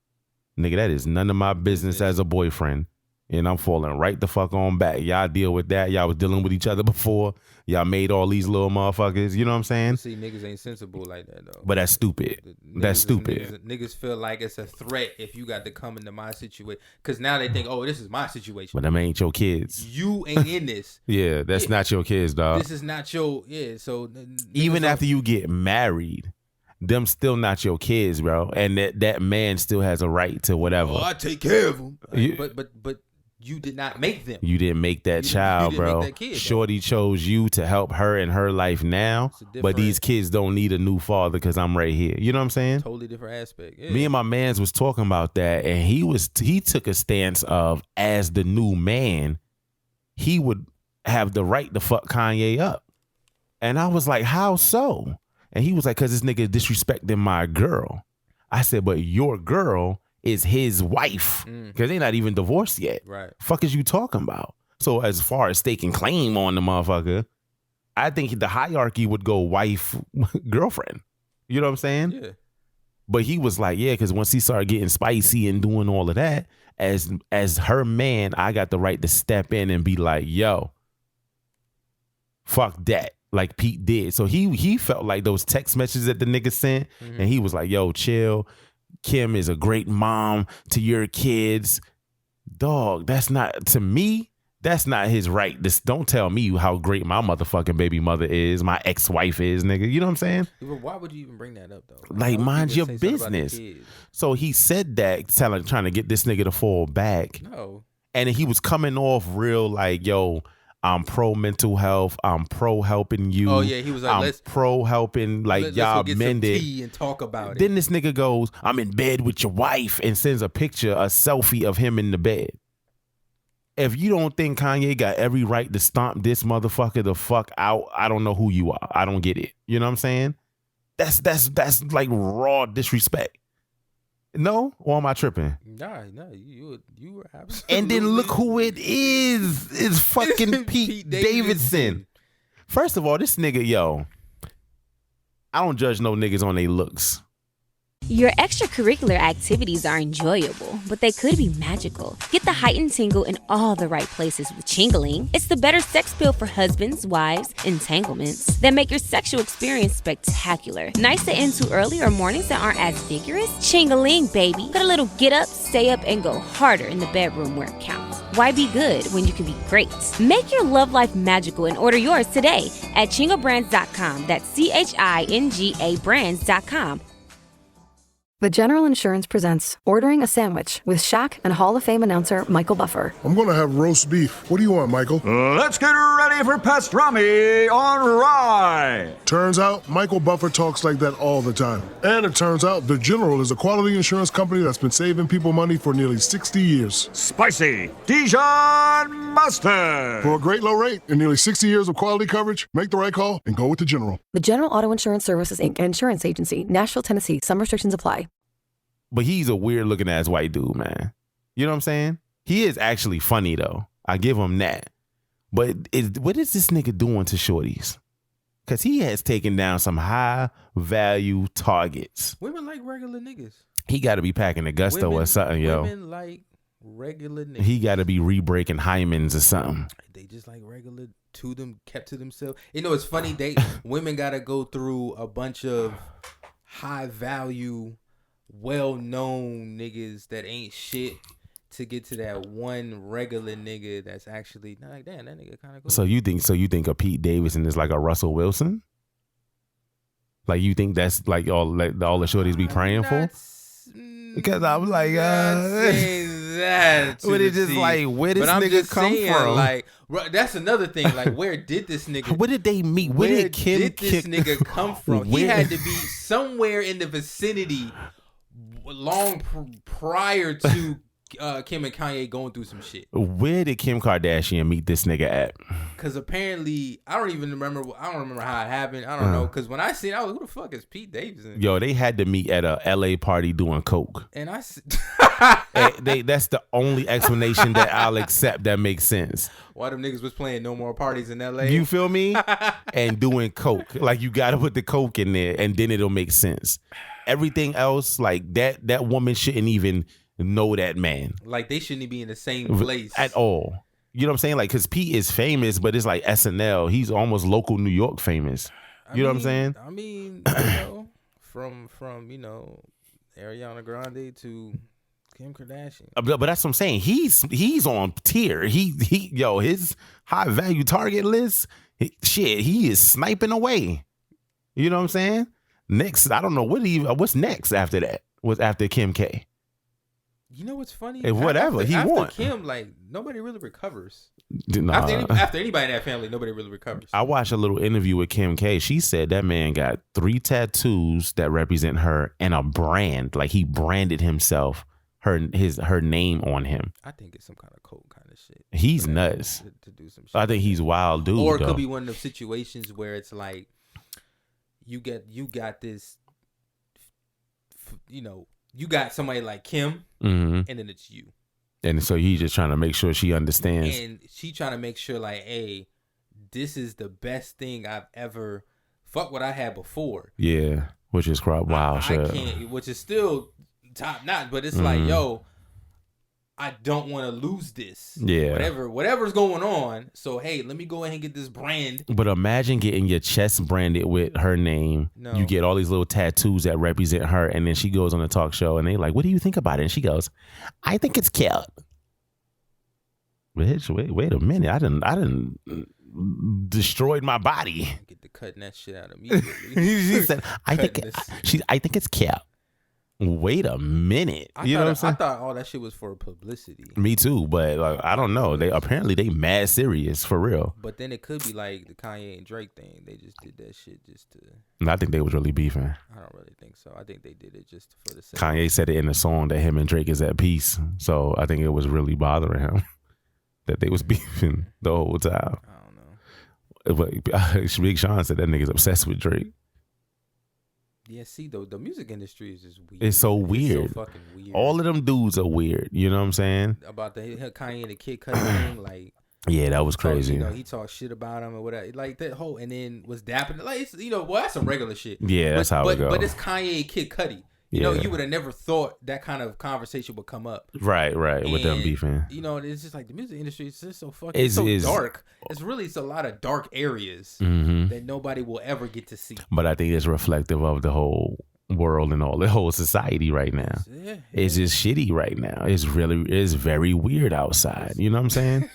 nigga, that is none of my business as a boyfriend. And I'm falling right the fuck on back. Y'all deal with that. Y'all was dealing with each other before. Y'all made all these little motherfuckers. You know what I'm saying? See, niggas ain't sensible like that, though. But that's stupid. That's stupid. Niggas feel like it's a threat if you got to come into my situation. Because now they think, oh, this is my situation. But them ain't your kids. You ain't in this. Yeah, that's not your kids, dog. This is not your, so. Even after you get married, them still not your kids, bro. And that man still has a right to whatever. Oh, I take care of them. But you did not make them. You didn't make that child, you didn't bro. make that kid, Shorty chose you to help her in her life now. But these kids don't need a new father because I'm right here. You know what I'm saying? Totally different aspect. Yeah. Me and my mans was talking about that, and he took a stance of, as the new man, he would have the right to fuck Kanye up. And I was like, how so? And he was like, because this nigga disrespecting my girl. I said, but your girl is his wife, because they're not even divorced yet. Right. Fuck is you talking about? So as far as staking claim on the motherfucker, I think the hierarchy would go wife, girlfriend. You know what I'm saying? Yeah. But he was like, yeah, because once he started getting spicy and doing all of that, as her man, I got the right to step in and be like, yo, fuck that. Like Pete did. So he felt like those text messages that the nigga sent, and he was like, yo, chill. Kim is a great mom to your kids. Dog, that's not, to me, that's not his right. Don't tell me how great my motherfucking baby mother is, my ex-wife is, nigga. You know what I'm saying? But why would you even bring that up, though? Like, mind your business. So he said that, trying to get this nigga to fall back. No. And he was coming off real like, yo, I'm pro mental health. I'm pro helping you. Oh, yeah. He was like, let's pro helping, like, y'all mend it. Tea and talk about it. Then this nigga goes, I'm in bed with your wife, and sends a picture, a selfie of him in the bed. If you don't think Kanye got every right to stomp this motherfucker the fuck out, I don't know who you are. I don't get it. You know what I'm saying? That's like raw disrespect. No? Or am I tripping? Nah, you were absolutely. And then look who it is. It's fucking Pete Davidson. First of all, this nigga, yo, I don't judge no niggas on their looks. Your extracurricular activities are enjoyable, but they could be magical. Get the heightened tingle in all the right places with Chingling. It's the better sex pill for husbands, wives, entanglements that make your sexual experience spectacular. Nights that end too early or mornings that aren't as vigorous? Chingling, baby. Get a little get up, stay up, and go harder in the bedroom where it counts. Why be good when you can be great? Make your love life magical and order yours today at chingabrands.com. That's CHINGA brands.com. The General Insurance presents Ordering a Sandwich with Shaq and Hall of Fame announcer Michael Buffer. I'm going to have roast beef. What do you want, Michael? Let's get ready for pastrami on rye. Turns out, Michael Buffer talks like that all the time. And it turns out The General is a quality insurance company that's been saving people money for nearly 60 years. Spicy Dijon mustard. For a great low rate and nearly 60 years of quality coverage, make the right call and go with The General. The General Auto Insurance Services, Inc., Insurance Agency, Nashville, Tennessee. Some restrictions apply. But he's a weird looking ass white dude, man. You know what I'm saying? He is actually funny though. I give him that. But what is this nigga doing to shorties? Because he has taken down some high value targets. Women like regular niggas. He got to be packing a gusto or something, yo. Women like regular niggas. He got to be re-breaking hymens or something. They just like regular kept to themselves. You know, it's funny. Women got to go through a bunch of high value, well-known niggas that ain't shit to get to that one regular nigga that's actually not like, damn, that nigga kind of cool. So you think a Pete Davidson is like a Russell Wilson? Like you think that's like all the shorties be praying for? Because I was like, that but it's just like, where did this nigga come from? Like, that's another thing. Like, where did this nigga? Where did they meet? Where did this nigga come from? He had to be somewhere in the vicinity long prior to Kim and Kanye going through some shit. Where did Kim Kardashian meet this nigga at? Because apparently, I don't remember how it happened. I don't know. Because when I seen it, I was like, who the fuck is Pete Davidson? Yo, they had to meet at a LA party doing coke. And that's the only explanation that I'll accept that makes sense. Why them niggas was playing No More Parties in LA? You feel me? And doing coke. Like, you got to put the coke in there and then it'll make sense. Everything else, like that woman shouldn't even know that man. Like, they shouldn't be in the same place at all. You know what I'm saying? Like, because Pete is famous, but it's like SNL. He's almost local New York famous. You know what I'm saying? I mean, you know, from Ariana Grande to Kim Kardashian. But that's what I'm saying. He's on tier. His high value target list. He is sniping away. You know what I'm saying? Next, I don't know what's next after that. What's after Kim K? You know what's funny? After Kim, like, nobody really recovers. Nah. After anybody in that family, nobody really recovers. I watched a little interview with Kim K. She said that man got 3 tattoos that represent her and a brand. Like, he branded himself, her name on him. I think it's some kind of code kind of shit. He's nuts. To do some shit. I think he's wild dude. Or it could be one of those situations where it's like you got this, you know, you got somebody like Kim, and then it's you. And so he's just trying to make sure she understands. And she trying to make sure, like, hey, this is the best thing I've ever, fuck what I had before. Yeah. which is wow shit. I can't, which is still top notch, but it's like, yo, I don't want to lose this. Yeah. Whatever's going on. So hey, let me go ahead and get this brand. But imagine getting your chest branded with her name. No. You get all these little tattoos that represent her, and then she goes on a talk show, and they like, "What do you think about it?" And she goes, "I think it's cute." Bitch, wait a minute! I didn't destroyed my body. Get to cutting that shit out immediately. She said, "I think it's cute." Wait a minute. You know what I'm saying? I thought all that shit was for publicity. Me too, but like, I don't know. They mad serious for real. But then it could be like the Kanye and Drake thing. They just did that shit just to. And I think they was really beefing. I don't really think so. I think they did it just for the sake. Kanye said it in the song that him and Drake is at peace. So I think it was really bothering him that they was beefing the whole time. I don't know. But Big Sean said that nigga's obsessed with Drake. Yeah, see, the music industry is just weird. It's so weird. It's so fucking weird. All of them dudes are weird. You know what I'm saying? About the Kanye and the Kid Cudi thing, like. Yeah, that was crazy. You know, he talked shit about him or whatever, like that whole, and then was dapping. Like, it's, you know, well, that's some regular shit. Yeah, that's how it goes. But it's Kanye and Kid Cudi. You know, you would have never thought that kind of conversation would come up. Right, with them beefing. You know, it's just like the music industry is just so fucking it's so dark. It's a lot of dark areas that nobody will ever get to see. But I think it's reflective of the whole world and all the whole society right now. Yeah. It's just shitty right now. It's very weird outside. You know what I'm saying?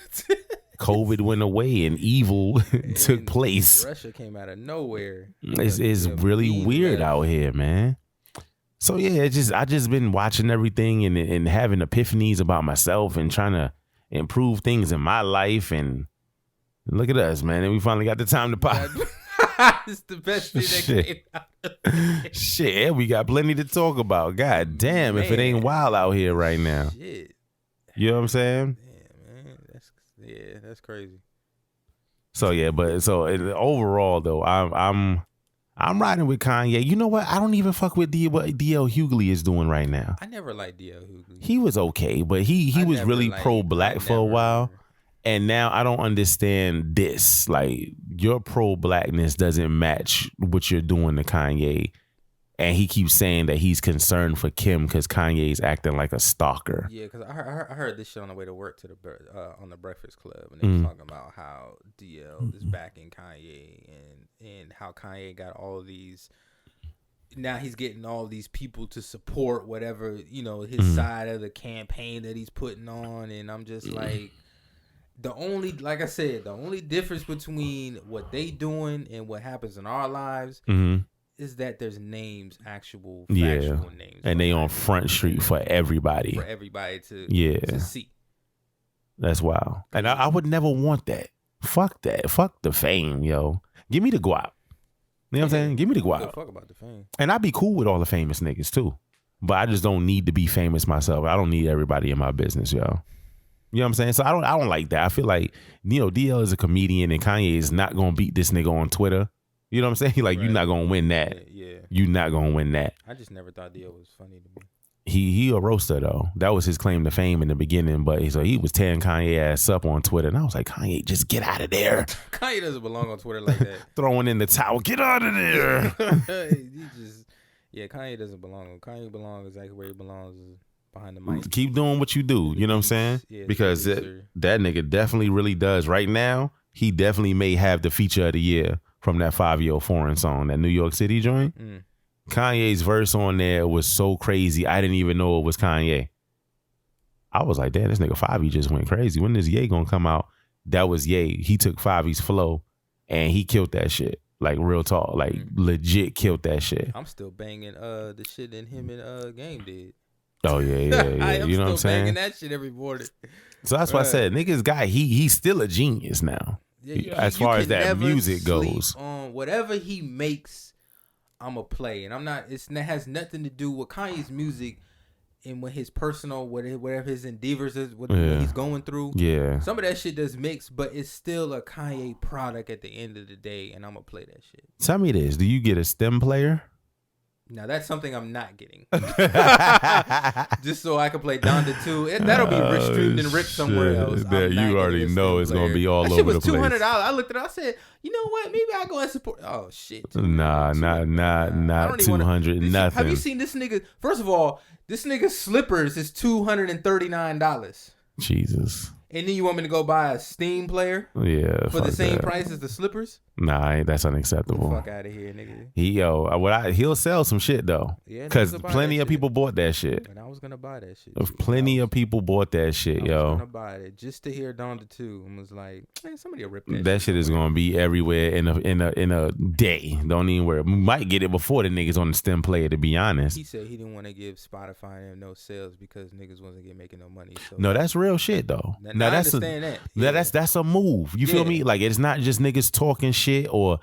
COVID went away and evil took place. Russia came out of nowhere. It's really weird out here, man. So yeah, I just been watching everything and having epiphanies about myself and trying to improve things in my life. And look at us, man. And we finally got the time to pop. It's the best thing that came out. Shit, we got plenty to talk about. God damn, man. If it ain't wild out here right now. Shit. You know what I'm saying? Yeah, man. That's crazy. So yeah, but so overall though, I'm riding with Kanye. You know what? I don't even fuck with what D.L. Hughley is doing right now. I never liked D.L. Hughley. He was okay, but he was really pro-black for a while. And now I don't understand this. Like, your pro-blackness doesn't match what you're doing to Kanye. And he keeps saying that he's concerned for Kim because Kanye's acting like a stalker. Yeah, because I heard this shit on the way to work to on the Breakfast Club, and they were talking about how DL is backing Kanye and how Kanye got all these. Now he's getting all these people to support whatever, you know, his side of the campaign that he's putting on, and I'm just like, like I said, the only difference between what they doing and what happens in our lives. Is that there's names, actual factual names. And they on Front Street for everybody. For everybody to see. That's wild. And I would never want that. Fuck that. Fuck the fame, yo. Give me the guap. You know what I'm saying? Give me the guap. Fuck about the fame. And I'd be cool with all the famous niggas too. But I just don't need to be famous myself. I don't need everybody in my business, yo. You know what I'm saying? So I don't like that. I feel like, you know, DL is a comedian and Kanye is not gonna beat this nigga on Twitter. You know what I'm saying? Like, right. You're not gonna win that. Yeah. You're not gonna win that. I just never thought Dio was funny to me. He a roaster though. That was his claim to fame in the beginning. But he was tearing Kanye ass up on Twitter, and I was like, Kanye, just get out of there. Kanye doesn't belong on Twitter like that. Throwing in the towel, get out of there. Kanye doesn't belong. Kanye belongs exactly where he belongs. Behind the mic. Keep doing what you do. You know what I'm saying? Yeah, because that nigga definitely really does. Right now, he definitely may have the feature of the year from that 5-year foreign song, that New York City joint. Kanye's verse on there was so crazy, I didn't even know it was Kanye. I was like, damn, this nigga 5 just went crazy. When is Ye gonna come out? That was Ye. He took 5's flow and he killed that shit. Like, real talk. Like, legit killed that shit. I'm still banging the shit that him and Game did. Oh, yeah. You know what I'm saying? Banging that shit every morning. So that's why I said, nigga's guy, he's still a genius now. Yeah, as far as that music goes. On whatever he makes, I'ma play. And it has nothing to do with Kanye's music and with his personal, whatever his endeavors is, what he's going through. Yeah. Some of that shit does mix, but it's still a Kanye product at the end of the day, and I'ma play that shit. Tell me this, do you get a stem player? Now that's something I'm not getting. Just so I can play Donda 2. That'll be streamed and ripped somewhere else. You already know it's gonna be all that over the place. place. $200. I looked at it. I said, you know what? Maybe I go and support. Oh shit. Nah, not 200. Nothing. Have you seen this nigga? First of all, this nigga's slippers is $239. Jesus. And then you want me to go buy a Steam player? Yeah. For the same price as the slippers? Nah, that's unacceptable. Get the fuck out of here, nigga. He'll sell some shit though. Yeah, because plenty of people bought that shit. And I was gonna buy that shit. Plenty of people bought that shit, yo. I was gonna buy it just to hear Donda 2 and was like, man, somebody will rip that. That shit is gonna be everywhere in a day. Don't even worry. We might get it before the niggas on the STEM player. To be honest, he said he didn't want to give Spotify no sales because niggas wasn't making no money. So no, that's real shit though. Now I understand that. Yeah. That's a move. You feel me? Like it's not just niggas talking shit or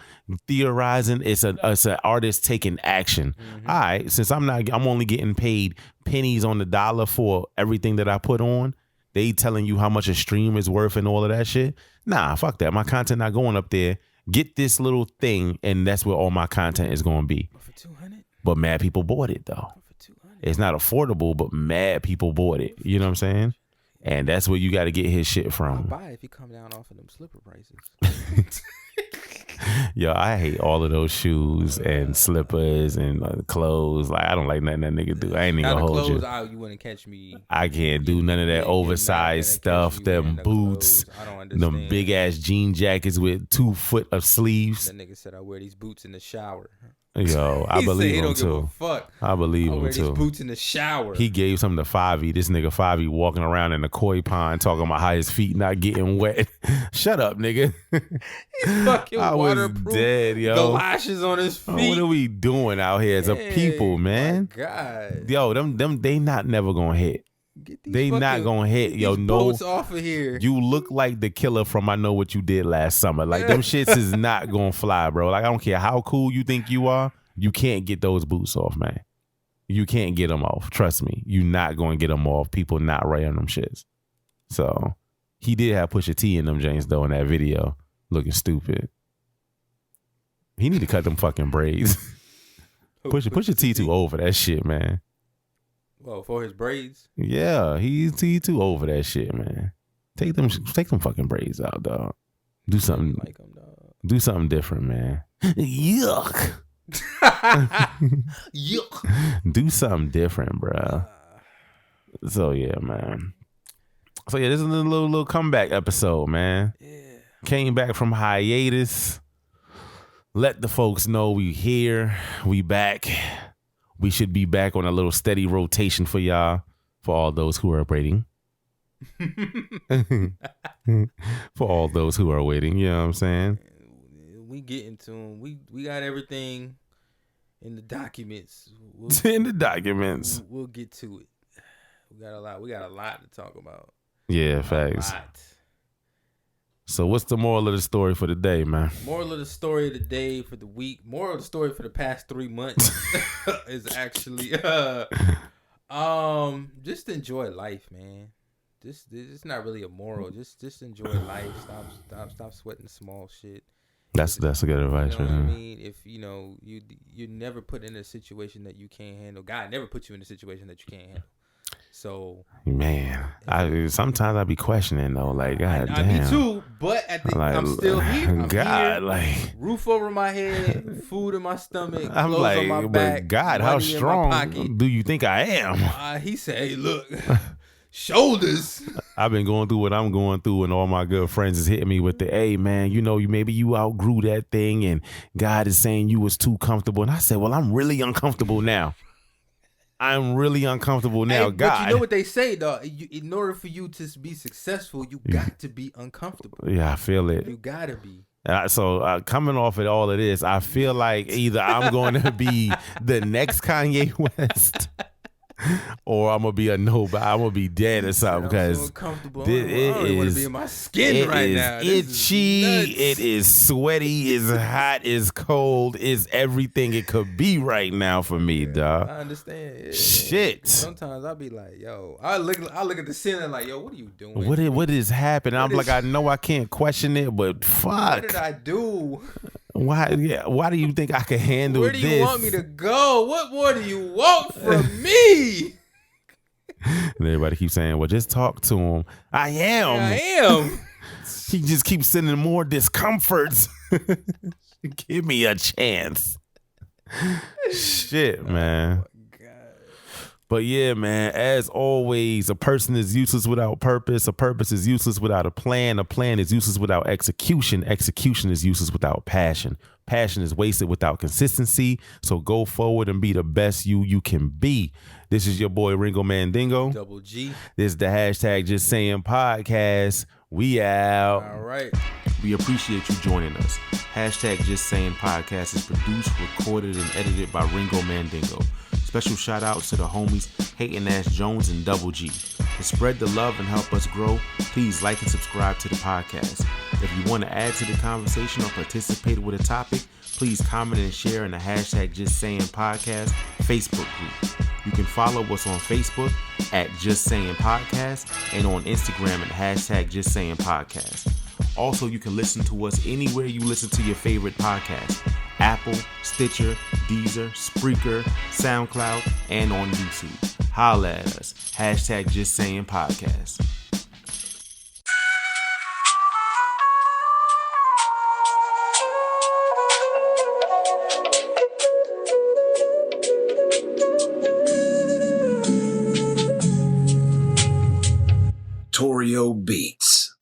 theorizing. It's an artist taking action. Mm-hmm. All right, since I'm only getting paid pennies on the dollar for everything that I put on. They telling you how much a stream is worth and all of that shit. Nah, fuck that. My content not going up there. Get this little thing, and that's where all my content is going to be. For 200. But mad people bought it though. It's not affordable, but mad people bought it. You know what I'm saying? And that's where you got to get his shit from. I'll buy it if you come down off of them slipper prices. Yo, I hate all of those shoes and slippers and clothes. Like I don't like nothing that nigga do. I ain't even gonna hold you. You wouldn't catch me. I can't do none of that oversized stuff. Them boots, them big ass jean jackets with 2 foot of sleeves. That nigga said I wear these boots in the shower. Yo, I believe him too. I believe him wear too. These boots in the shower. He gave some to Favi. This nigga Favi walking around in the koi pond talking about how his feet not getting wet. Shut up, nigga. He's fucking I was waterproof. dead, yo. Galoshes on his feet. What are we doing out here as a people, man? My God. Yo, them they not never gonna hit. They not gonna hit. Yo, no. Boats off of here. You look like the killer from I Know What You Did Last Summer. Like them shits is not gonna fly, bro. Like I don't care how cool you think you are. You can't get those boots off, man. You can't get them off. Trust me. You not gonna get them off. People not wearing them shits. So he did have Pusha T in them James though in that video, looking He need to cut them fucking braids. Pusha T too old for that shit, man. Well, for his braids. Yeah, he's too over that shit, man. Take them fucking braids out, dog. Do something. Like them, dog. Do something different, man. Yuck. Yuck. Do something different, bro. So yeah, man. So yeah, this is a little comeback episode, man. Yeah. Came back from hiatus. Let the folks know we here. We back. We should be back on a little steady rotation for y'all. For all those who are waiting. For all those who are waiting, you know what I'm saying? We get into them. We got everything in the documents. In the documents. We'll get to it. We got a lot to talk about. Yeah, facts. So what's the moral of the story for the day, man? Moral of the story of the day for the week. Moral of the story for the past 3 months is actually just enjoy life, man. It's not really a moral. Just enjoy life. Stop sweating the small shit. That's a good advice, you know right? What I mean, if you're never put in a situation that you can't handle. God never put you in a situation that you can't handle. So man, sometimes I be questioning though, like God damn. Me too, but I'm still here. I'm God, here, like roof over my head, food in my stomach, I'm clothes like, on my but back, God, how strong do you think I am? He said, "Hey, look, shoulders." I've been going through what I'm going through, and all my good friends is hitting me with the, "Hey, man, maybe you outgrew that thing, and God is saying you was too comfortable." And I said, "Well, I'm really uncomfortable now." I'm really uncomfortable now, hey, God. But you know what they say, though? In order for you to be successful, you got to be uncomfortable. Yeah, I feel it. You gotta be. So coming off of all of this, I feel like either I'm going to be the next Kanye West, or I'm gonna be a nobody. I'm gonna be dead or something because I don't want to be in my skin right now. Itchy. It is sweaty. It's hot. It's cold. It's everything it could be right now for me, dog. I understand. Yeah. Shit. Sometimes I'll be like, yo, I look at the ceiling like, yo, what are you doing? What is happening? I'm like, I know I can't question it, but fuck. What did I do? Why? Yeah. Why do you think I can handle Where this? do you want me to go? What more do you want from me? And everybody keeps saying, well, just talk to him. I am. He just keeps sending more discomforts. Give me a chance. Shit, man. But yeah, man, as always, a person is useless without purpose. A purpose is useless without a plan. A plan is useless without execution. Execution is useless without passion. Passion is wasted without consistency. So go forward and be the best you can be. This is your boy Ringo Mandingo. Double G. This is the hashtag Just Saying podcast. We out. All right. We appreciate you joining us. Hashtag Just Saying podcast is produced, recorded, and edited by Ringo Mandingo. Special shout outs to the homies Hayton Ash Jones and Double G. To spread the love and help us grow, please like and subscribe to the podcast. If you want to add to the conversation or participate with a topic, please comment and share in the hashtag Just Saying podcast Facebook group. You can follow us on Facebook at Just Saying Podcast and on Instagram at hashtag Just Saying Podcast. Also, you can listen to us anywhere you listen to your favorite podcast. Apple, Stitcher, Deezer, Spreaker, SoundCloud, and on YouTube. Holla at us. Hashtag Just Saying Podcast. Torio Beats.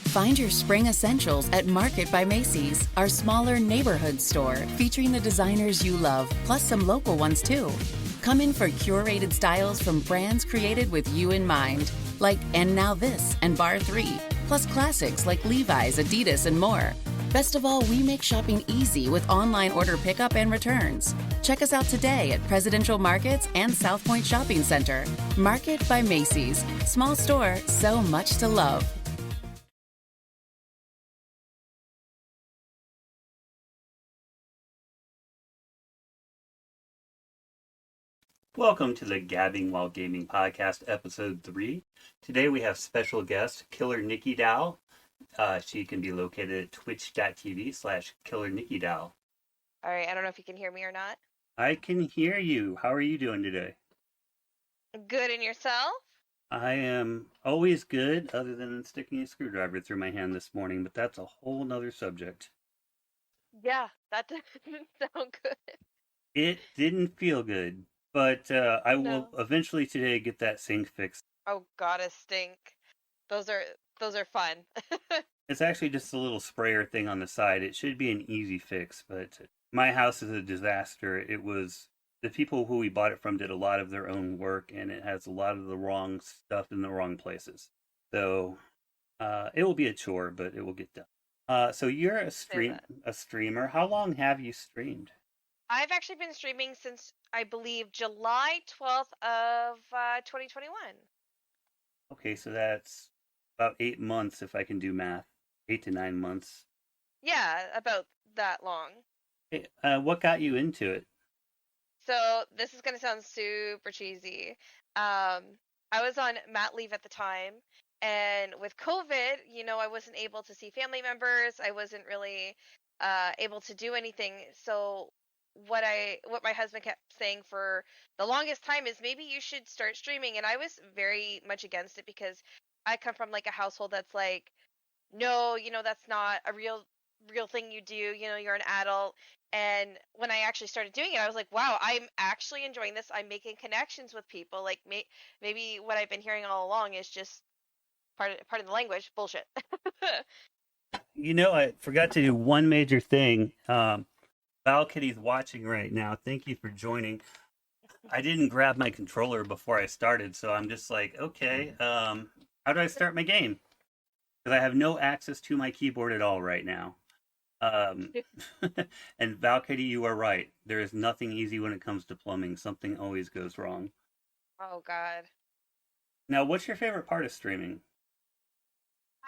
Find your spring essentials at Market by Macy's, our smaller neighborhood store featuring the designers you love, plus some local ones too. Come in for curated styles from brands created with you in mind, like And Now This and Bar 3, plus classics like Levi's, Adidas, and more. Best of all, we make shopping easy with online order pickup and returns. Check us out today at Presidential Markets and South Point Shopping Center. Market by Macy's. Small store, so much to love. Welcome to the Gabbing While Gaming Podcast, Episode 3. Today we have special guest, Killer Nikki Dow. She can be located at twitch.tv/Killer Nikki Dow. All right, I don't know if you can hear me or not. I can hear you. How are you doing today? Good, and yourself? I am always good, other than sticking a screwdriver through my hand this morning, but that's a whole nother subject. Yeah, that doesn't sound good. It didn't feel good. But I will eventually today get that sink fixed. Oh, gotta stink. Those are fun. It's actually just a little sprayer thing on the side. It should be an easy fix, but my house is a disaster. It was the people who we bought it from did a lot of their own work, and it has a lot of the wrong stuff in the wrong places. So it will be a chore, but it will get done. So you're a streamer. How long have you streamed? I've actually been streaming since, I believe, July 12th of 2021. Okay, so that's about 8 months if I can do math. 8 to 9 months. Yeah, about that long. Hey, what got you into it? So this is going to sound super cheesy. I was on mat leave at the time, And with COVID, I wasn't able to see family members. I wasn't really able to do anything. So what my husband kept saying for the longest time is maybe you should start streaming. And I was very much against it because I come from like a household that's like, no, that's not a real thing you do. You're an adult. And when I actually started doing it, I was like, wow, I'm actually enjoying this. I'm making connections with people. Like maybe what I've been hearing all along is just part of the language bullshit. I forgot to do one major thing. Valkytie's watching right now. Thank you for joining. I didn't grab my controller before I started, so I'm just like, okay, how do I start my game? Because I have no access to my keyboard at all right now. And Valkyrie, you are right. There is nothing easy when it comes to plumbing. Something always goes wrong. Oh, God. Now, what's your favorite part of streaming?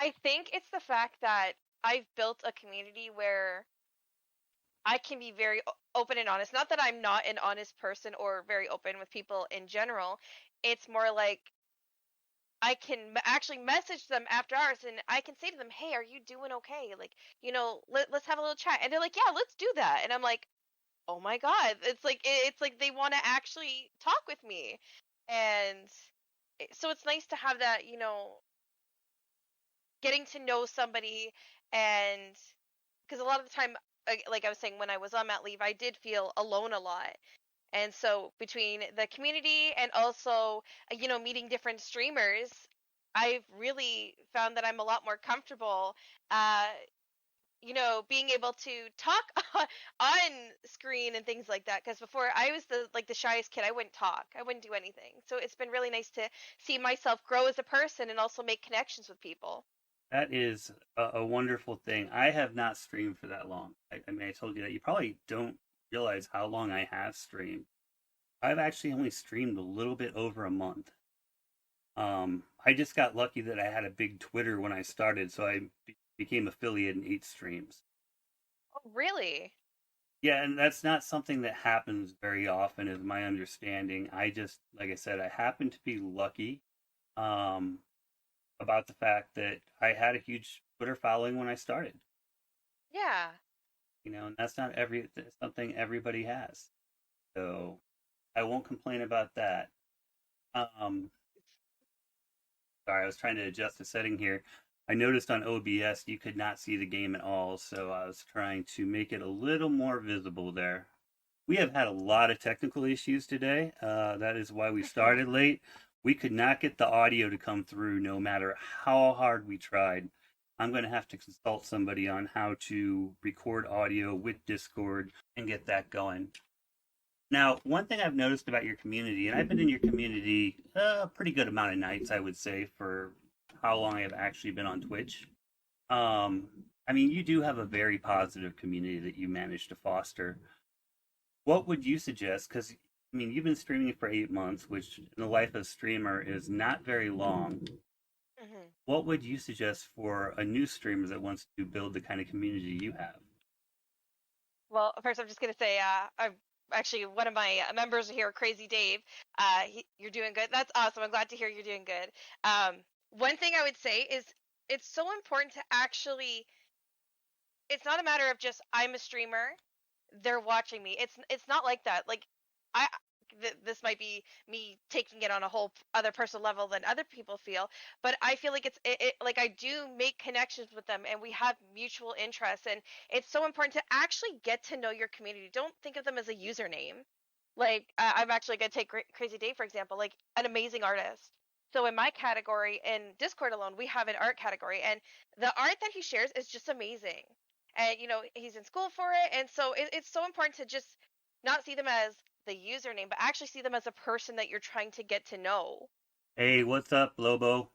I think it's the fact that I've built a community where I can be very open and honest. Not that I'm not an honest person or very open with people in general. It's more like I can actually message them after hours and I can say to them, hey, are you doing okay? Like, let's have a little chat. And they're like, yeah, let's do that. And I'm like, oh my God. It's like they want to actually talk with me. And so it's nice to have that, getting to know somebody. And because a lot of the time, like I was saying, when I was on mat leave, I did feel alone a lot. And so between the community and also, meeting different streamers, I've really found that I'm a lot more comfortable, being able to talk on screen and things like that. Because before I was the shyest kid, I wouldn't talk, I wouldn't do anything. So it's been really nice to see myself grow as a person and also make connections with people. That is a wonderful thing. I have not streamed for that long. I mean, I told you that. You probably don't realize how long I have streamed. I've actually only streamed a little bit over a month. I just got lucky that I had a big Twitter when I started, so I became affiliate in 8 streams. Oh, really? Yeah, and that's not something that happens very often, is my understanding. I just, like I said, I happen to be lucky about the fact that I had a huge Twitter following when I started. Yeah. And that's not something everybody has. So I won't complain about that. Sorry, I was trying to adjust the setting here. I noticed on OBS you could not see the game at all, so I was trying to make it a little more visible there. We have had a lot of technical issues today. That is why we started late. We could not get the audio to come through no matter how hard we tried. I'm going to have to consult somebody on how to record audio with Discord and get that going. Now, one thing I've noticed about your community, and I've been in your community a pretty good amount of nights, I would say, for how long I have actually been on Twitch. I mean, you do have a very positive community that you managed to foster. What would you suggest? Because, I mean, you've been streaming for 8 months, which in the life of a streamer is not very long. Mm-hmm. What would you suggest for a new streamer that wants to build the kind of community you have? Well, first, I'm just going to say I'm actually one of my members here, Crazy Dave. You're doing good. That's awesome. I'm glad to hear you're doing good. One thing I would say is it's so important to actually, it's not a matter of just I'm a streamer, they're watching me. It's not like that. Like this might be me taking it on a whole other personal level than other people feel, but I feel like it's like I do make connections with them and we have mutual interests, and it's so important to actually get to know your community. Don't think of them as a username. Like I'm actually going to take Crazy Dave, for example, like an amazing artist. So in my category, in Discord alone, we have an art category, and the art that he shares is just amazing. And, he's in school for it. And so it's so important to just not see them as the username, but actually see them as a person that you're trying to get to know. Hey, what's up, Lobo?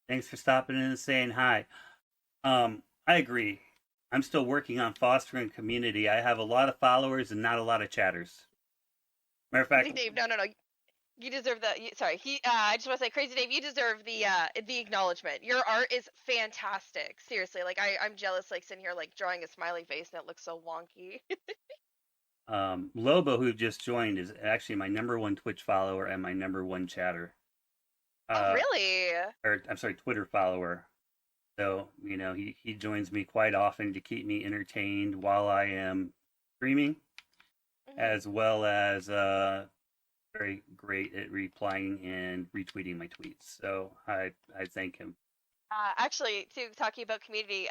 Thanks for stopping in and saying hi. I agree. I'm still working on fostering community. I have a lot of followers and not a lot of chatters. Matter of fact, Dave, no. You deserve the. Sorry, I just want to say, Crazy Dave, you deserve the acknowledgement. Your art is fantastic. Seriously, like I'm jealous, like sitting here like drawing a smiley face and it looks so wonky. Lobo, who just joined, is actually my #1 Twitch follower and my #1 chatter. Really? Or I'm sorry, Twitter follower. So, he joins me quite often to keep me entertained while I am streaming, as well as very great at replying and retweeting my tweets. So I thank him. Actually, too, talking about community,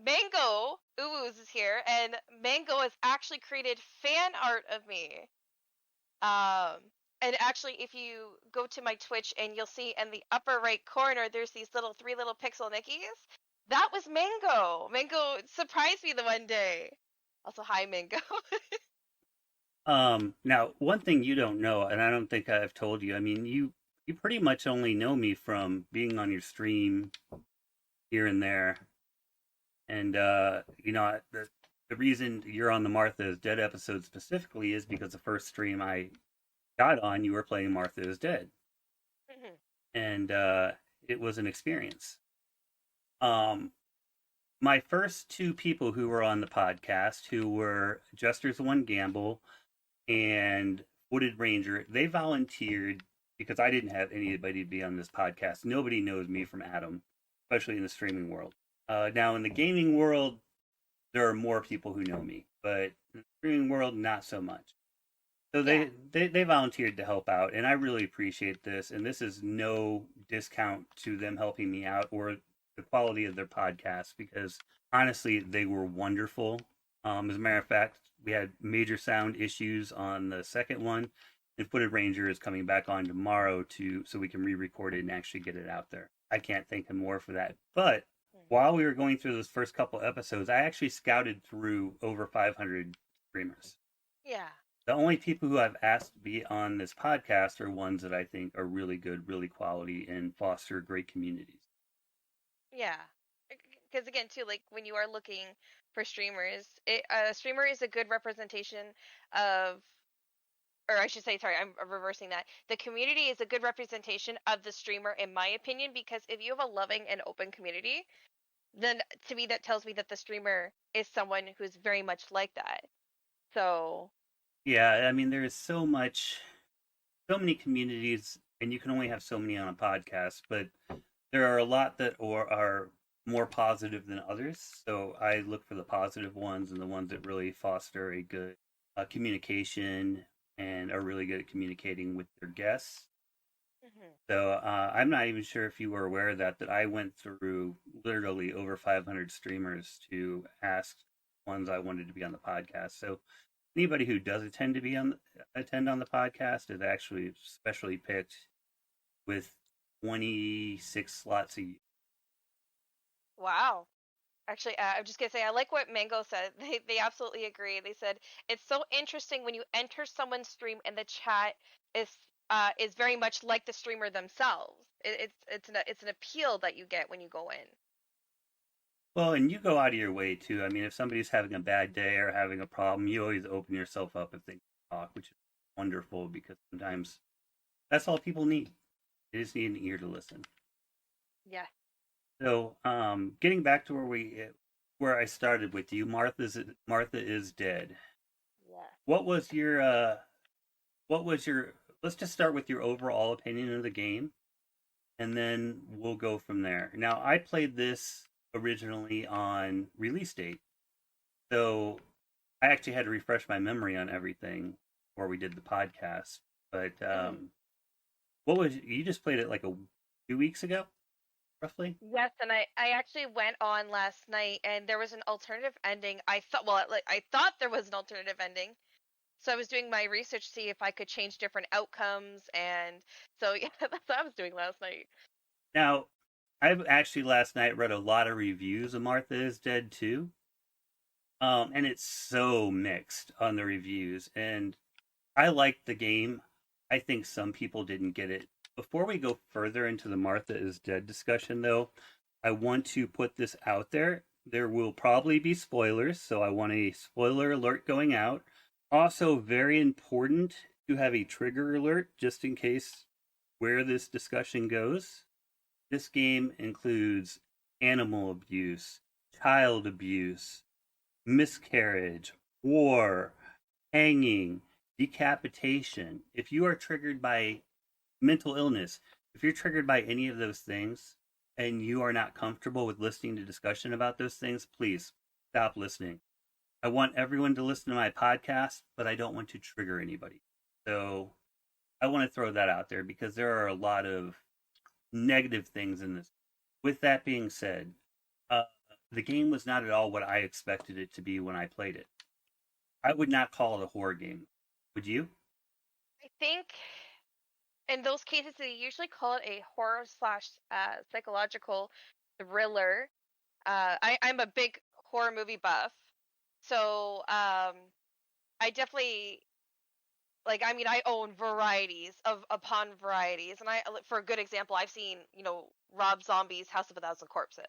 Mango Uwus is here, and Mango has actually created fan art of me. And actually, if you go to my Twitch and you'll see in the upper right corner, there's these three little pixel Nickies. That was Mango. Mango surprised me the one day. Also, hi, Mango. Now, one thing you don't know, and I don't think I've told you, I mean, you pretty much only know me from being on your stream here and there. And, the reason you're on the Martha is Dead episode specifically is because the first stream I got on, you were playing Martha is Dead. Mm-hmm. And it was an experience. My first two people who were on the podcast, who were Jester's One Gamble and Wooded Ranger, they volunteered because I didn't have anybody to be on this podcast. Nobody knows me from Adam, especially in the streaming world. Now, in the gaming world, there are more people who know me, but in the streaming world, not so much. So they volunteered to help out, and I really appreciate this. And this is no discount to them helping me out or the quality of their podcast, because honestly, they were wonderful. As a matter of fact, we had major sound issues on the second one, and Footed Ranger is coming back on tomorrow so we can re-record it and actually get it out there. I can't thank him more for that. But while we were going through those first couple episodes, I actually scouted through over 500 streamers. Yeah. The only people who I've asked to be on this podcast are ones that I think are really good, really quality, and foster great communities. Yeah. Because again, too, like when you are looking for streamers, a streamer is a good representation of, or I should say, sorry, I'm reversing that. The community is a good representation of the streamer, in my opinion, because if you have a loving and open community, then to me that tells me that the streamer is someone who's very much like that. So. Yeah, I mean, there is so many communities, and you can only have so many on a podcast, but there are a lot that are more positive than others. So I look for the positive ones and the ones that really foster a good communication and are really good at communicating with their guests. Mm-hmm. So I'm not even sure if you were aware of that I went through literally over 500 streamers to ask ones I wanted to be on the podcast. So anybody who does attend on the podcast is actually specially picked with 26 slots a year. Wow. Actually, I'm just going to say, I like what Mango said. They absolutely agree. They said, it's so interesting when you enter someone's stream and the chat is very much like the streamer themselves. It's an appeal that you get when you go in. Well, and you go out of your way, too. I mean, if somebody's having a bad day or having a problem, you always open yourself up if they talk, which is wonderful, because sometimes that's all people need. They just need an ear to listen. Yeah. So, getting back to where I started with you, Martha is Dead. Yeah. What was your let's just start with your overall opinion of the game, and then we'll go from there. Now, I played this originally on release date, so I actually had to refresh my memory on everything before we did the podcast. But you just played it like 2 weeks ago, roughly? Yes, and I actually went on last night, and there was an alternative ending. I thought there was an alternative ending, so I was doing my research to see if I could change different outcomes, and so yeah, that's what I was doing last night. Now, I've actually last night read a lot of reviews of Martha is Dead 2. And it's so mixed on the reviews. And I liked the game. I think some people didn't get it. Before we go further into the Martha is Dead discussion, though, I want to put this out there. There will probably be spoilers, so I want a spoiler alert going out. Also, very important to have a trigger alert, just in case where this discussion goes. This game includes animal abuse, child abuse, miscarriage, war, hanging, decapitation. If you are triggered by mental illness, If you're triggered by any of those things and you are not comfortable with listening to discussion about those things, please stop listening. I want everyone to listen to my podcast, but I don't want to trigger anybody. So I want to throw that out there because there are a lot of negative things in this. With that being said, the game was not at all what I expected it to be when I played it. I would not call it a horror game. Would you? I think in those cases they usually call it a horror slash psychological thriller. I'm a big horror movie buff, so I definitely I own varieties upon varieties, and for a good example, I've seen Rob Zombie's House of a Thousand Corpses.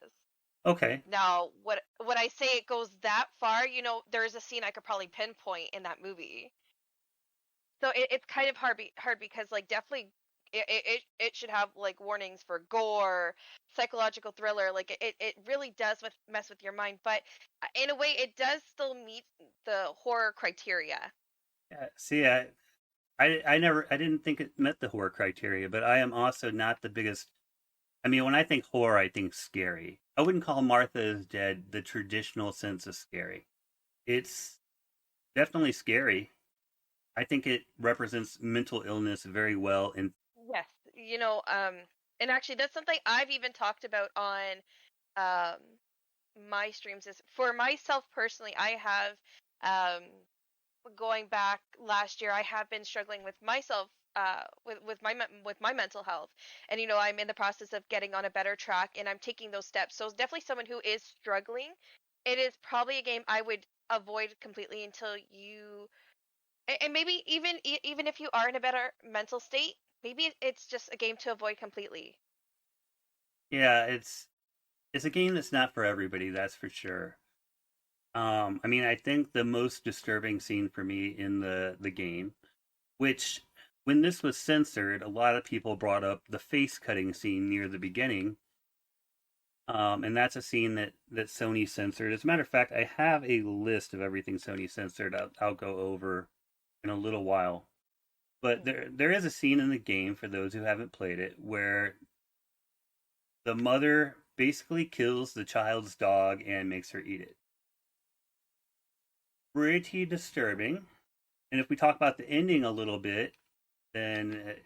Okay. Now, what I say it goes that far, there is a scene I could probably pinpoint in that movie. So it's kind of hard because definitely it should have warnings for gore, psychological thriller. It really does mess with your mind, but in a way it does still meet the horror criteria. Yeah, see, I didn't think it met the horror criteria, but I am also not the biggest. I mean, when I think horror, I think scary. I wouldn't call Martha is Dead the traditional sense of scary. It's definitely scary. I think it represents mental illness very well. And yes, and actually that's something I've even talked about on my streams. Is for myself personally, I have going back last year, I have been struggling with myself with my mental health, and I'm in the process of getting on a better track, and I'm taking those steps. So definitely someone who is struggling, it is probably a game I would avoid completely until you, and maybe even if you are in a better mental state, maybe it's just a game to avoid completely. yeah, it's a game that's not for everybody, that's for sure. I mean, I think the most disturbing scene for me in the game, which when this was censored, a lot of people brought up the face cutting scene near the beginning. And that's a scene that Sony censored. As a matter of fact, I have a list of everything Sony censored. I'll go over in a little while. But there is a scene in the game, for those who haven't played it, where the mother basically kills the child's dog and makes her eat it. Pretty disturbing. And if we talk about the ending a little bit, then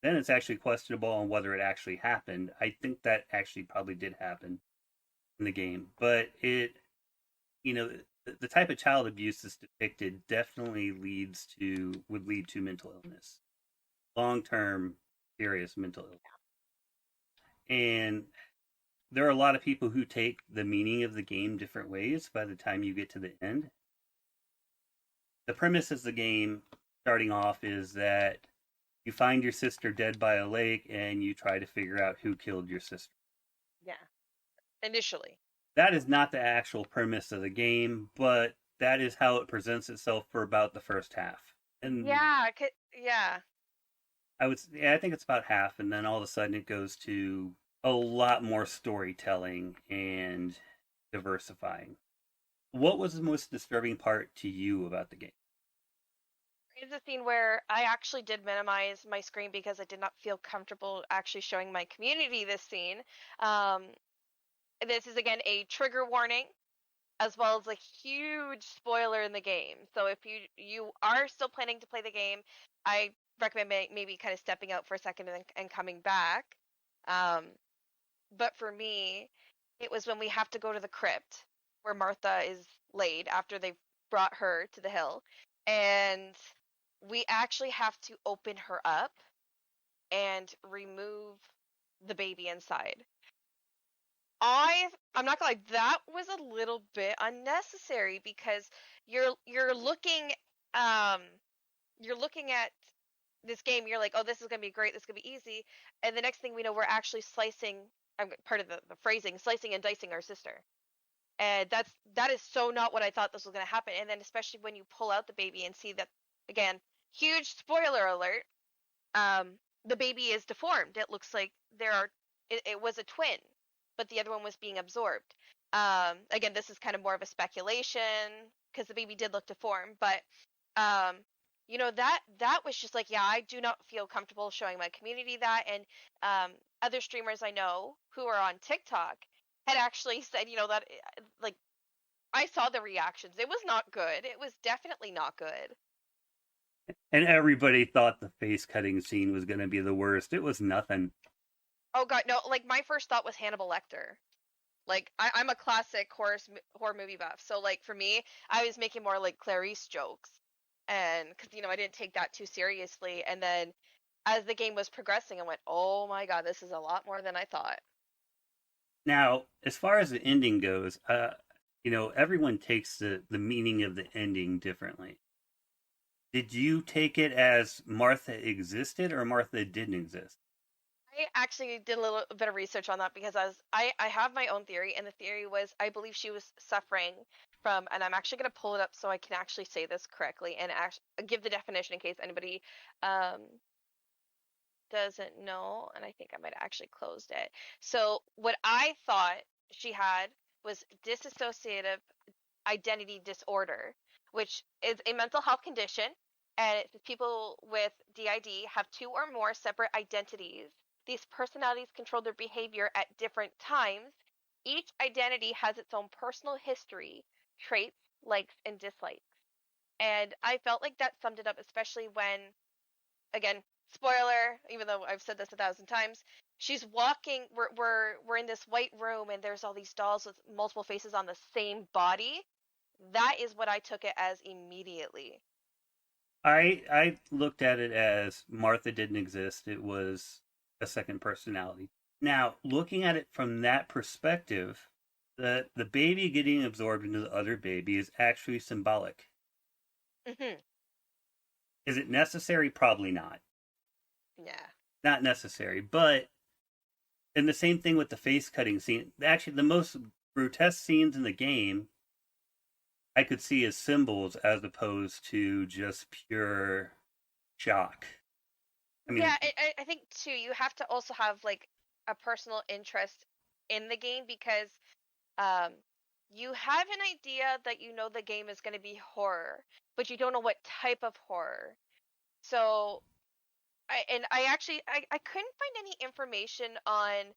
it's actually questionable on whether it actually happened. I think that actually probably did happen in the game. But the type of child abuse that's depicted definitely would lead to mental illness. Long-term, serious mental illness. And there are a lot of people who take the meaning of the game different ways by the time you get to the end. The premise of the game, starting off, is that you find your sister dead by a lake and you try to figure out who killed your sister. Yeah. Initially. That is not the actual premise of the game, but that is how it presents itself for about the first half. And yeah. I think it's about half, and then all of a sudden it goes to a lot more storytelling and diversifying. What was the most disturbing part to you about the game? It's a scene where I actually did minimize my screen because I did not feel comfortable actually showing my community this scene. This is, again, a trigger warning, as well as a huge spoiler in the game. So if you are still planning to play the game, I recommend maybe kind of stepping out for a second and coming back. But for me, it was when we have to go to the crypt where Martha is laid after they've brought her to the hill, and we actually have to open her up and remove the baby inside. I'm not gonna lie, that was a little bit unnecessary because you're looking at this game, you're like, oh, this is gonna be great, this is gonna be easy, and the next thing we know, we're actually slicing. I'm part of the phrasing, slicing and dicing our sister. And that is so not what I thought this was going to happen. And then especially when you pull out the baby and see that, again, huge spoiler alert, the baby is deformed. It looks like it was a twin, but the other one was being absorbed. Again, this is kind of more of a speculation because the baby did look deformed, but that was just like, yeah, I do not feel comfortable showing my community that. And other streamers I know who are on TikTok had actually said, that like I saw the reactions. It was not good. It was definitely not good. And everybody thought the face cutting scene was going to be the worst. It was nothing. Oh god, no! Like my first thought was Hannibal Lecter. Like I'm a classic horror movie buff, so like for me, I was making more like Clarice jokes, and because I didn't take that too seriously. And then as the game was progressing, I went, oh my god, this is a lot more than I thought. Now, as far as the ending goes, everyone takes the meaning of the ending differently. Did you take it as Martha existed or Martha didn't exist? I actually did a little bit of research on that because I have my own theory, and the theory was I believe she was suffering from, and I'm actually going to pull it up so I can actually say this correctly and give the definition in case anybody doesn't know, and I think I might have actually closed it. So what I thought she had was dissociative identity disorder, which is a mental health condition, and people with DID have two or more separate identities. These personalities control their behavior at different times. Each identity has its own personal history, traits, likes, and dislikes. And I felt like that summed it up, especially when, again, spoiler, even though I've said this 1,000 times, she's walking, we're in this white room and there's all these dolls with multiple faces on the same body. That is what I took it as immediately. I looked at it as Martha didn't exist. It was a second personality. Now, looking at it from that perspective, the baby getting absorbed into the other baby is actually symbolic. Mm-hmm. Is it necessary? Probably not. Yeah. Not necessary. But, and the same thing with the face cutting scene. Actually, the most grotesque scenes in the game I could see as symbols as opposed to just pure shock. I mean, yeah, I think too, you have to also have like a personal interest in the game because you have an idea that the game is going to be horror, but you don't know what type of horror. So, I couldn't find any information on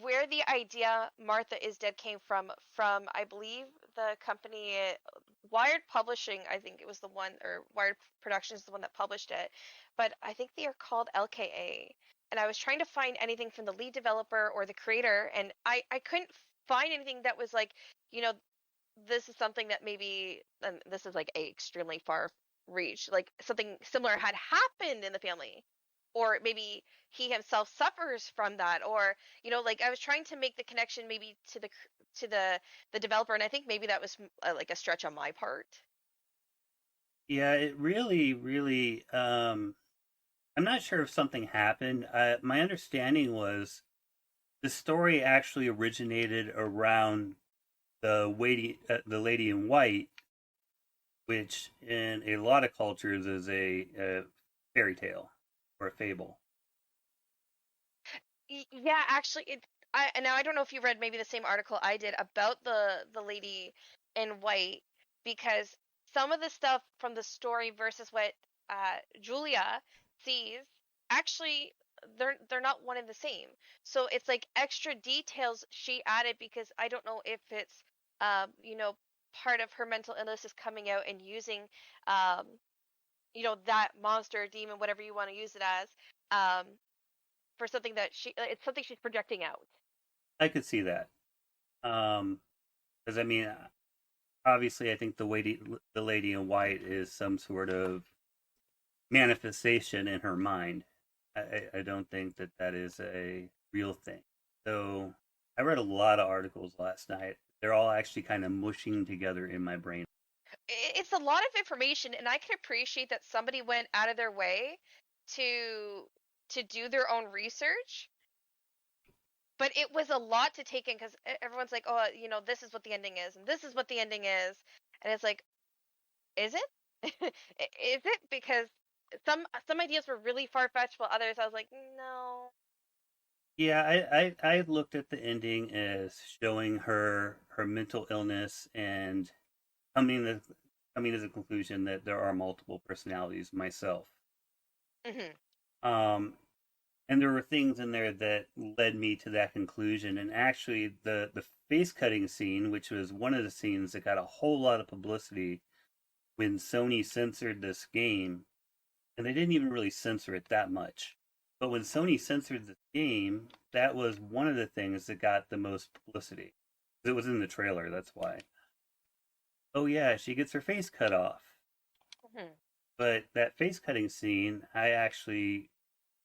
where the idea Martha is Dead came from I believe the company Wired Publishing, I think it was the one, or Wired Productions is the one that published it, but I think they are called LKA. And I was trying to find anything from the lead developer or the creator, and I couldn't find anything that was like, this is something that maybe, and this is like a extremely far reach, like something similar had happened in the family, or maybe he himself suffers from that, or like I was trying to make the connection maybe to the developer, and I think maybe that was like a stretch on my part. Yeah, it really I'm not sure if something happened. My understanding was the story actually originated around the Lady in White, which in a lot of cultures is a fairy tale or a fable. Yeah, actually, now I don't know if you read maybe the same article I did about the Lady in White, because some of the stuff from the story versus what Julia sees, actually they're not one and the same. So it's like extra details she added, because I don't know if it's part of her mental illness is coming out and using that monster, demon, whatever you want to use it as, for something that it's something she's projecting out. I could see that. Because I mean, obviously I think the Lady in White is some sort of manifestation in her mind. I don't think that is a real thing. So I read a lot of articles last night. They're all actually kind of mushing together in my brain. It's a lot of information, and I can appreciate that somebody went out of their way to do their own research. But it was a lot to take in, because everyone's like, oh, this is what the ending is, and this is what the ending is. And it's like, is it? Is it? Because some ideas were really far-fetched, while others I was like, no. Yeah, I looked at the ending as showing her mental illness and coming coming to the conclusion that there are multiple personalities myself. Mm-hmm. And there were things in there that led me to that conclusion. And actually, the face cutting scene, which was one of the scenes that got a whole lot of publicity when Sony censored this game, and they didn't even really censor it that much. But when Sony censored the game, that was one of the things that got the most publicity. It was in the trailer, that's why. Oh yeah, she gets her face cut off. Mm-hmm. But that face cutting scene, I actually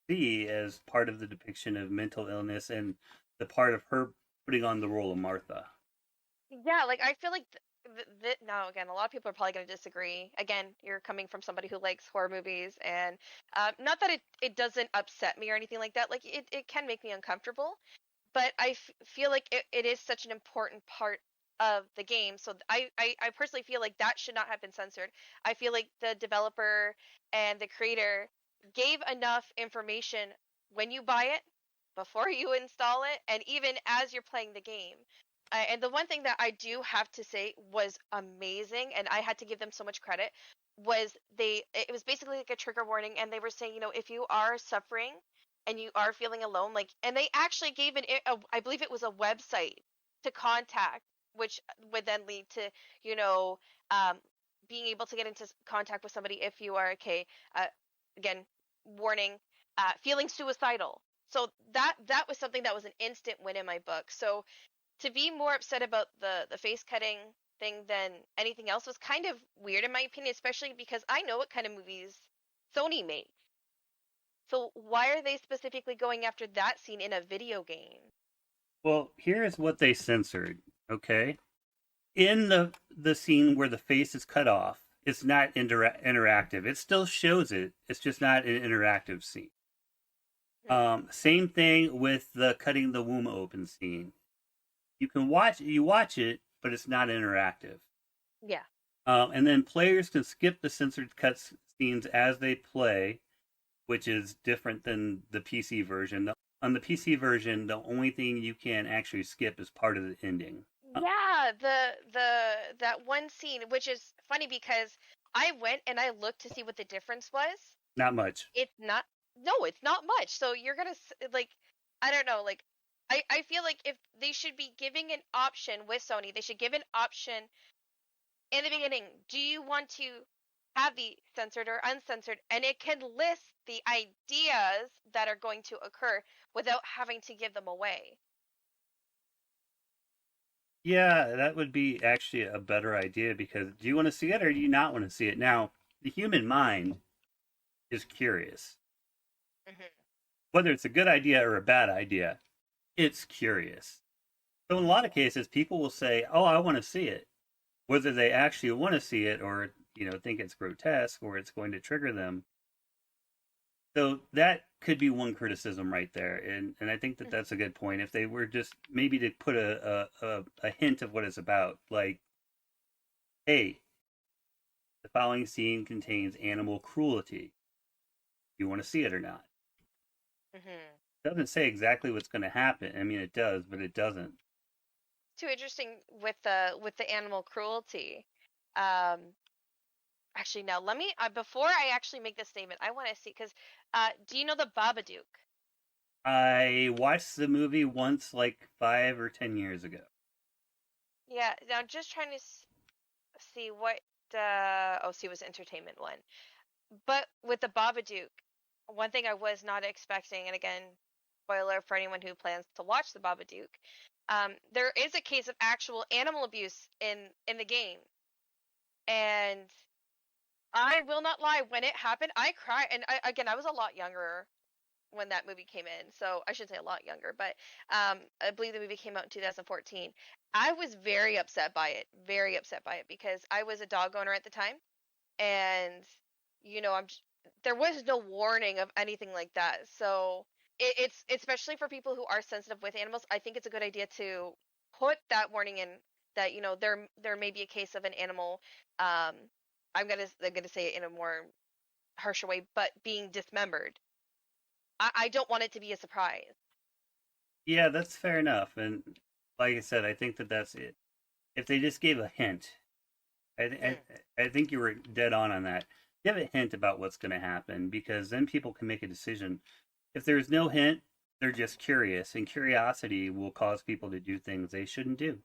see as part of the depiction of mental illness and the part of her putting on the role of Martha. Yeah, like I feel like now again, a lot of people are probably going to disagree. Again, you're coming from somebody who likes horror movies, and not that it doesn't upset me or anything like that. Like it can make me uncomfortable, but I feel like it is such an important part of the game. So I personally feel like that should not have been censored. I feel like the developer and the creator gave enough information when you buy it, before you install it, and even as you're playing the game. And the one thing that I do have to say was amazing, and I had to give them so much credit, was it was basically like a trigger warning, and they were saying, if you are suffering and you are feeling alone, like, and they actually gave I believe it was a website to contact, which would then lead to, being able to get into contact with somebody if you are again, warning, feeling suicidal. So that was something that was an instant win in my book. So to be more upset about the face cutting thing than anything else was kind of weird in my opinion, especially because I know what kind of movies Sony makes. So why are they specifically going after that scene in a video game? Well, here's what they censored, okay? In the scene where the face is cut off, it's not interactive. It still shows it. It's just not an interactive scene. Same thing with the cutting the womb open scene. You watch it, but it's not interactive. Yeah. And then players can skip the censored cut scenes as they play, which is different than the PC version. On the PC version, the only thing you can actually skip is part of the ending. Yeah, that one scene, which is funny because I went and I looked to see what the difference was. Not much. It's not much. So you're gonna like, I don't know, like I feel like if they should be giving an option with Sony, they should give an option in the beginning. Do you want to have the censored or uncensored? And it can list the ideas that are going to occur without having to give them away. Yeah, that would be actually a better idea, because do you want to see it or do you not want to see it? Now, the human mind is curious. Mm-hmm. Whether it's a good idea or a bad idea, it's curious. So in a lot of cases, people will say, oh, I want to see it. Whether they actually want to see it or, think it's grotesque or it's going to trigger them. So that could be one criticism right there. And I think that that's a good point. If they were just maybe to put a hint of what it's about, like, hey, the following scene contains animal cruelty. You want to see it or not? Mm-hmm. It doesn't say exactly what's going to happen. I mean, it does, but it doesn't. Too interesting with the animal cruelty. Actually, now let me before I actually make this statement, I want to see, because do you know the Babadook? I watched the movie once, like 5 or 10 years ago. Yeah, now I'm just trying to see what it was entertainment one. But with the Babadook, one thing I was not expecting, and again, spoiler for anyone who plans to watch the Babadook, there is a case of actual animal abuse in the game. And I will not lie, when it happened, I cried. And I was a lot younger when that movie came in, so I shouldn't say a lot younger, but I believe the movie came out in 2014. I was very upset by it, because I was a dog owner at the time, and there was no warning of anything like that. So it's especially for people who are sensitive with animals. I think it's a good idea to put that warning in that there may be a case of an animal. I'm gonna say it in a more harsher way, but being dismembered. I don't want it to be a surprise. Yeah, that's fair enough. And like I said, I think that that's it. If they just gave a hint, I think you were dead on that. Give a hint about what's going to happen, because then people can make a decision. If there's no hint, they're just curious, and curiosity will cause people to do things they shouldn't do.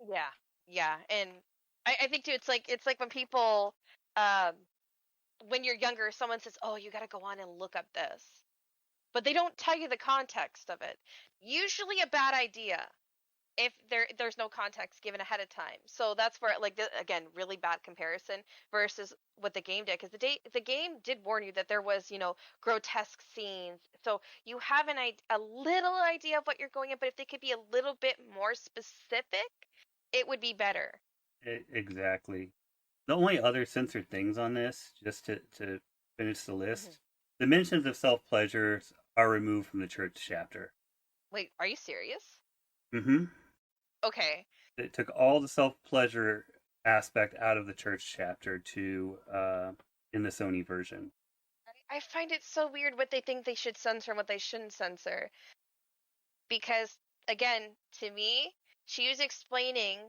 Yeah, yeah, and I think too. It's like when people, when you're younger, someone says, "Oh, you got to go on and look up this," but they don't tell you the context of it. Usually, a bad idea if there's no context given ahead of time. So that's where, like, again, really bad comparison versus what the game did, because the game did warn you that there was, grotesque scenes. So you have a little idea of what you're going in, but if they could be a little bit more specific, it would be better. Exactly. The only other censored things on this, just to finish the list, the mentions of self-pleasure are removed from the church chapter. Wait, are you serious? Mm-hmm. Okay. It took all the self-pleasure aspect out of the church chapter to in the Sony version. I find it so weird what they think they should censor and what they shouldn't censor. Because, again, to me, she was explaining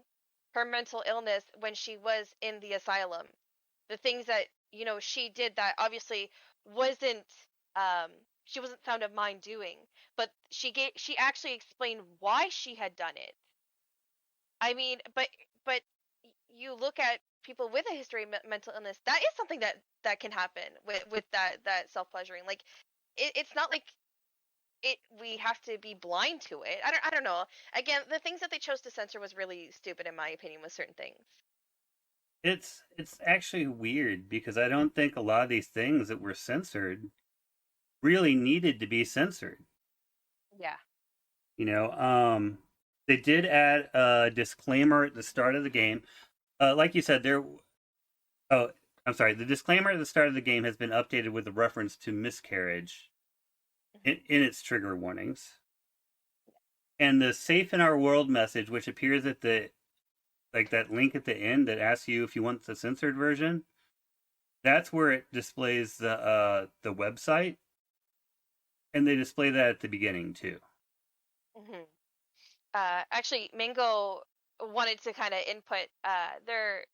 her mental illness when she was in the asylum. The things that, she did that obviously wasn't, she wasn't sound of mind doing. But she actually explained why she had done it. I mean, but you look at people with a history of mental illness, that is something that can happen with that self-pleasuring. Like, it's not like we have to be blind to it. I don't know. Again, the things that they chose to censor was really stupid in my opinion with certain things. It's actually weird, because I don't think a lot of these things that were censored really needed to be censored. Yeah. They did add a disclaimer at the start of the game. Like you said, the disclaimer at the start of the game has been updated with a reference to miscarriage in its trigger warnings. And the Safe in Our World message, which appears at that link at the end that asks you if you want the censored version, that's where it displays the website. And they display that at the beginning, too. Mm-hmm. Actually, Mingo wanted to kind of input their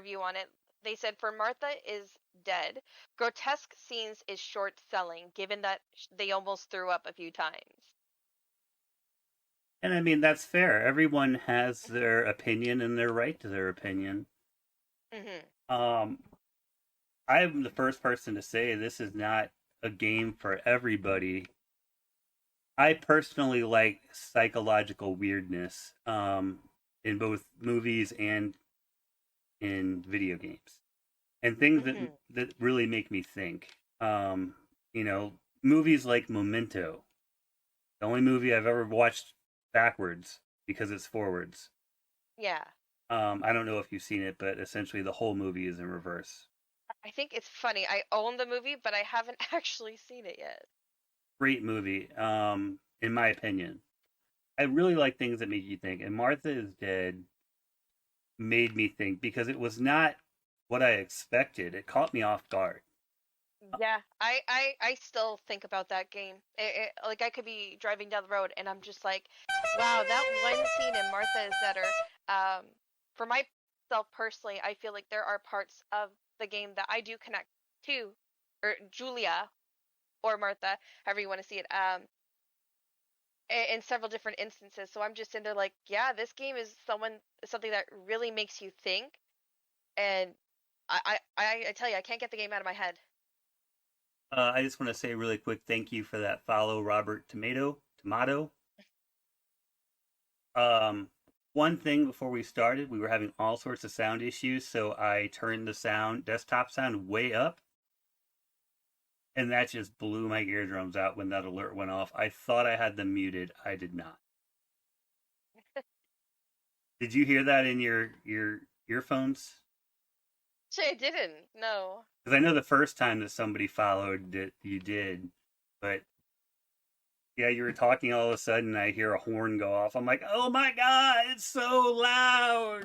view on it. They said, for Martha is dead, grotesque scenes is short selling, given that they almost threw up a few times. And I mean, that's fair. Everyone has their opinion and their right to their opinion. Mm-hmm. I'm the first person to say this is not a game for everybody. I personally like psychological weirdness in both movies and in video games, and things that really make me think. Movies like Memento, the only movie I've ever watched backwards because it's forwards. Yeah. I don't know if you've seen it, but essentially the whole movie is in reverse. I think it's funny. I own the movie, but I haven't actually seen it yet. Great movie, in my opinion. I really like things that make you think, and Martha is Dead made me think, because it was not what I expected. It caught me off guard. Yeah, I still think about that game. Like, I could be driving down the road and I'm just like, wow, that one scene in Martha is Dead. For myself personally, I feel like there are parts of the game that I do connect to, or Julia, or Martha, however you want to see it, in several different instances. So I'm just in there like, yeah, this game is something that really makes you think, and I tell you, I can't get the game out of my head. I just want to say really quick, thank you for that follow, Robert Tomato. One thing before we started, we were having all sorts of sound issues, so I turned the desktop sound way up, and that just blew my eardrums out when that alert went off. I thought I had them muted. I did not. Did you hear that in your earphones? Actually, I didn't. No. Because I know the first time that somebody followed that you did, but yeah, you were talking, all of a sudden I hear a horn go off. I'm like, oh my God, it's so loud.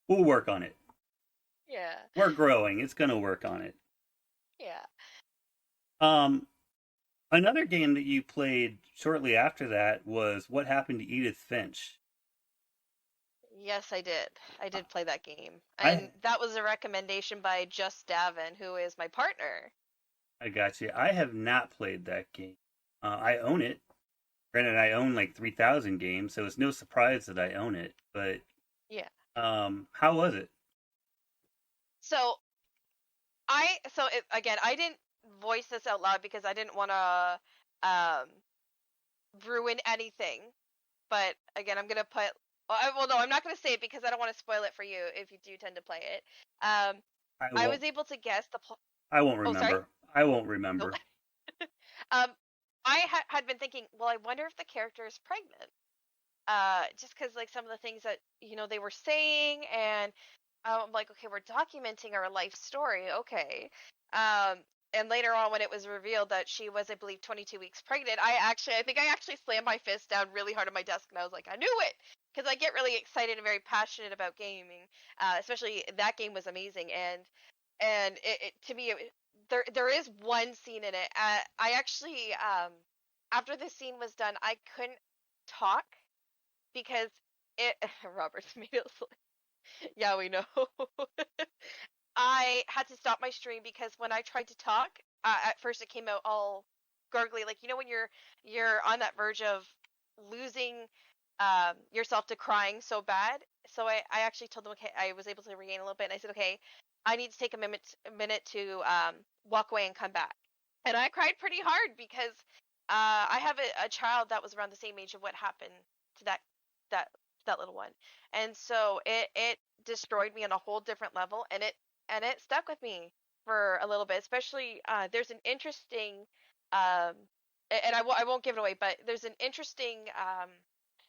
We'll work on it. Yeah. We're growing. It's going to work on it. Yeah. Another game that you played shortly after that was What Happened to Edith Finch. Yes, I did. I did play that game. And that was a recommendation by Just Davin, who is my partner. I got you. I have not played that game. I own it. Granted, I own like 3,000 games, so it's no surprise that I own it. But yeah, how was it? So again, I didn't voice this out loud because I didn't want to ruin anything. But again, I'm gonna put. Well, no, I'm not gonna say it because I don't want to spoil it for you if you do tend to play it. I was able to guess the. I won't remember. Oh, sorry? I won't remember. I had been thinking, well, I wonder if the character is pregnant. Just because like some of the things that they were saying, and I'm like, okay, we're documenting our life story, okay. And later on, when it was revealed that she was, I believe, 22 weeks pregnant, I think I actually slammed my fist down really hard on my desk, and I was like, I knew it, because I get really excited and very passionate about gaming. Especially that game was amazing, and it to me, there is one scene in it. I actually, after this scene was done, I couldn't talk because Robert's made us. Yeah, we know. I had to stop my stream because when I tried to talk, at first it came out all gargly, like when you're on that verge of losing yourself to crying so bad. So I actually told them, okay, I was able to regain a little bit, and I said, okay, I need to take a minute to walk away and come back. And I cried pretty hard because I have a child that was around the same age of what happened to that little one, and so it destroyed me on a whole different level, and it stuck with me for a little bit. Especially there's an interesting and I won't give it away, but there's an interesting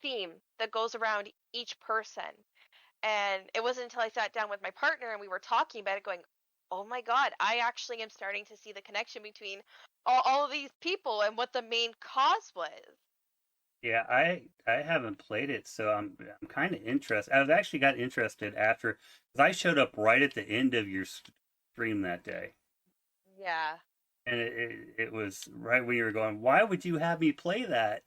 theme that goes around each person. And it wasn't until I sat down with my partner and we were talking about it, going, oh my God, I actually am starting to see the connection between all of these people and what the main cause was. Yeah, I haven't played it, so I'm kind of interested. I've actually got interested after, because I showed up right at the end of your stream that day. Yeah. And it was right when you were going, why would you have me play that?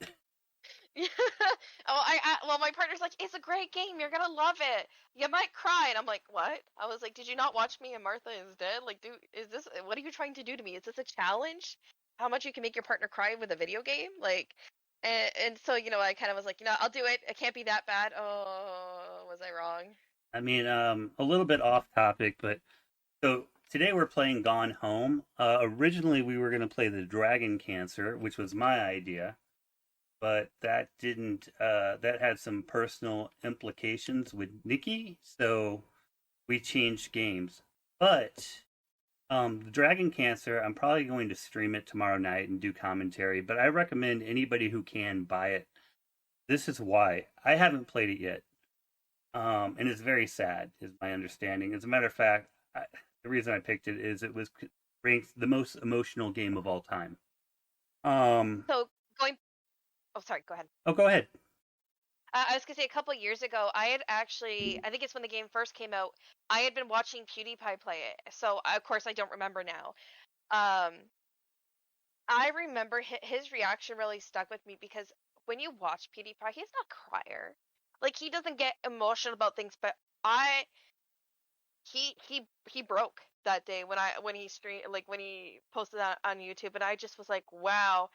Well, my partner's like, it's a great game. You're gonna love it. You might cry, and I'm like, what? I was like, did you not watch me and Martha is Dead? Like, what are you trying to do to me? Is this a challenge? How much you can make your partner cry with a video game? Like, and so I kind of was like, I'll do it. It can't be that bad. Oh, was I wrong? I mean, a little bit off topic, but so today we're playing Gone Home. Originally, we were gonna play the Dragon Cancer, which was my idea. But that didn't, that had some personal implications with Nikki, so we changed games. But the Dragon Cancer, I'm probably going to stream it tomorrow night and do commentary, but I recommend anybody who can buy it. This is why. I haven't played it yet. And it's very sad, is my understanding. As a matter of fact, the reason I picked it is it was ranked the most emotional game of all time. So going. Oh, sorry. Go ahead. Oh, go ahead. I was gonna say a couple of years ago, I had actually, I think it's when the game first came out, I had been watching PewDiePie play it. So of course I don't remember now. I remember his reaction really stuck with me because when you watch PewDiePie, he's not a crier. Like, he doesn't get emotional about things, but he broke that day when he streamed, like when he posted that on YouTube, and I just was like, wow.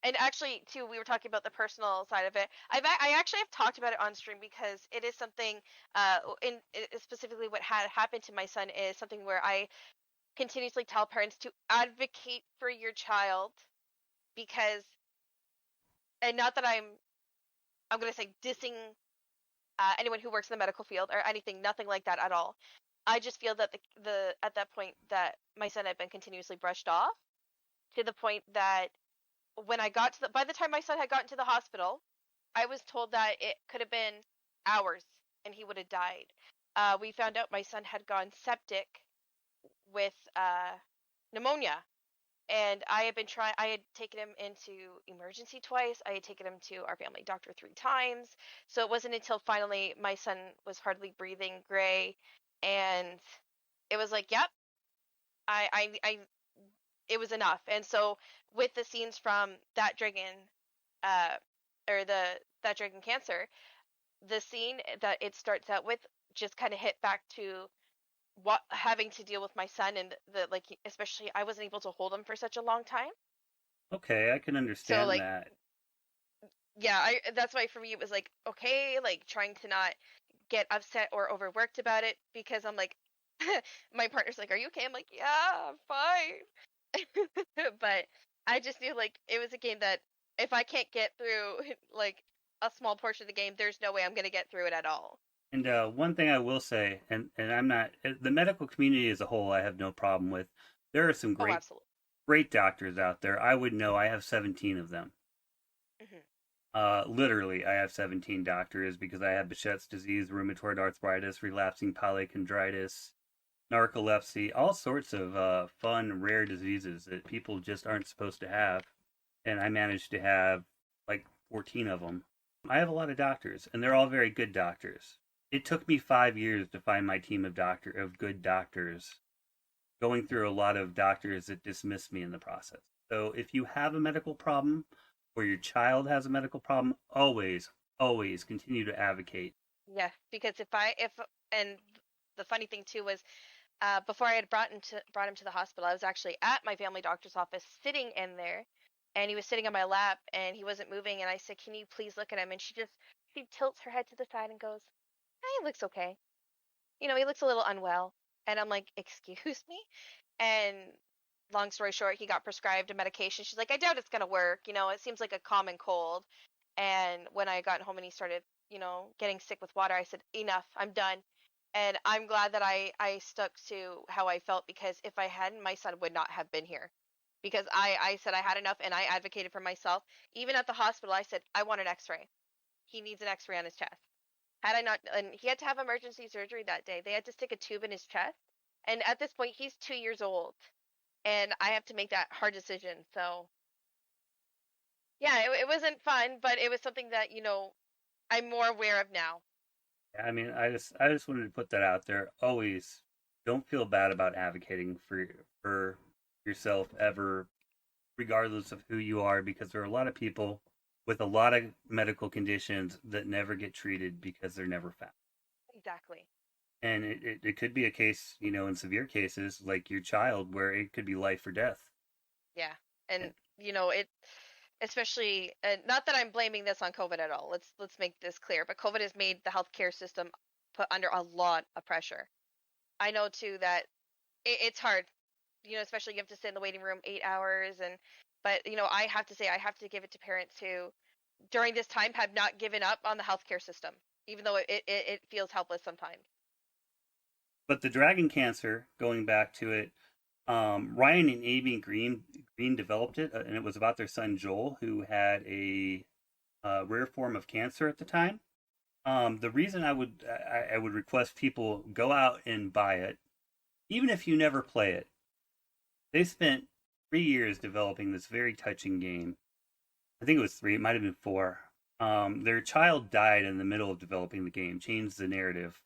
And actually, too, we were talking about the personal side of it. I actually have talked about it on stream because it is something, specifically what had happened to my son is something where I continuously tell parents to advocate for your child because, and not that I'm going to say dissing anyone who works in the medical field or anything, nothing like that at all. I just feel that the at that point that my son had been continuously brushed off to the point that when I got to by the time my son had gotten to the hospital, I was told that it could have been hours and he would have died. We found out my son had gone septic with pneumonia, and I had taken him into emergency twice. I had taken him to our family doctor 3 times. So it wasn't until finally my son was hardly breathing, gray, and it was like, yep, it was enough. And so with the scenes from that Dragon, that Dragon Cancer, the scene that it starts out with just kind of hit back to what having to deal with my son and the like, especially I wasn't able to hold him for such a long time. Okay, I can So understand like, that. yeah, that's why for me it was like, okay, like trying to not get upset or overworked about it, because I'm like, my partner's like, are you okay? I'm like, yeah, I'm fine. But I just knew like it was a game that if I can't get through like a small portion of the game, there's no way I'm gonna get through it at all. And one thing I will say, and I'm not the medical community as a whole, I have no problem with. There are some Oh, absolutely. great doctors out there. I would know. I have 17 of them. Literally, I have 17 doctors because I have Behçet's disease, rheumatoid arthritis, relapsing polychondritis, narcolepsy, all sorts of fun, rare diseases that people just aren't supposed to have. And I managed to have like 14 of them. I have a lot of doctors, and they're all very good doctors. It took me 5 years to find my team of good doctors, going through a lot of doctors that dismissed me in the process. So if you have a medical problem or your child has a medical problem, always continue to advocate. Yeah, because and the funny thing too was, before I had brought him to the hospital, I was actually at my family doctor's office sitting in there, and he was sitting on my lap and he wasn't moving, and I said, "Can you please look at him?" And she tilts her head to the side and goes, "He looks okay. He looks a little unwell." And I'm like, "Excuse me?" And long story short, he got prescribed a medication. She's like, "I doubt it's gonna work. It seems like a common cold." And when I got home and he started, getting sick with water, I said, "Enough. I'm done." And I'm glad that I stuck to how I felt, because if I hadn't, my son would not have been here. Because I said I had enough, and I advocated for myself. Even at the hospital, I said, I want an x-ray. He needs an x-ray on his chest. Had I not, and he had to have emergency surgery that day. They had to stick a tube in his chest. And at this point, he's 2 years old. And I have to make that hard decision. So, yeah, it wasn't fun, but it was something that, I'm more aware of now. I mean, I just wanted to put that out there. Always don't feel bad about advocating for yourself ever, regardless of who you are, because there are a lot of people with a lot of medical conditions that never get treated because they're never found. Exactly. And it could be a case, in severe cases like your child, where it could be life or death. Yeah. And, it, especially, not that I'm blaming this on COVID at all. Let's make this clear. But COVID has made the healthcare system put under a lot of pressure. I know too that it's hard, especially you have to sit in the waiting room 8 hours, but I have to say, I have to give it to parents who, during this time, have not given up on the healthcare system, even though it feels helpless sometimes. But the dragon cancer, going back to it, Ryan and Amy Green developed it, and it was about their son Joel, who had a rare form of cancer at the time. The reason I would request people go out and buy it, even if you never play it. They spent 3 years developing this very touching game. I think it was 3. It might have been 4. Their child died in the middle of developing the game, changed the narrative,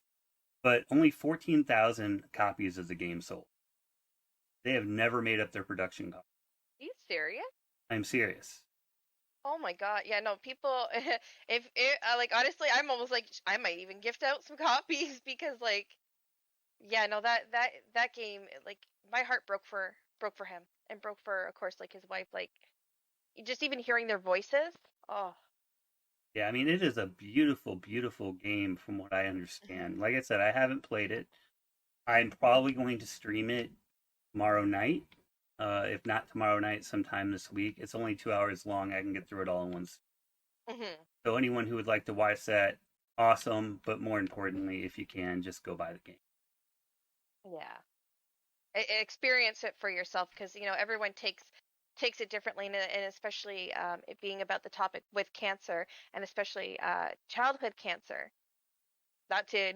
but only 14,000 copies of the game sold. They have never made up their production cost. Are you serious? I'm serious. Oh my God. Yeah, no, people, if it, like, honestly, I'm almost like, I might even gift out some copies, because like, yeah, no, that game, like, my heart broke for him, and broke for, of course, like, his wife. Like, just even hearing their voices. Oh. Yeah, I mean, it is a beautiful, beautiful game from what I understand. Like I said, I haven't played it. I'm probably going to stream it tomorrow night. If not tomorrow night, sometime this week. It's only 2 hours long. I can get through it all in once. So anyone who would like to watch that, awesome. But more importantly, if you can, just go buy the game. Yeah. Experience it for yourself, because, everyone takes it differently, and especially it being about the topic with cancer, and especially childhood cancer. Not to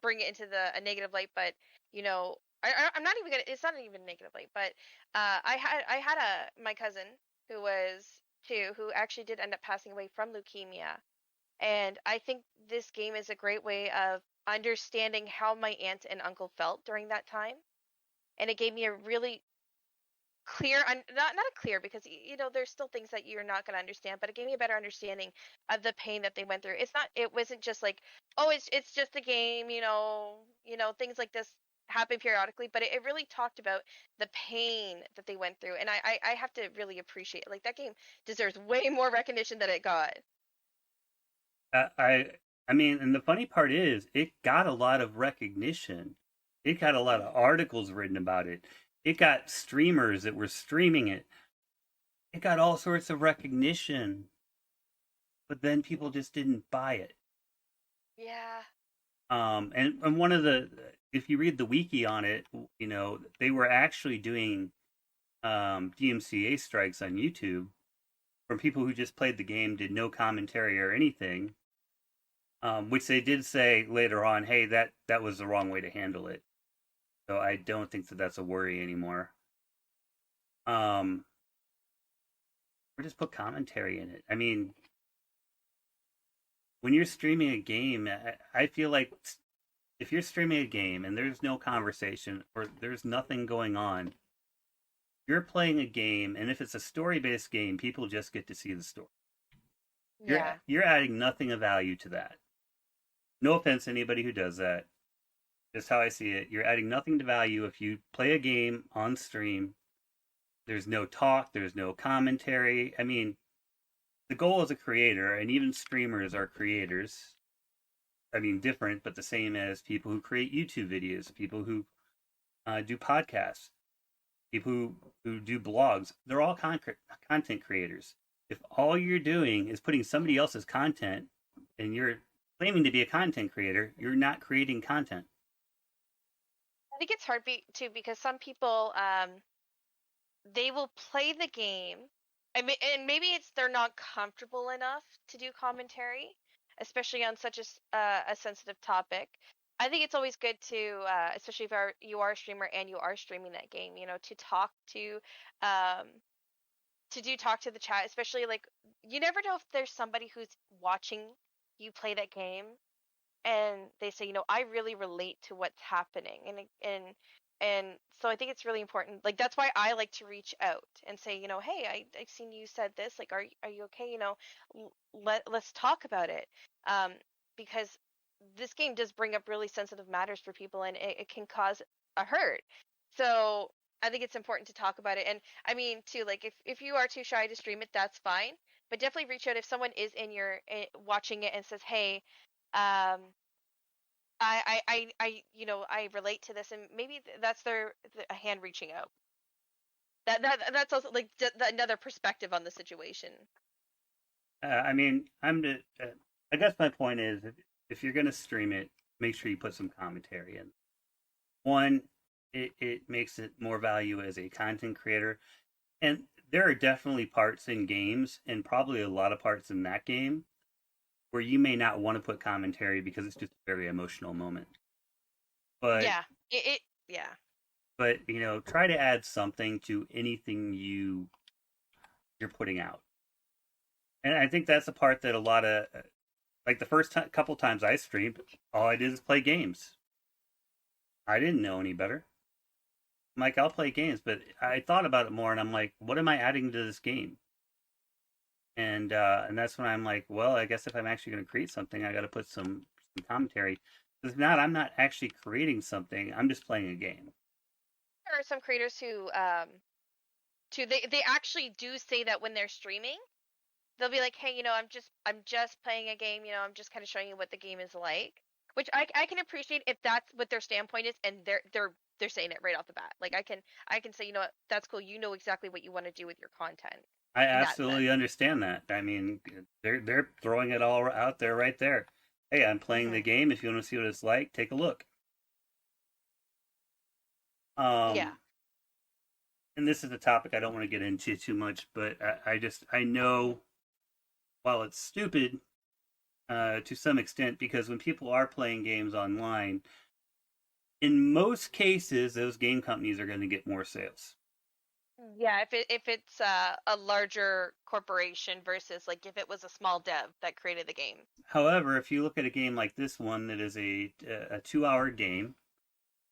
bring it into a negative light, but I'm not even gonna. It's not even a negative light, but I had my cousin who was 2, who actually did end up passing away from leukemia, and I think this game is a great way of understanding how my aunt and uncle felt during that time, and it gave me a really clear, not a clear, because there's still things that you're not going to understand, but it gave me a better understanding of the pain that they went through. It wasn't just like, oh, it's just a game, things like this happen periodically, but it really talked about the pain that they went through, and I have to really appreciate it. Like, that game deserves way more recognition than it got. I mean, and the funny part is, it got a lot of recognition. It got a lot of articles written about it. It got streamers that were streaming it. It got all sorts of recognition. But then people just didn't buy it. Yeah. And one of if you read the wiki on it, they were actually doing DMCA strikes on YouTube from people who just played the game, did no commentary or anything. Which they did say later on, hey, that was the wrong way to handle it. So I don't think that's a worry anymore. Or just put commentary in it. I mean, when you're streaming a game, I feel like if you're streaming a game and there's no conversation or there's nothing going on, you're playing a game, and if it's a story-based game, people just get to see the story. Yeah. You're adding nothing of value to that. No offense to anybody who does that. Just how I see it. You're adding nothing to value if you play a game on stream. There's no talk. There's no commentary. I mean, the goal as a creator, and even streamers are creators. I mean, different, but the same as people who create YouTube videos, people who do podcasts, people who do blogs. They're all content creators. If all you're doing is putting somebody else's content and you're claiming to be a content creator, you're not creating content. I think it's hard too, because some people, they will play the game, and maybe they're not comfortable enough to do commentary, especially on such a sensitive topic. I think it's always good to, especially if you are a streamer and you are streaming that game, to talk to the chat, especially, like, you never know if there's somebody who's watching you play that game and they say, I really relate to what's happening, and so I think it's really important. Like, that's why I like to reach out and say, hey, I've seen you said this, like, are you okay? Let's talk about it, because this game does bring up really sensitive matters for people, and it can cause a hurt. So I think it's important to talk about it. And I mean, too, like, if you are too shy to stream it, that's fine. But definitely reach out if someone is watching it and says, hey, I relate to this, and maybe that's a hand reaching out. That's also, like, another perspective on the situation. I mean, I guess my point is, if you're going to stream it, make sure you put some commentary in. One, it makes it more value as a content creator. And there are definitely parts in games, and probably a lot of parts in that game, where you may not want to put commentary because it's just a very emotional moment. But yeah, yeah. But try to add something to anything you're putting out. And I think that's the part that a lot of, like, the first couple times I streamed, all I did is play games. I didn't know any better. I'm like, I'll play games, but I thought about it more, and I'm like, what am I adding to this game? And that's when I'm like, well, I guess if I'm actually going to create something, I got to put some commentary. If not, I'm not actually creating something. I'm just playing a game. There are some creators who, they actually do say that when they're streaming. They'll be like, hey, I'm just playing a game. I'm just kind of showing you what the game is like, which I can appreciate if that's what their standpoint is, and they're saying it right off the bat. Like, I can say, what, that's cool. You know exactly what you want to do with your content. I absolutely understand that. I mean, they're throwing it all out there right there. Hey, I'm playing the game. If you want to see what it's like, take a look. Yeah. And this is a topic I don't want to get into too much, but I know, while it's stupid to some extent, because when people are playing games online, in most cases, those game companies are going to get more sales. Yeah, if it's a larger corporation versus, like, if it was a small dev that created the game. However, if you look at a game like this one that is a 2-hour game,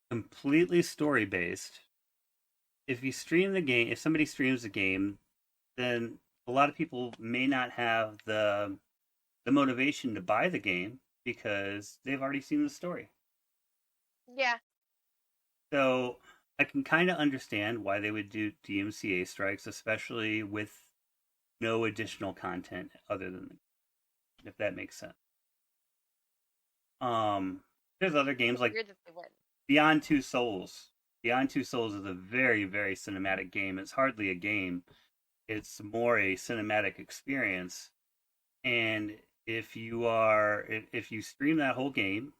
completely story-based, if you stream the game, if somebody streams the game, then a lot of people may not have the motivation to buy the game because they've already seen the story. Yeah. So I can kind of understand why they would do DMCA strikes, especially with no additional content other than, if that makes sense. There's other games like Weird that they would. Beyond Two Souls. Beyond Two Souls is a very, very cinematic game. It's hardly a game. It's more a cinematic experience. And if you stream that whole game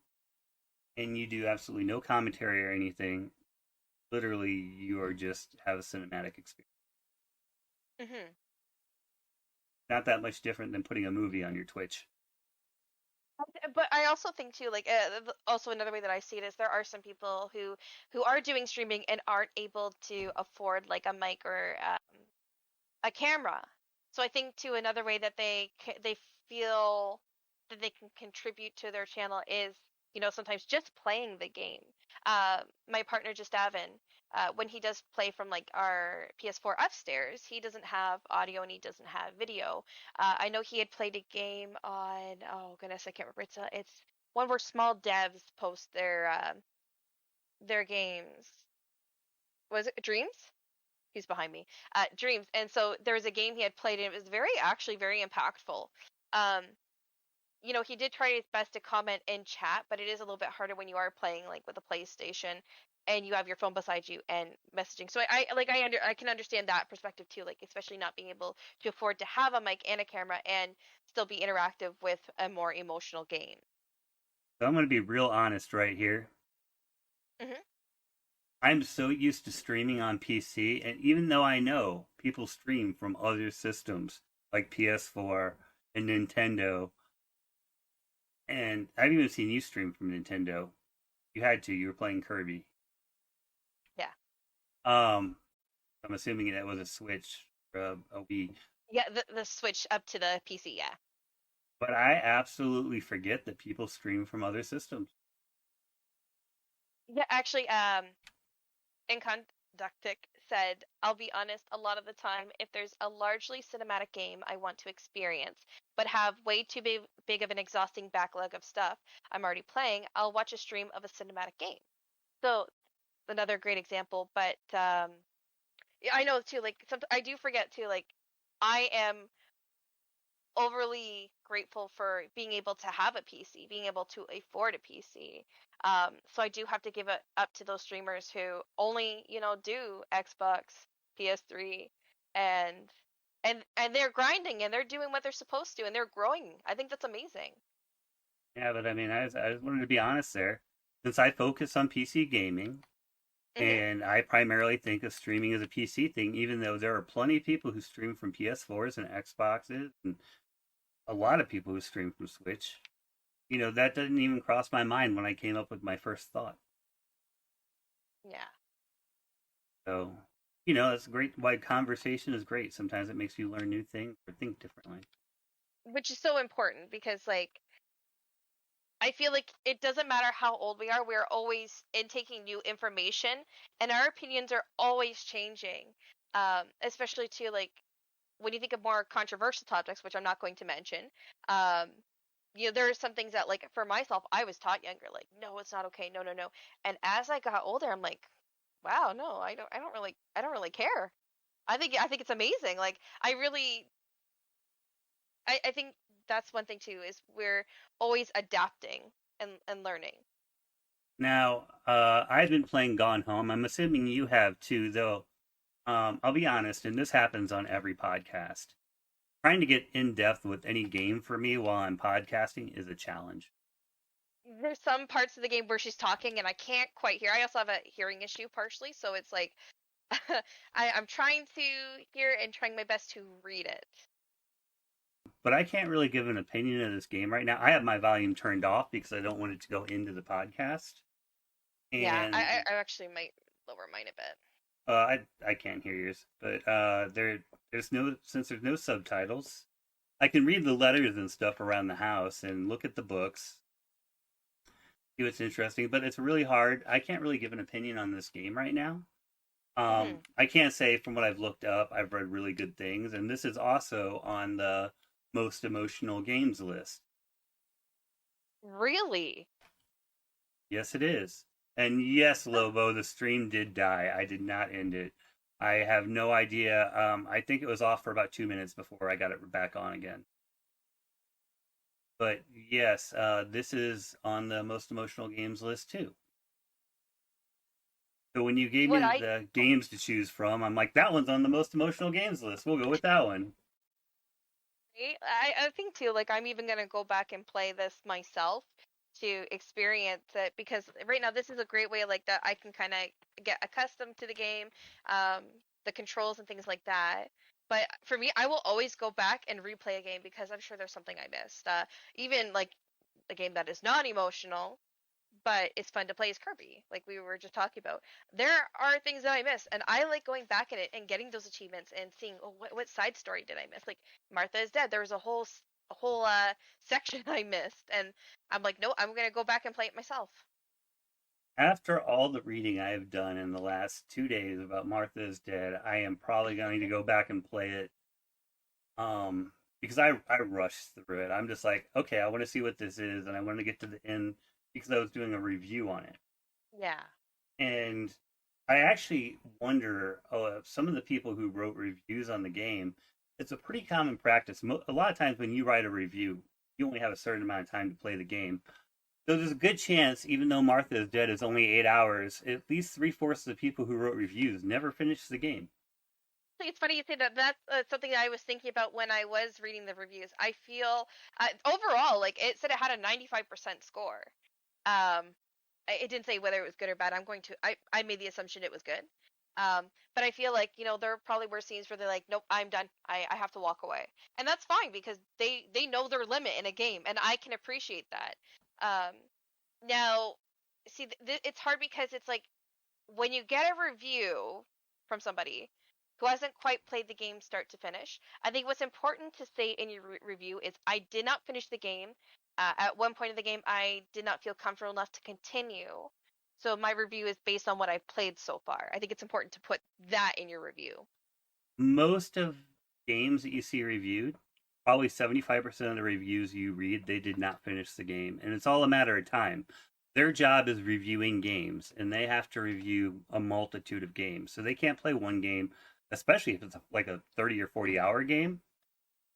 and you do absolutely no commentary or anything, literally you are just have a cinematic experience. Mm-hmm. Not that much different than putting a movie on your Twitch. But I also think too, like, also another way that I see it is there are some people who are doing streaming and aren't able to afford like a mic or a camera. So I think too another way that they feel that they can contribute to their channel is, you know, sometimes just playing the game. My partner just Avin, when he does play from like our PS4 upstairs, he doesn't have audio and he doesn't have video. I know he had played a game on, oh goodness, I can't remember. It's one where small devs post their games. Was it Dreams? He's behind me. Dreams. And so there was a game he had played and it was actually very impactful. You know, he did try his best to comment in chat, but it is a little bit harder when you are playing like with a PlayStation and you have your phone beside you and messaging. So I can understand that perspective too, like especially not being able to afford to have a mic and a camera and still be interactive with a more emotional game. So I'm going to be real honest right here. Mm-hmm. I'm so used to streaming on PC, and even though I know people stream from other systems like PS4 and Nintendo, and I've even seen you stream from Nintendo. You had to. You were playing Kirby. Yeah. I'm assuming that was a Switch, a Wii. Yeah, the switch up to the PC. Yeah. But I absolutely forget that people stream from other systems. Yeah, actually, Inconductic said, I'll be honest, a lot of the time, if there's a largely cinematic game I want to experience, but have way too big of an exhausting backlog of stuff I'm already playing, I'll watch a stream of a cinematic game. So, another great example, but yeah, I know too, like, I do forget too, like, I am overly grateful for being able to have a PC, being able to afford a PC. So I do have to give it up to those streamers who only, you know, do Xbox, PS3, and they're grinding and they're doing what they're supposed to and they're growing. I think that's amazing. Yeah, but I mean, I just wanted to be honest there. Since I focus on PC gaming, and I primarily think of streaming as a PC thing, even though there are plenty of people who stream from PS4s and Xboxes, and a lot of people who stream from Switch. You know, that didn't even cross my mind when I came up with my first thought. Yeah. So, you know, it's great. Why conversation is great. Sometimes it makes you learn new things or think differently. Which is so important because, like, I feel like it doesn't matter how old we are, we're always intaking new information, and our opinions are always changing. Especially too, like, when you think of more controversial topics, which I'm not going to mention, you know, there are some things that, like, for myself, I was taught younger, like, no, it's not okay, no. And as I got older, I'm like, wow, no, I don't really care. I think it's amazing. Like, I think that's one thing too, is we're always adapting and learning. Now, I've been playing Gone Home. I'm assuming you have too, though. I'll be honest, and this happens on every podcast. Trying to get in depth with any game for me while I'm podcasting is a challenge. There's some parts of the game where she's talking and I can't quite hear. I also have a hearing issue partially, so it's like I'm trying to hear and trying my best to read it. But I can't really give an opinion of this game right now. I have my volume turned off because I don't want it to go into the podcast. And yeah, I actually might lower mine a bit. I can't hear yours, but there's no subtitles. I can read the letters and stuff around the house and look at the books, see what's interesting, but it's really hard. I can't really give an opinion on this game right now. I can't say from what I've looked up, I've read really good things, and this is also on the most emotional games list. Really? Yes, it is. And yes, Lobo, the stream did die. I did not end it. I have no idea. I think it was off for about 2 minutes before I got it back on again. But yes, this is on the most emotional games list too. So when you gave me the games to choose from, I'm like, that one's on the most emotional games list. We'll go with that one. I think too, like I'm even gonna go back and play this myself to experience it, because right now this is a great way like that I can kind of get accustomed to the game, the controls and things like that. But for me, I will always go back and replay a game because I'm sure there's something I missed. Even like a game that is non-emotional, but it's fun to play as Kirby, like we were just talking about. There are things that I miss, and I like going back at it and getting those achievements and seeing, oh, what side story did I miss? Like Martha is dead. There was a whole section I missed, and I'm like, no, I'm gonna go back and play it myself. After all the reading I have done in the last 2 days about Martha is Dead, I am probably going to go back and play it. Because I rushed through it. I'm just like, okay, I want to see what this is, and I want to get to the end because I was doing a review on it. Yeah. And I actually wonder, some of the people who wrote reviews on the game, it's a pretty common practice. A lot of times when you write a review, you only have a certain amount of time to play the game. So there's a good chance, even though Martha is Dead is only 8 hours, at least 3/4 of the people who wrote reviews never finished the game. It's funny you say that. That's something that I was thinking about when I was reading the reviews. I feel overall, like it said it had a 95% score. It didn't say whether it was good or bad. I made the assumption it was good. But I feel like, there probably were scenes where they're like, nope, I'm done. I have to walk away. And that's fine because they know their limit in a game, and I can appreciate that. Now, see, it's hard because it's like when you get a review from somebody who hasn't quite played the game start to finish, I think what's important to say in your review is, I did not finish the game. At one point in the game, I did not feel comfortable enough to continue. So my review is based on what I've played so far. I think it's important to put that in your review. Most of games that you see reviewed, probably 75% of the reviews you read, they did not finish the game. And it's all a matter of time. Their job is reviewing games, and they have to review a multitude of games. So they can't play one game, especially if it's like a 30 or 40 hour game.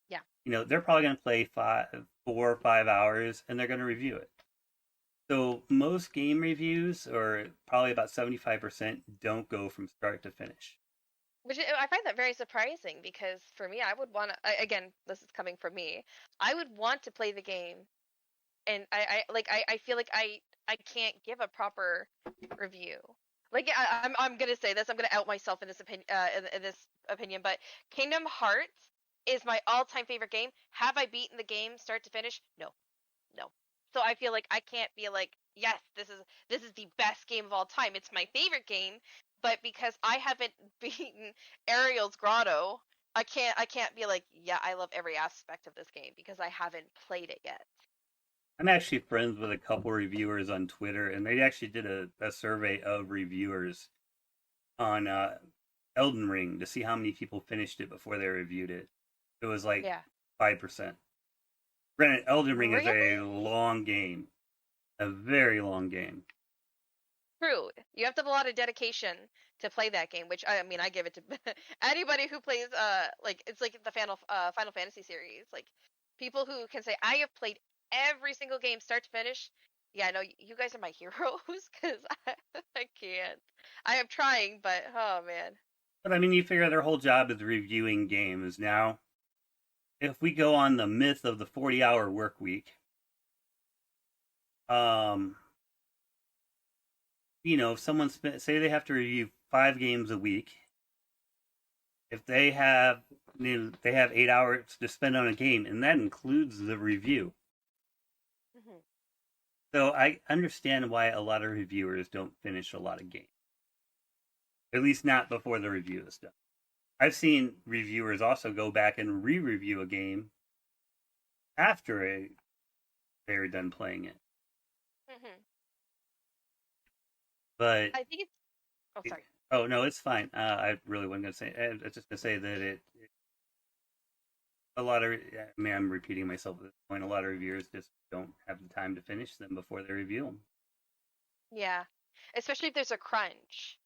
Yeah. They're probably going to play 4 or 5 hours, and they're going to review it. So most game reviews, or probably about 75%, don't go from start to finish. Which I find that very surprising, because for me, I would want to, again, this is coming from me, I would want to play the game, and I feel like I can't give a proper review. Like, I'm gonna say this, I'm gonna out myself in this opinion, but Kingdom Hearts is my all-time favorite game. Have I beaten the game start to finish? No. So I feel like I can't be like, yes, this is the best game of all time. It's my favorite game, but because I haven't beaten Ariel's Grotto, I can't be like, yeah, I love every aspect of this game because I haven't played it yet. I'm actually friends with a couple reviewers on Twitter, and they actually did a survey of reviewers on Elden Ring to see how many people finished it before they reviewed it. It was like 5%. Granted, Elden Ring is a long game. A very long game. True. You have to have a lot of dedication to play that game, which I mean, I give it to anybody who plays it's like the Final Fantasy series. Like, people who can say, I have played every single game start to finish. Yeah, no, you guys are my heroes, because I can't. I am trying, but oh man. But I mean, you figure their whole job is reviewing games. Now, if we go on the myth of the 40-hour work week, if someone say they have to review 5 games a week, if they have 8 hours to spend on a game, and that includes the review. Mm-hmm. So I understand why a lot of reviewers don't finish a lot of games. At least not before the review is done. I've seen reviewers also go back and re-review a game after they're done playing it. Mm-hmm. But I think it's... Oh, sorry. Oh no, it's fine. I really wasn't gonna say. I was just gonna say that a lot of. I mean, I'm repeating myself at this point. A lot of reviewers just don't have the time to finish them before they review them. Yeah, especially if there's a crunch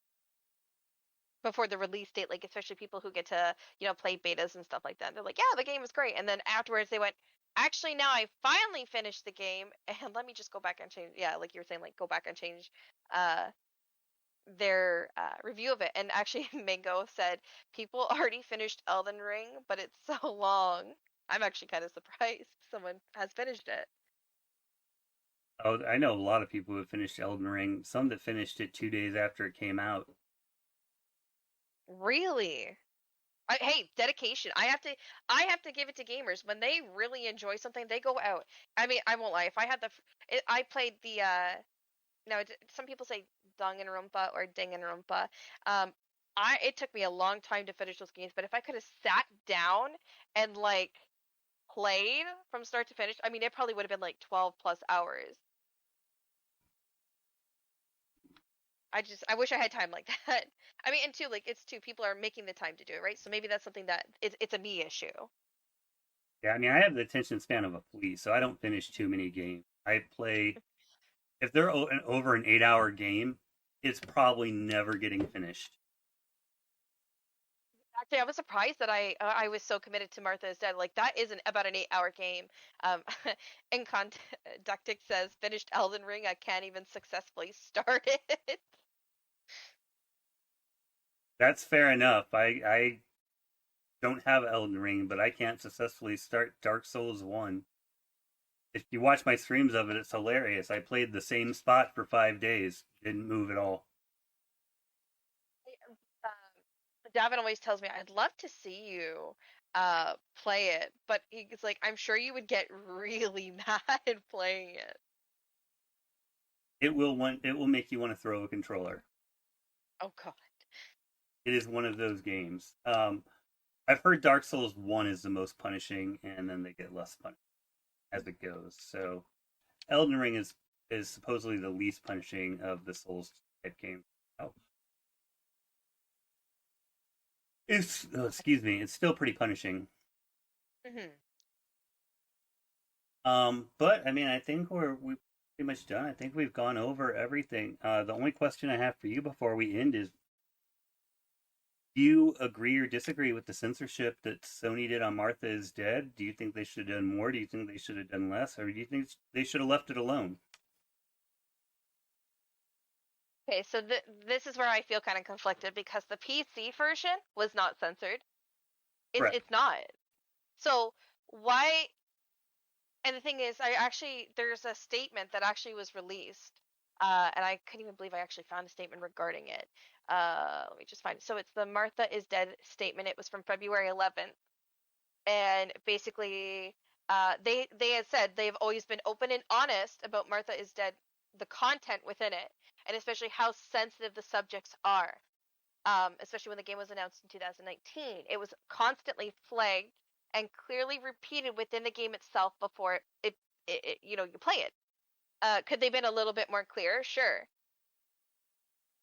before the release date. Like especially people who get to play betas and stuff like that. They're like, yeah, the game is great, and then afterwards they went, actually, now I finally finished the game, and let me just go back and change. Yeah, like you were saying, like go back and change their review of it. And actually, Mango said people already finished Elden Ring, but it's so long. I'm actually kind of surprised someone has finished it. Oh, I know a lot of people who have finished Elden Ring. Some that finished it 2 days after it came out. Really? Hey, dedication. I have to give it to gamers. When they really enjoy something, they go out. I mean, I won't lie. If I had I played the some people say Danganronpa or Danganronpa. It took me a long time to finish those games, but if I could have sat down and like played from start to finish, I mean, it probably would have been like 12 plus hours. I wish I had time like that. I mean, and two, like it's two people are making the time to do it, right? So maybe that's something that it's a me issue. Yeah, I mean, I have the attention span of a flea, so I don't finish too many games. I play if they're over an 8-hour game, it's probably never getting finished. Actually, I was surprised that I was so committed to Martha is Dead. Like that isn't about an 8-hour game. And Conductic says finished Elden Ring. I can't even successfully start it. That's fair enough. I don't have Elden Ring, but I can't successfully start Dark Souls 1. If you watch my streams of it, it's hilarious. I played the same spot for 5 days. Didn't move at all. Davin always tells me, I'd love to see you play it, but he's like, I'm sure you would get really mad playing it. It will make you want to throw a controller. Oh god. It is one of those games. I've heard Dark Souls 1 is the most punishing, and then they get less punishing as it goes. So Elden Ring is supposedly the least punishing of the Souls type games. Oh. Excuse me, it's still pretty punishing. Mm-hmm. But I mean, I think we're pretty much done. I think we've gone over everything. The only question I have for you before we end is, do you agree or disagree with the censorship that Sony did on Martha is Dead? Do you think they should have done more? Do you think they should have done less? Or do you think they should have left it alone? Okay, so this is where I feel kind of conflicted because the PC version was not censored. It's not. So why? And the thing is, there's a statement that actually was released, and I couldn't even believe I actually found a statement regarding it. Let me just find it. So it's the Martha is Dead statement. It was from February 11th, and basically, they had said they've always been open and honest about Martha is Dead, the content within it, and especially how sensitive the subjects are. Especially when the game was announced in 2019, it was constantly flagged and clearly repeated within the game itself before you play it. Could they have been a little bit more clear? Sure.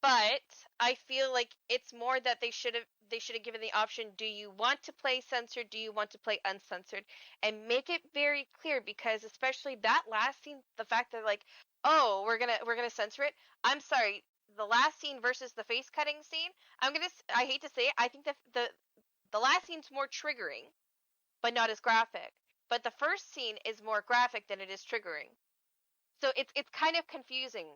But I feel like it's more that they should have given the option, do you want to play censored, do you want to play uncensored, and make it very clear, because especially that last scene, the fact that like, oh, we're gonna censor it. I'm sorry, the last scene versus the face cutting scene, I hate to say it, I think the last scene's more triggering, but not as graphic. But the first scene is more graphic than it is triggering. So it's kind of confusing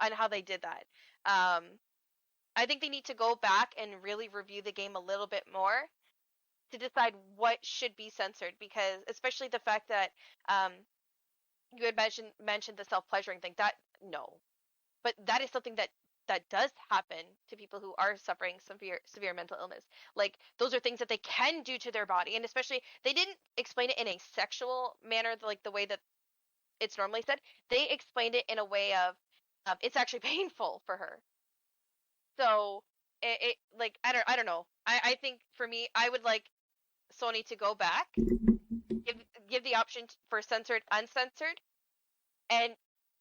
on how they did that. I think they need to go back and really review the game a little bit more to decide what should be censored, because especially the fact that you had mentioned the self-pleasuring thing, that no. But that is something that does happen to people who are suffering severe mental illness. Like, those are things that they can do to their body, and especially they didn't explain it in a sexual manner, like the way that it's normally said. They explained it in a way of it's actually painful for her. So it like I don't know. I think for me, I would like Sony to go back, give the option for censored, uncensored, and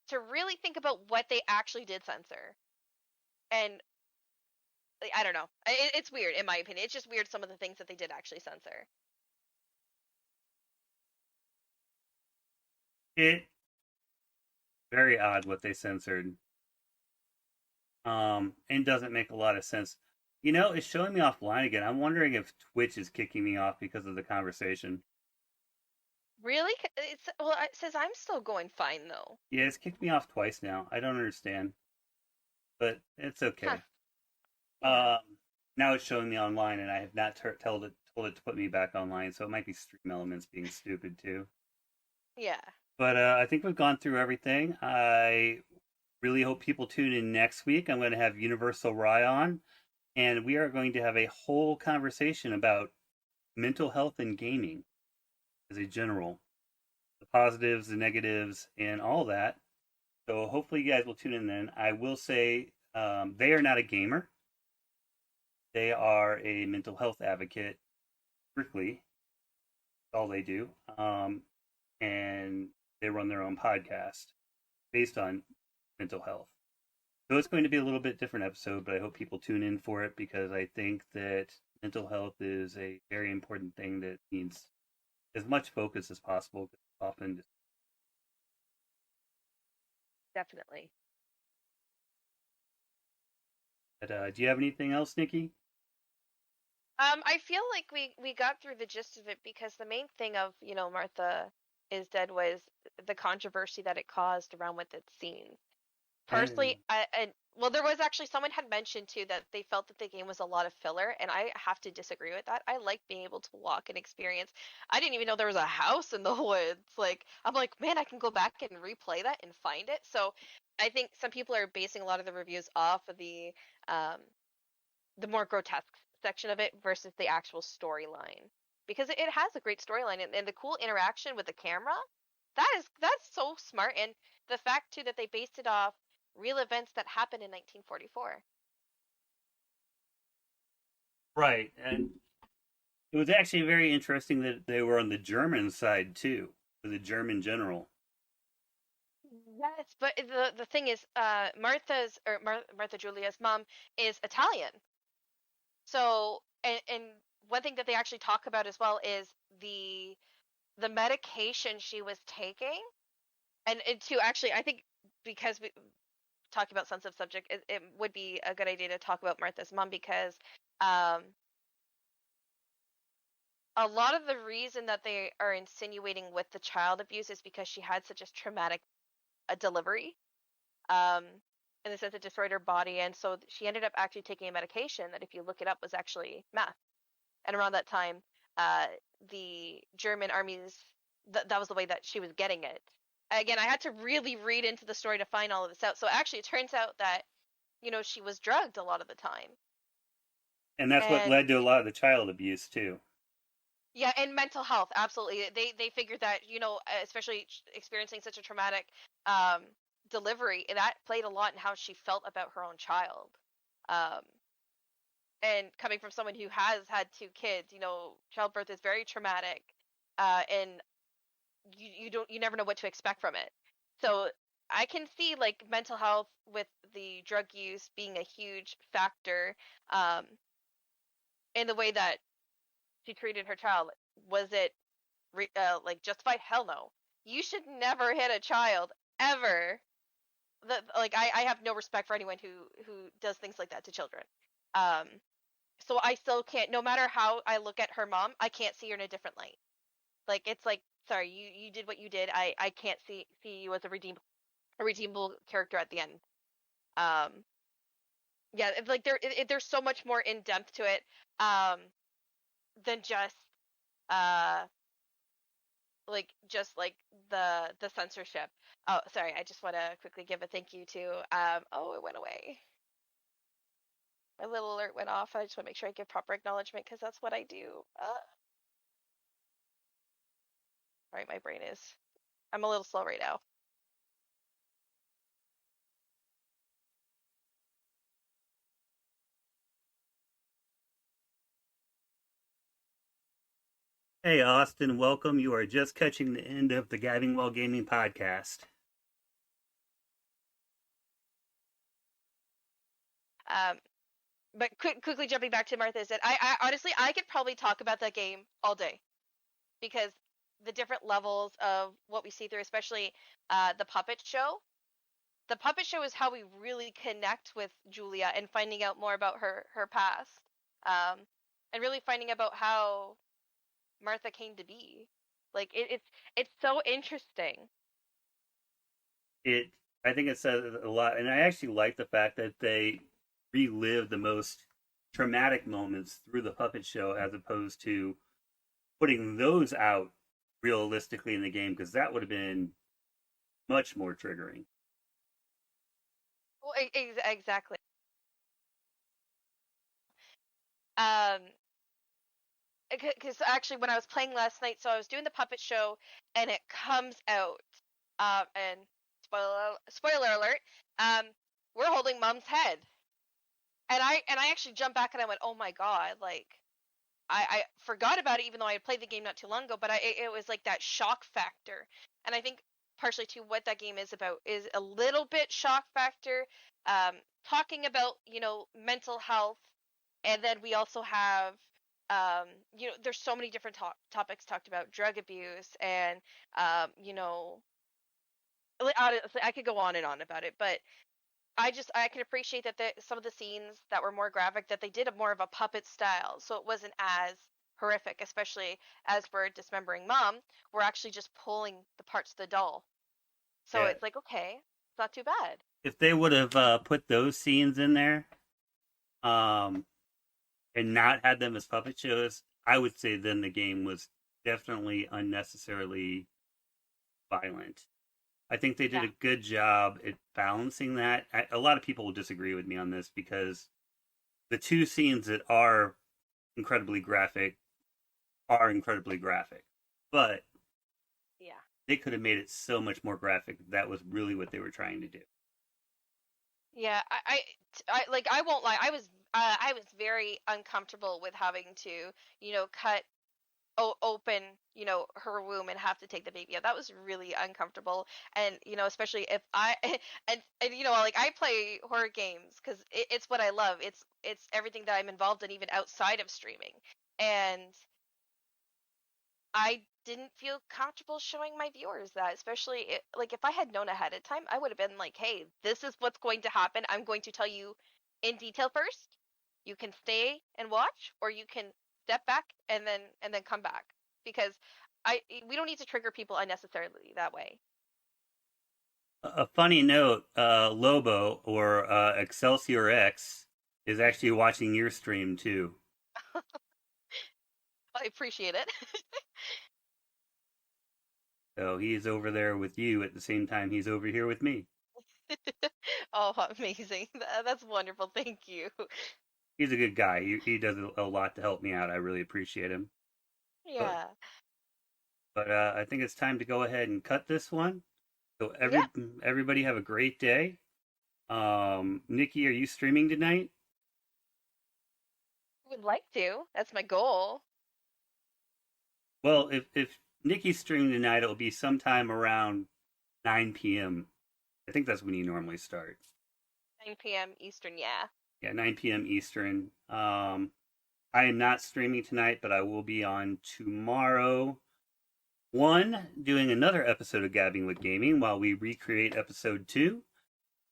to really think about what they actually did censor, and I don't know. It's weird in my opinion. It's just weird some of the things that they did actually censor. It very odd what they censored. And doesn't make a lot of sense. You know, it's showing me offline again. I'm wondering if Twitch is kicking me off because of the conversation. Really? It says I'm still going fine though. Yeah, it's kicked me off twice now. I don't understand, but it's okay. Huh. Now it's showing me online, and I have not told it to put me back online, so it might be Stream Elements being stupid too. Yeah. But I think we've gone through everything. I really hope people tune in next week. I'm going to have Universal Rye on, and we are going to have a whole conversation about mental health and gaming as a general, the positives, the negatives, and all that. So hopefully you guys will tune in then. I will say they are not a gamer. They are a mental health advocate, strictly. That's all they do. And they run their own podcast based on mental health. So it's going to be a little bit different episode, but I hope people tune in for it because I think that mental health is a very important thing that needs as much focus as possible. Often, definitely. But, do you have anything else, Nikki? I feel like we got through the gist of it because the main thing of Martha is dead was the controversy that it caused around with its scene. Personally, well, there was actually someone had mentioned too that they felt that the game was a lot of filler, and I have to disagree with that. I like being able to walk and experience. I didn't even know there was a house in the woods. Like, I'm like, man, I can go back and replay that and find it. So, I think some people are basing a lot of the reviews off of the more grotesque section of it versus the actual storyline, because it has a great storyline and the cool interaction with the camera. That's so smart, and the fact too that they based it off real events that happened in 1944. Right, and it was actually very interesting that they were on the German side too, with the German general. Yes, but the thing is, Martha Julia's mom is Italian. So, and one thing that they actually talk about as well is the medication she was taking, and to actually, I think because we talking about sensitive subject, it would be a good idea to talk about Martha's mom because a lot of the reason that they are insinuating with the child abuse is because she had such a traumatic delivery, in the sense it destroyed her body, and so she ended up actually taking a medication that, if you look it up, was actually meth. And around that time, the German armies, that was the way that she was getting it. Again, I had to really read into the story to find all of this out. So actually, it turns out that, she was drugged a lot of the time. And that's what led to a lot of the child abuse, too. Yeah, and mental health, absolutely. They figured that, especially experiencing such a traumatic delivery, that played a lot in how she felt about her own child. And coming from someone who has had 2 kids, childbirth is very traumatic, and you never know what to expect from it. So I can see like mental health with the drug use being a huge factor, in the way that she treated her child. Was it like justified? Hell no. You should never hit a child ever. I have no respect for anyone who does things like that to children. So I still can't, no matter how I look at her mom, I can't see her in a different light. Like, it's like, sorry, you did what you did. I can't see you as a redeemable character at the end. Yeah, it's like there's so much more in depth to it, than just the censorship. Oh, sorry, I just want to quickly give a thank you to it went away. My little alert went off. I just want to make sure I give proper acknowledgement because that's what I do. All right, my brain is. I'm a little slow right now. Hey, Austin, welcome. You are just catching the end of the Gabbing While Gaming podcast. but quickly jumping back to Martha said, I honestly I could probably talk about that game all day, because the different levels of what we see through, especially the puppet show. The puppet show is how we really connect with Julia and finding out more about her past, and really finding about how Martha came to be. Like it's so interesting. I think it says a lot, and I actually like the fact that they relive the most traumatic moments through the puppet show, as opposed to putting those out realistically in the game, because that would have been much more triggering. Well, exactly. Because actually, when I was playing last night, so I was doing the puppet show, and it comes out, and spoiler alert, we're holding Mom's head, and I actually jumped back and I went, oh my god, like I forgot about it, even though I had played the game not too long ago, but it was like that shock factor, and I think partially to what that game is about is a little bit shock factor, talking about mental health, and then we also have there's so many different topics talked about, drug abuse, and honestly, I could go on and on about it, but I can appreciate that some of the scenes that were more graphic, that they did more of a puppet style, so it wasn't as horrific, especially as we're dismembering Mom, we're actually just pulling the parts of the doll. So Yeah. it's like, okay, it's not too bad. If they would have put those scenes in there, and not had them as puppet shows, I would say then the game was definitely unnecessarily violent. I think they did a good job at balancing that. A lot of people will disagree with me on this, because the two scenes that are incredibly graphic, but yeah, they could have made it so much more graphic. That was really what they were trying to do. Yeah, I won't lie. I was very uncomfortable with having to, cut open, her womb and have to take the baby out. That was really uncomfortable. And, especially if I, and like I play horror games because it's what I love. It's everything that I'm involved in, even outside of streaming. And I didn't feel comfortable showing my viewers that, especially like if I had known ahead of time, I would have been like, hey, this is what's going to happen. I'm going to tell you in detail first. You can stay and watch, or you can step back and then come back, because we don't need to trigger people unnecessarily that way. A funny note, Lobo, or Excelsior X, is actually watching your stream too. I appreciate it. So he's over there with you at the same time he's over here with me. Oh, amazing. That's wonderful. Thank you. He's a good guy. He does a lot to help me out. I really appreciate him. Yeah. But I think it's time to go ahead and cut this one. So everybody have a great day. Nikki, are you streaming tonight? I would like to. That's my goal. Well, if Nikki's streaming tonight, it'll be sometime around 9 p.m. I think that's when you normally start. 9 p.m. Eastern, yeah. Yeah, 9 p.m. Eastern. I am not streaming tonight, but I will be on tomorrow. 1, doing another episode of Gabbing with Gaming while we recreate episode 2.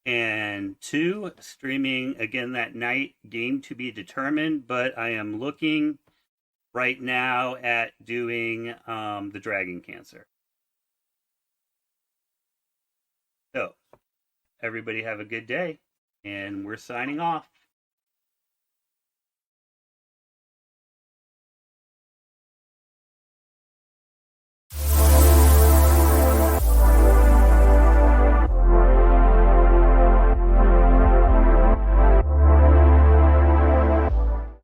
And 2, streaming again that night, game to be determined, but I am looking right now at doing the Dragon Cancer. So, everybody have a good day, and we're signing off.